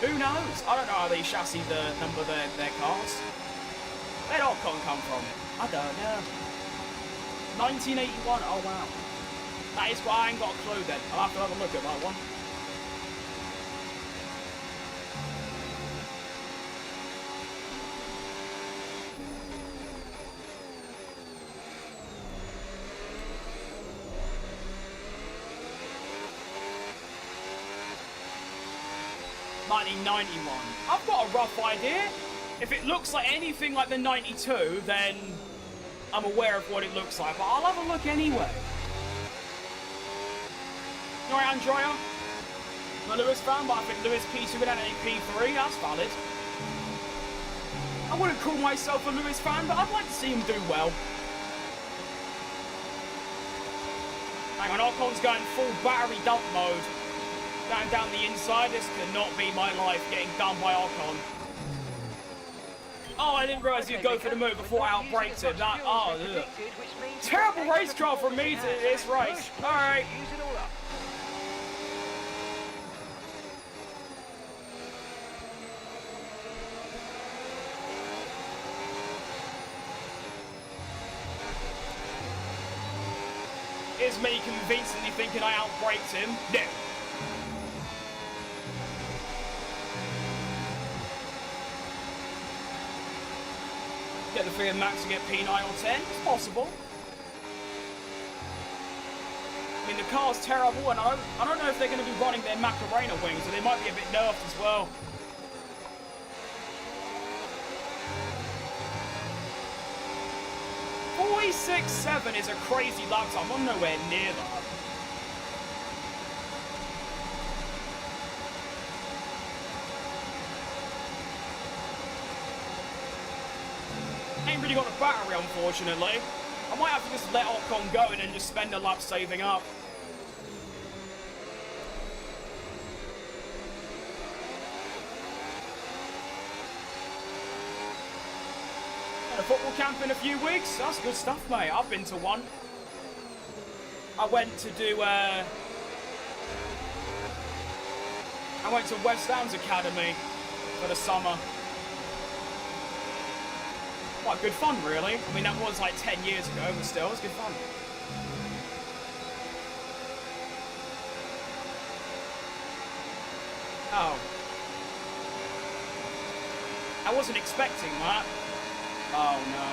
Who knows? I don't know how they chassis number their cars. Where'd Ocon come from? I don't know. 1981, oh wow. That is why I ain't got a clue then. I'll have to have a look at that one. 1991. I've got a rough idea. If it looks like anything like the 92, then I'm aware of what it looks like. But I'll have a look anyway. Alright, Andrea. I'm a Lewis fan, but I think Lewis P2 without any P3, that's valid. I wouldn't call myself a Lewis fan, but I'd like to see him do well. Hang on, Ocon's going full battery dump mode. Going down the inside, this could not be my life getting done by Ocon. Oh, I didn't realise you'd go for the move before I outbraked him. That, oh, ugh. Terrible race car from me to this race. Alright. Is me convincingly thinking I outbraked him? No. Get the feeling Max to get P9 or 10. It's possible. I mean, the car's terrible, and I don't know if they're going to be running their Macarena wings, so they might be a bit nerfed as well. .467 is a crazy lap time. I'm nowhere near that. Ain't really got a battery, unfortunately. I might have to just let Ocon go and then just spend a lap saving up. A football camp in a few weeks? That's good stuff, mate. I've been to one. I went to West Ham's Academy for the summer. Quite good fun, really. I mean, that was like 10 years ago, but still, it was good fun. Oh. I wasn't expecting that. Oh, no.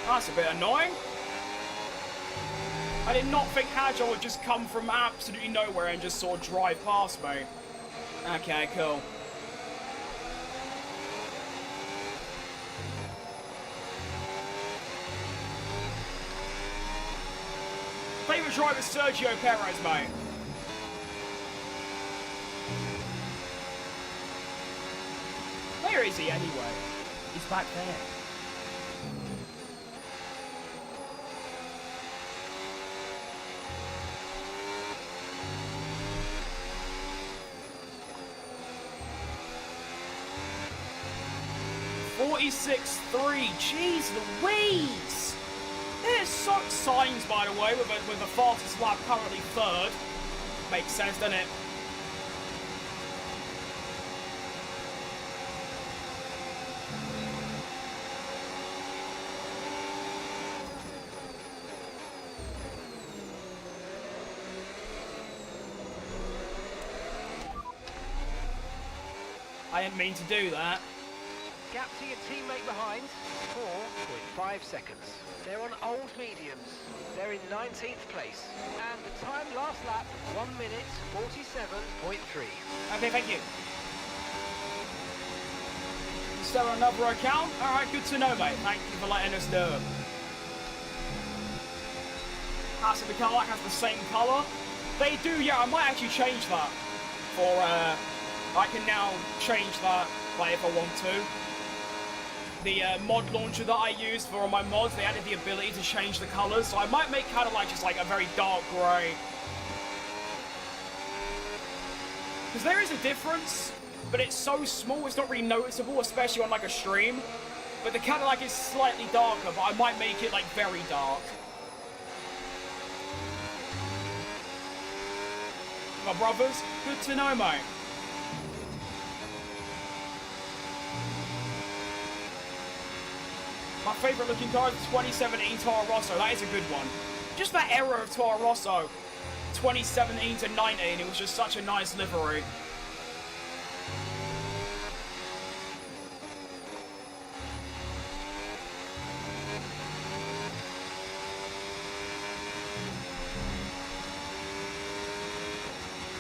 That's a bit annoying. I did not think Hadjar would just come from absolutely nowhere and just sort of drive past me. Okay, cool. Favourite driver is Sergio Perez, mate. Where is he anyway? He's back there. .46.3. Jeez Louise. There's signs, by the way, with the fastest lap currently third. Makes sense, doesn't it? I didn't mean to do that. Gap to your teammate behind, 4.5 seconds. They're on old mediums. They're in 19th place. And the time last lap, 1 minute 47.3. Okay, thank you. Is there another account? Alright, good to know, mate. Thank you for letting us know. So the CADILLAC has the same colour. They do, yeah, I might actually change that. For, I can now change that, like, if I want to. The mod launcher that I used for all my mods, they added the ability to change the colours, so I might make CADILLAC just like a very dark grey. Because there is a difference, but it's so small it's not really noticeable, especially on like a stream. But the CADILLAC is slightly darker, but I might make it like very dark. My brothers, good to know, mate. My favourite looking car is the 2017 Toro Rosso. That is a good one. Just that era of Toro Rosso, 2017 to 19, it was just such a nice livery.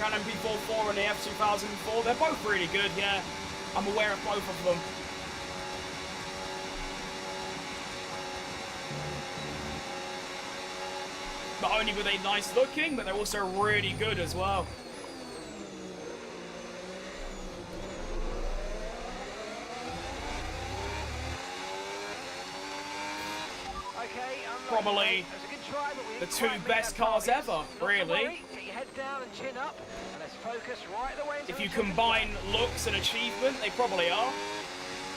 Can MP44 and the F2004. They're both really good, yeah. I'm aware of both of them. Not only were they nice looking, but they're also really good as well. Probably the two best cars ever, really. If you combine looks and achievement, they probably are.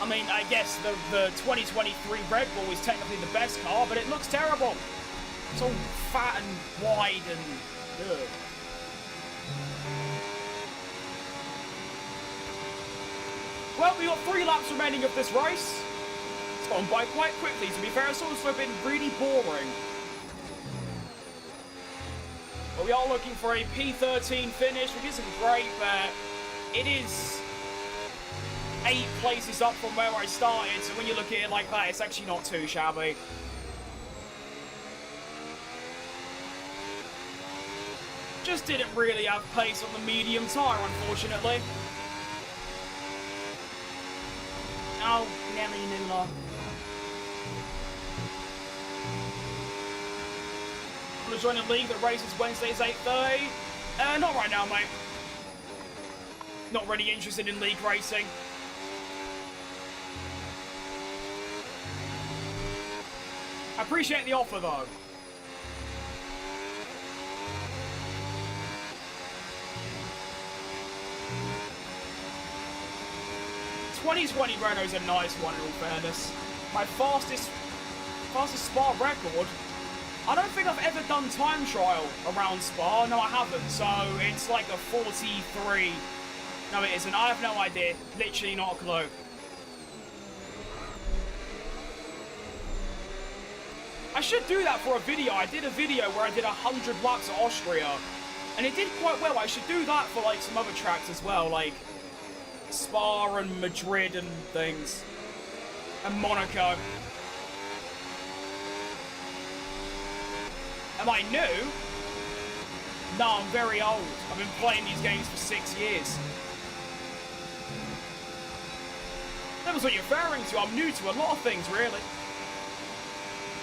I mean, I guess the 2023 Red Bull is technically the best car, but it looks terrible. It's all fat and wide and... ugh. Well, we got 3 laps remaining of this race. It's gone by quite quickly, to be fair. It's also been really boring. But we are looking for a P13 finish, which isn't great, but it is 8 places up from where I started, so when you look at it like that, it's actually not too shabby. Just didn't really have pace on the medium tyre, unfortunately. Oh, Nelly Nula. I'm gonna join a league that races Wednesdays 8:30. Not right now, mate. Not really interested in league racing. I appreciate the offer, though. '2020 Renault's a nice one, in all fairness. My fastest Spa record. I don't think I've ever done time trial around Spa. No, I haven't. So it's like a 43. No, it isn't. I have no idea. Literally not a clue. I should do that for a video. I did a video where I did 100 laps at Austria, and it did quite well. I should do that for like some other tracks as well, like Spa and Madrid and things, and Monaco. Am I new? No, I'm very old. I've been playing these games for 6 years. That was what you're referring to. I'm new to a lot of things, really.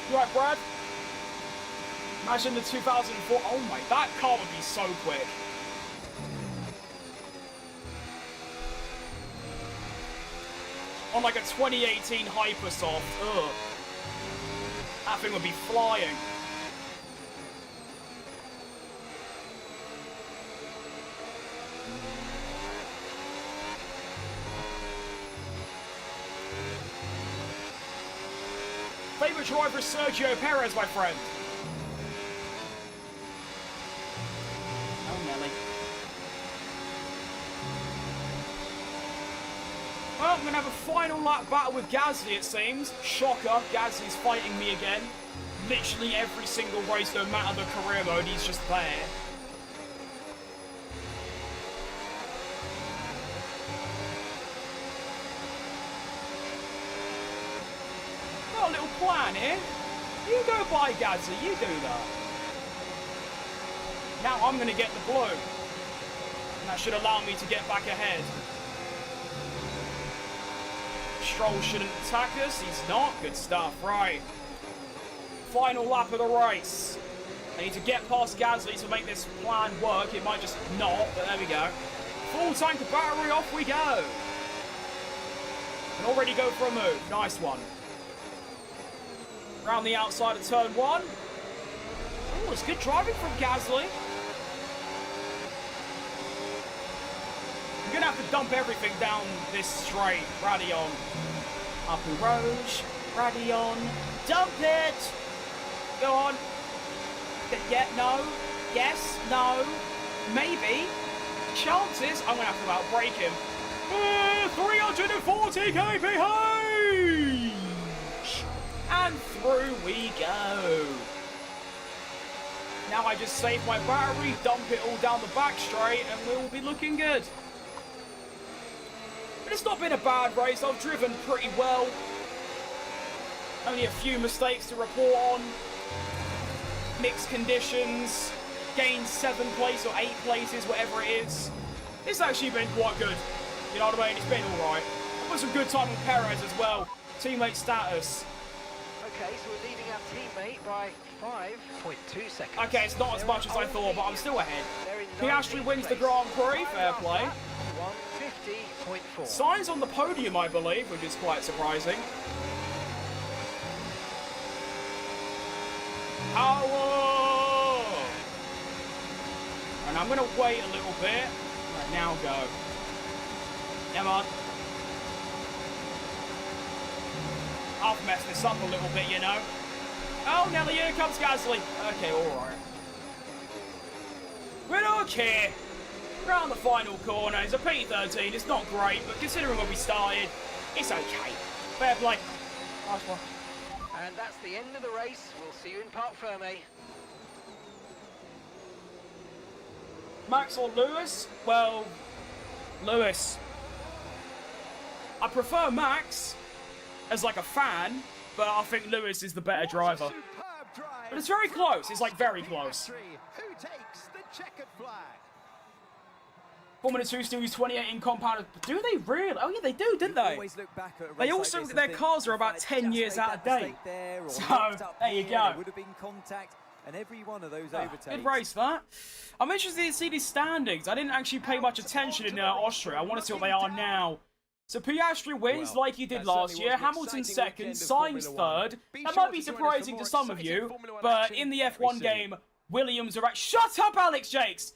You right, Brad? Imagine the 2004. Oh my, that car would be so quick. On like a 2018 Hypersoft. Ugh. That thing would be flying. Favorite driver is Sergio Perez, my friend. Oh, Nelly. Well, I'm going to have a final lap battle with Gasly, it seems. Shocker, Gasly's fighting me again. Literally every single race, no matter the career mode, he's just there. Got a little plan here. You go by, Gasly, you do that. Now I'm going to get the blue. And that should allow me to get back ahead. Stroll shouldn't attack us. He's not. Good stuff. Right. Final lap of the race. I need to get past Gasly to make this plan work. It might just not, but there we go. Full tank of battery, off we go. And already go for a move. Nice one. Around the outside of turn 1. Oh, it's good driving from Gasly. I'm going to have to dump everything down this straight. Radillon. Upper Rouge. Radillon. Dump it! Go on. Yeah, no. Yes, no. Maybe. Chances. I'm going to have to outbrake him. 340 kph! And through we go. Now I just save my battery, dump it all down the back straight, and we'll be looking good. But it's not been a bad race. I've driven pretty well. Only a few mistakes to report on. Mixed conditions. gained 7th place or 8 places, whatever it is. It's actually been quite good. You know what I mean? It's been alright. I put some good time with Perez as well. Teammate status. Okay, so we're leading our teammate by 5.2 seconds. Okay, it's not as much as I thought, but I'm still ahead. They're in Piastri 19th wins the place. Grand Prix. Fair play. 150.4. Sainz on the podium, I believe, which is quite surprising. Oh! And I'm going to wait a little bit. Right, now go. Come on. I've messed this up a little bit, you know. Oh, Nelly, here comes Gasly. Okay, alright. We don't care. Around the final corner, it's a P13. It's not great, but considering when we started, it's okay. Fair play. Nice one. And that's the end of the race. We'll see you in Parc Ferme. Max or Lewis? Well, Lewis. I prefer Max as like a fan, but I think Lewis is the better driver. But it's very close. It's like very close. Who takes the checkered flag? Formula 2 still use 2018 compound. Do they really? Oh yeah, they do, didn't they? They also, their cars are about 10 years out of date. So, there you go. Would have been contact, and every one of those overtakes. Good race, that. I'm interested to see these standings. I didn't actually pay much attention in Austria. I want to see what they are now. So Piastri wins like he did last year. Hamilton second, Sainz third. That might be surprising to some of you, but in the F1 game, Williams are shut up, Alex Jakes!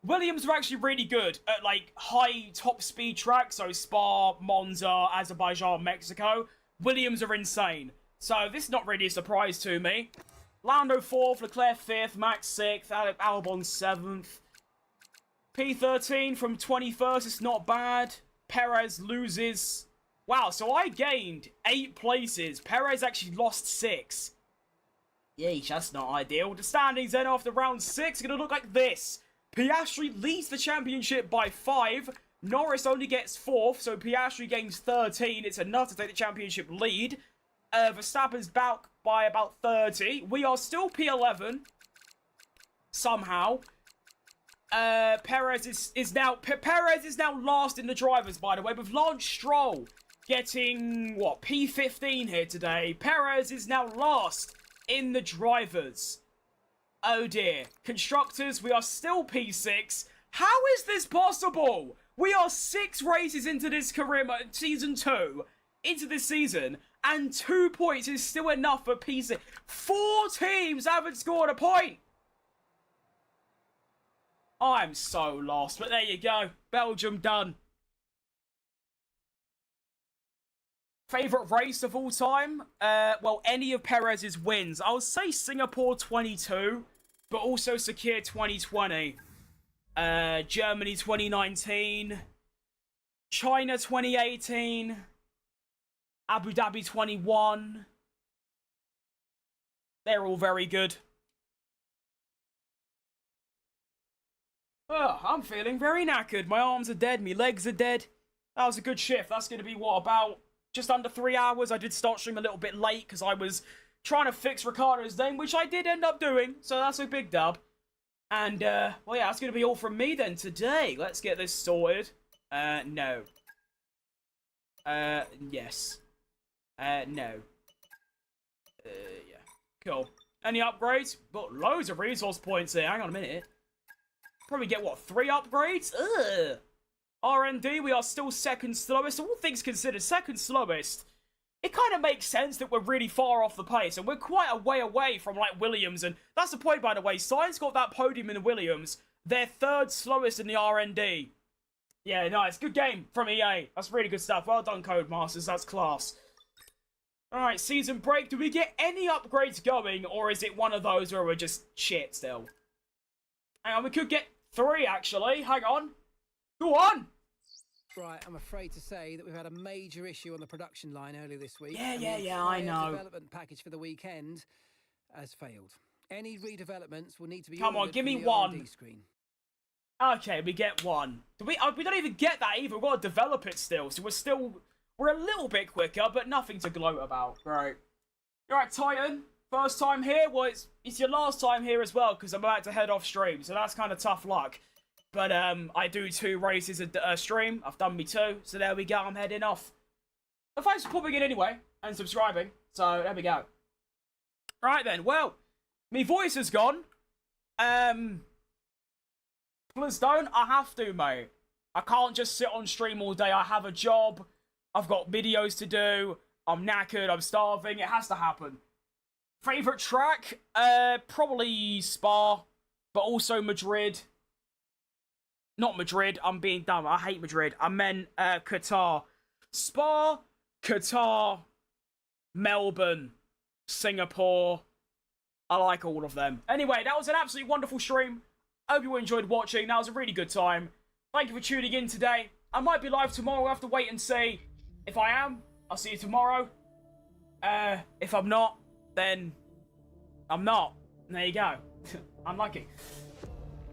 Williams are actually really good at like high top speed tracks, so Spa, Monza, Azerbaijan, Mexico. Williams are insane. So this is not really a surprise to me. Lando 4th, Leclerc 5th, Max 6th, Albon 7th. P13 from 21st, it's not bad. Perez loses. Wow, so I gained 8 places. Perez actually lost 6. Yeesh, that's not ideal. The standings then after round 6 are going to look like this. Piastri leads the championship by 5. Norris only gets 4th, so Piastri gains 13. It's enough to take the championship lead. Verstappen's back by about 30. We are still P11. Somehow. Perez is now last in the drivers, by the way, with Lance Stroll getting, what, P15 here today. Perez is now last in the drivers. Oh dear. Constructors, we are still P6. How is this possible? We are 6 races into this career, season 2, into this season, and 2 points is still enough for P6. 4 teams haven't scored a point. I'm so lost, but there you go. Belgium done. Favourite race of all time? Well, any of Perez's wins. I would say Singapore 22, but also Sakir 2020. Germany 2019. China 2018. Abu Dhabi 21. They're all very good. Oh, I'm feeling very knackered. My arms are dead. My legs are dead. That was a good shift. That's going to be, what, about just under 3 hours? I did start stream a little bit late because I was trying to fix Ricardo's name, which I did end up doing. So that's a big dub. And, well, yeah, that's going to be all from me then today. Let's get this sorted. No. Yes. No. Yeah. Cool. Any upgrades? Got loads of resource points here. Hang on a minute. Probably get, what, 3 upgrades? Ugh. R&D, we are still second slowest. All things considered, second slowest. It kind of makes sense that we're really far off the pace, and we're quite a way away from, like, Williams. And that's the point, by the way. Sainz got that podium in the Williams. They're 3rd slowest in the R&D. Yeah, nice. Good game from EA. That's really good stuff. Well done, Codemasters. That's class. Alright, season break. Do we get any upgrades going, or is it one of those where we're just shit still? Hang on, we could get 3, actually. Hang on. Go on! Right, I'm afraid to say that we've had a major issue on the production line earlier this week. Yeah, I know. The development package for the weekend has failed. Any redevelopments will need to be Come on, give me 1. Screen. Okay, we get 1. We don't even get that either. We've got to develop it still, so we're a little bit quicker, but nothing to gloat about. Right. Alright, Titan. First time here? Well, it's your last time here as well, because I'm about to head off stream, so that's kind of tough luck. But I do 2 races a stream. I've done me 2, so there we go. I'm heading off. But thanks for popping in anyway, and subscribing. So, there we go. Right then, well, my voice is gone. Please don't. I have to, mate. I can't just sit on stream all day. I have a job. I've got videos to do. I'm knackered. I'm starving. It has to happen. Favourite track? Probably Spa, but also Madrid. Not Madrid. I'm being dumb. I hate Madrid. I meant Qatar. Spa, Qatar, Melbourne, Singapore. I like all of them. Anyway, that was an absolutely wonderful stream. I hope you enjoyed watching. That was a really good time. Thank you for tuning in today. I might be live tomorrow. We'll have to wait and see. If I am, I'll see you tomorrow. If I'm not, then I'm not. There you go. Unlucky.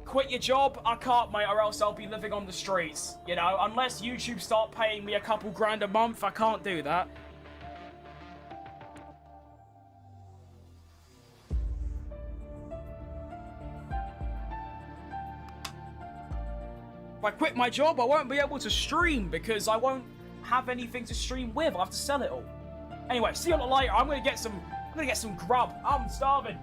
Quit your job? I can't, mate, or else I'll be living on the streets. You know, unless YouTube start paying me a couple grand a month, I can't do that. If I quit my job, I won't be able to stream because I won't have anything to stream with. I have to sell it all. Anyway, see you a lot later. I'm gonna get some grub. I'm starving.